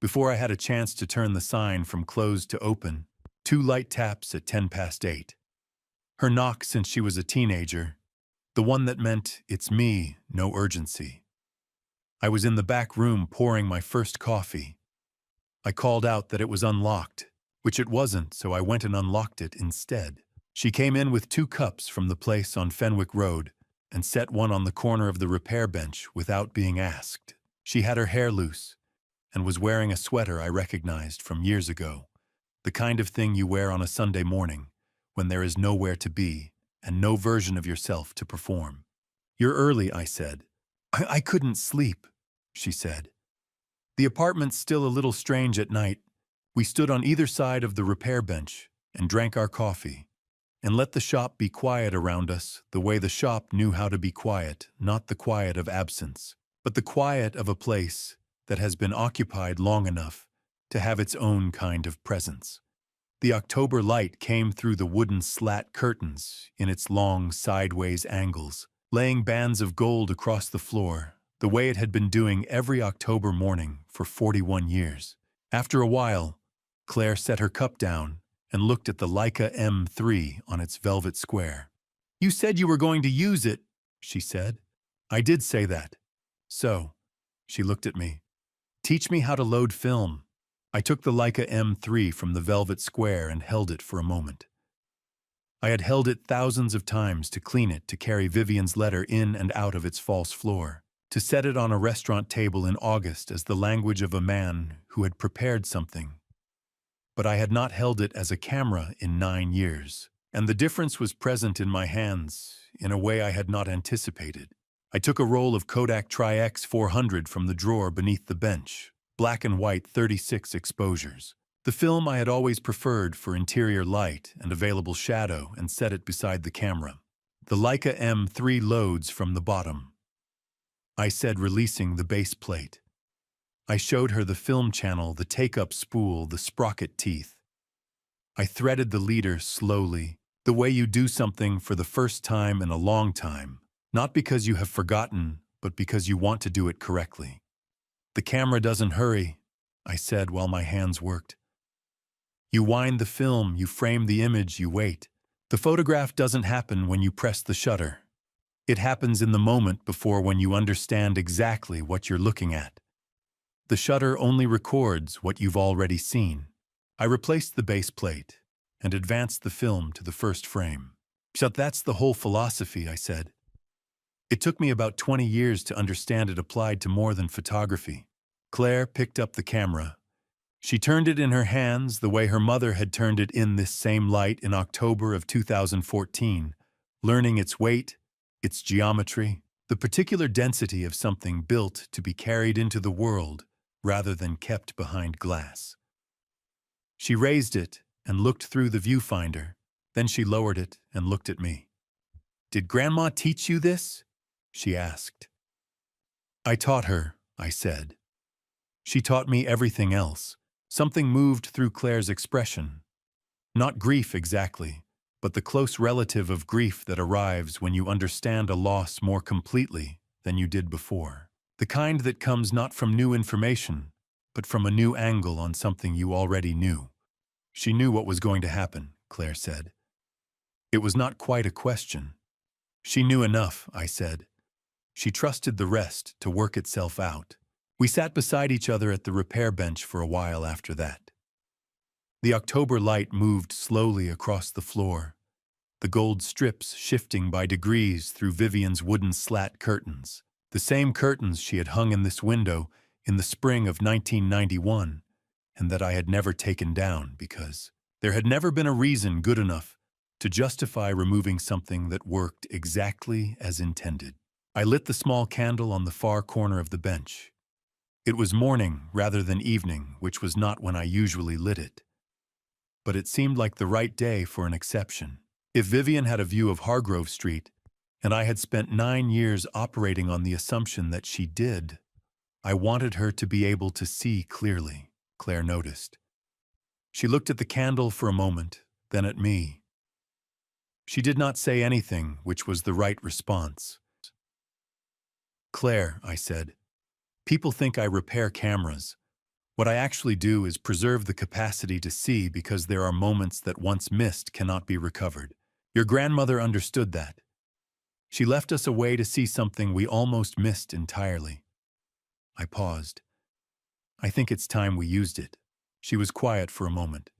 Before I had a chance to turn the sign from closed to open, 2 light taps at 8:10. Her knock since she was a teenager, the one that meant, "It's me, no urgency." I was in the back room pouring my first coffee. I called out that it was unlocked, which it wasn't, so I went and unlocked it instead. She came in with 2 cups from the place on Fenwick Road and set one on the corner of the repair bench without being asked. She had her hair loose and was wearing a sweater I recognized from years ago, the kind of thing you wear on a Sunday morning when there is nowhere to be and no version of yourself to perform. "You're early," I said. I couldn't sleep," she said. "The apartment's still a little strange at night." We stood on either side of the repair bench and drank our coffee and let the shop be quiet around us the way the shop knew how to be quiet, not the quiet of absence, but the quiet of a place that has been occupied long enough to have its own kind of presence. The October light came through the wooden slat curtains in its long sideways angles, laying bands of gold across the floor, the way it had been doing every October morning for 41 years. After a while, Claire set her cup down and looked at the Leica M3 on its velvet square. "You said you were going to use it," she said. "I did say that." "So," she looked at me, "teach me how to load film." I took the Leica M3 from the velvet square and held it for a moment. I had held it thousands of times to clean it, to carry Vivian's letter in and out of its false floor, to set it on a restaurant table in August as the language of a man who had prepared something. But I had not held it as a camera in 9 years, and the difference was present in my hands in a way I had not anticipated. I took a roll of Kodak Tri-X 400 from the drawer beneath the bench, black and white 36 exposures, the film I had always preferred for interior light and available shadow, and set it beside the camera. "The Leica M3 loads from the bottom," I said, releasing the base plate. I showed her the film channel, the take-up spool, the sprocket teeth. I threaded the leader slowly, the way you do something for the first time in a long time, not because you have forgotten, but because you want to do it correctly. "The camera doesn't hurry," I said while my hands worked. "You wind the film, you frame the image, you wait. The photograph doesn't happen when you press the shutter. It happens in the moment before, when you understand exactly what you're looking at. The shutter only records what you've already seen." I replaced the base plate and advanced the film to the first frame. "So that's the whole philosophy," I said. "It took me about 20 years to understand it applied to more than photography." Claire picked up the camera. She turned it in her hands the way her mother had turned it in this same light in October of 2014, learning its weight, its geometry, the particular density of something built to be carried into the world rather than kept behind glass. She raised it and looked through the viewfinder, Then she lowered it and looked at me. "Did Grandma teach you this?" she asked. "I taught her," I said. "She taught me everything else." Something moved through Claire's expression. Not grief exactly, but the close relative of grief that arrives when you understand a loss more completely than you did before. The kind that comes not from new information, but from a new angle on something you already knew. She knew what was going to happen, Claire said. It was not quite a question. She knew enough, I said. She trusted the rest to work itself out. We sat beside each other at the repair bench for a while after that. The October light moved slowly across the floor, the gold strips shifting by degrees through Vivian's wooden slat curtains, the same curtains she had hung in this window in the spring of 1991, and that I had never taken down because there had never been a reason good enough to justify removing something that worked exactly as intended. I lit the small candle on the far corner of the bench. It was morning rather than evening, which was not when I usually lit it. But it seemed like the right day for an exception. If Vivian had a view of Hargrove Street, and I had spent 9 years operating on the assumption that she did, I wanted her to be able to see clearly, Claire noticed. She looked at the candle for a moment, then at me. She did not say anything, which was the right response. "Claire," I said, "people think I repair cameras. What I actually do is preserve the capacity to see because there are moments that once missed cannot be recovered. Your grandmother understood that. She left us a way to see something we almost missed entirely." I paused. "I think it's time we used it." She was quiet for a moment.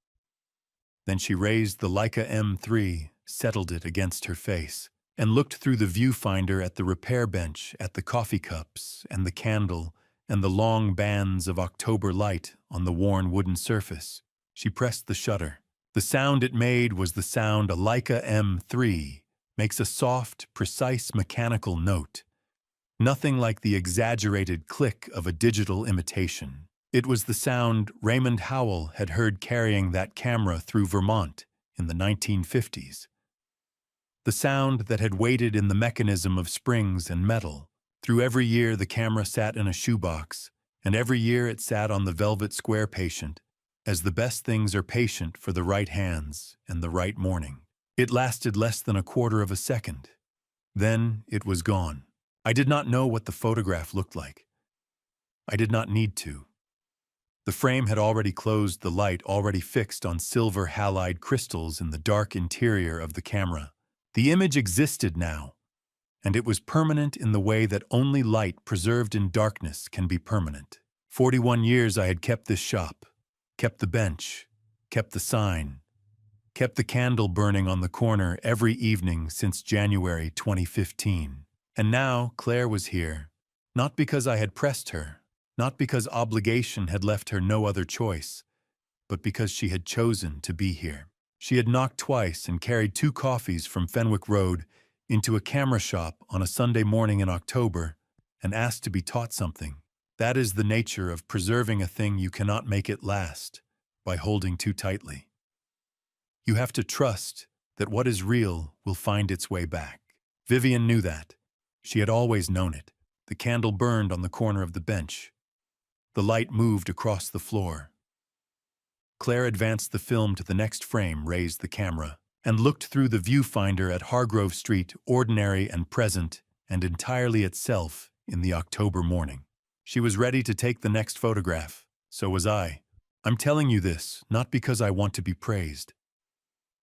Then she raised the Leica M3, settled it against her face, and looked through the viewfinder at the repair bench, at the coffee cups and the candle and the long bands of October light on the worn wooden surface. She pressed the shutter. The sound it made was the sound a Leica M3 makes, a soft, precise mechanical note. Nothing like the exaggerated click of a digital imitation. It was the sound Raymond Howell had heard carrying that camera through Vermont in the 1950s. The sound that had waited in the mechanism of springs and metal. Through every year the camera sat in a shoebox, and every year it sat on the velvet square patient, as the best things are patient for the right hands and the right morning. It lasted less than a quarter of a second. Then it was gone. I did not know what the photograph looked like. I did not need to. The frame had already closed the light already fixed on silver halide crystals in the dark interior of the camera. The image existed now, and it was permanent in the way that only light preserved in darkness can be permanent. 41 years I had kept this shop, kept the bench, kept the sign, kept the candle burning on the corner every evening since January 2015. And now Claire was here, not because I had pressed her, not because obligation had left her no other choice, but because she had chosen to be here. She had knocked twice and carried 2 coffees from Fenwick Road into a camera shop on a Sunday morning in October and asked to be taught something. That is the nature of preserving a thing you cannot make it last by holding too tightly. You have to trust that what is real will find its way back. Vivian knew that. She had always known it. The candle burned on the corner of the bench. The light moved across the floor. Claire advanced the film to the next frame, raised the camera, and looked through the viewfinder at Hargrove Street, ordinary and present, and entirely itself in the October morning. She was ready to take the next photograph. So was I. I'm telling you this, not because I want to be praised.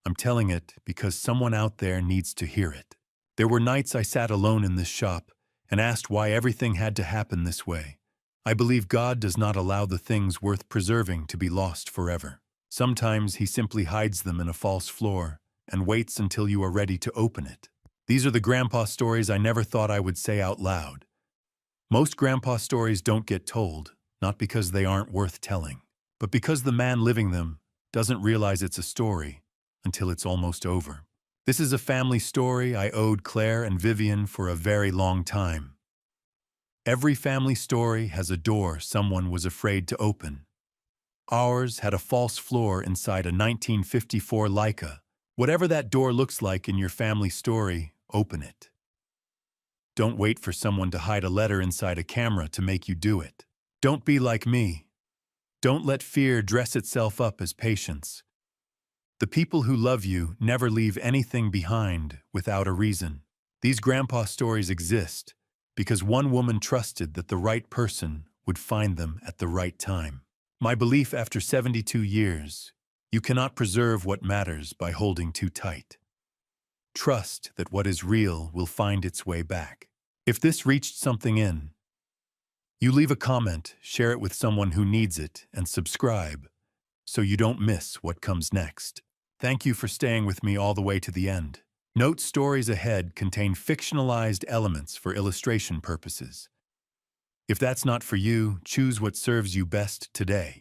I'm telling it because someone out there needs to hear it. There were nights I sat alone in this shop and asked why everything had to happen this way. I believe God does not allow the things worth preserving to be lost forever. Sometimes He simply hides them in a false floor and waits until you are ready to open it. These are the grandpa stories I never thought I would say out loud. Most grandpa stories don't get told, not because they aren't worth telling, but because the man living them doesn't realize it's a story until it's almost over. This is a family story I owed Claire and Vivian for a very long time. Every family story has a door someone was afraid to open. Ours had a false floor inside a 1954 Leica, Whatever that door looks like in your family story, open it. Don't wait for someone to hide a letter inside a camera to make you do it. Don't be like me. Don't let fear dress itself up as patience. The people who love you never leave anything behind without a reason. These grandpa stories exist because one woman trusted that the right person would find them at the right time. My belief after 72 years, you cannot preserve what matters by holding too tight. Trust that what is real will find its way back. If this reached something in, you leave a comment, share it with someone who needs it, and subscribe so you don't miss what comes next. Thank you for staying with me all the way to the end. Note stories ahead contain fictionalized elements for illustration purposes. If that's not for you, choose what serves you best today.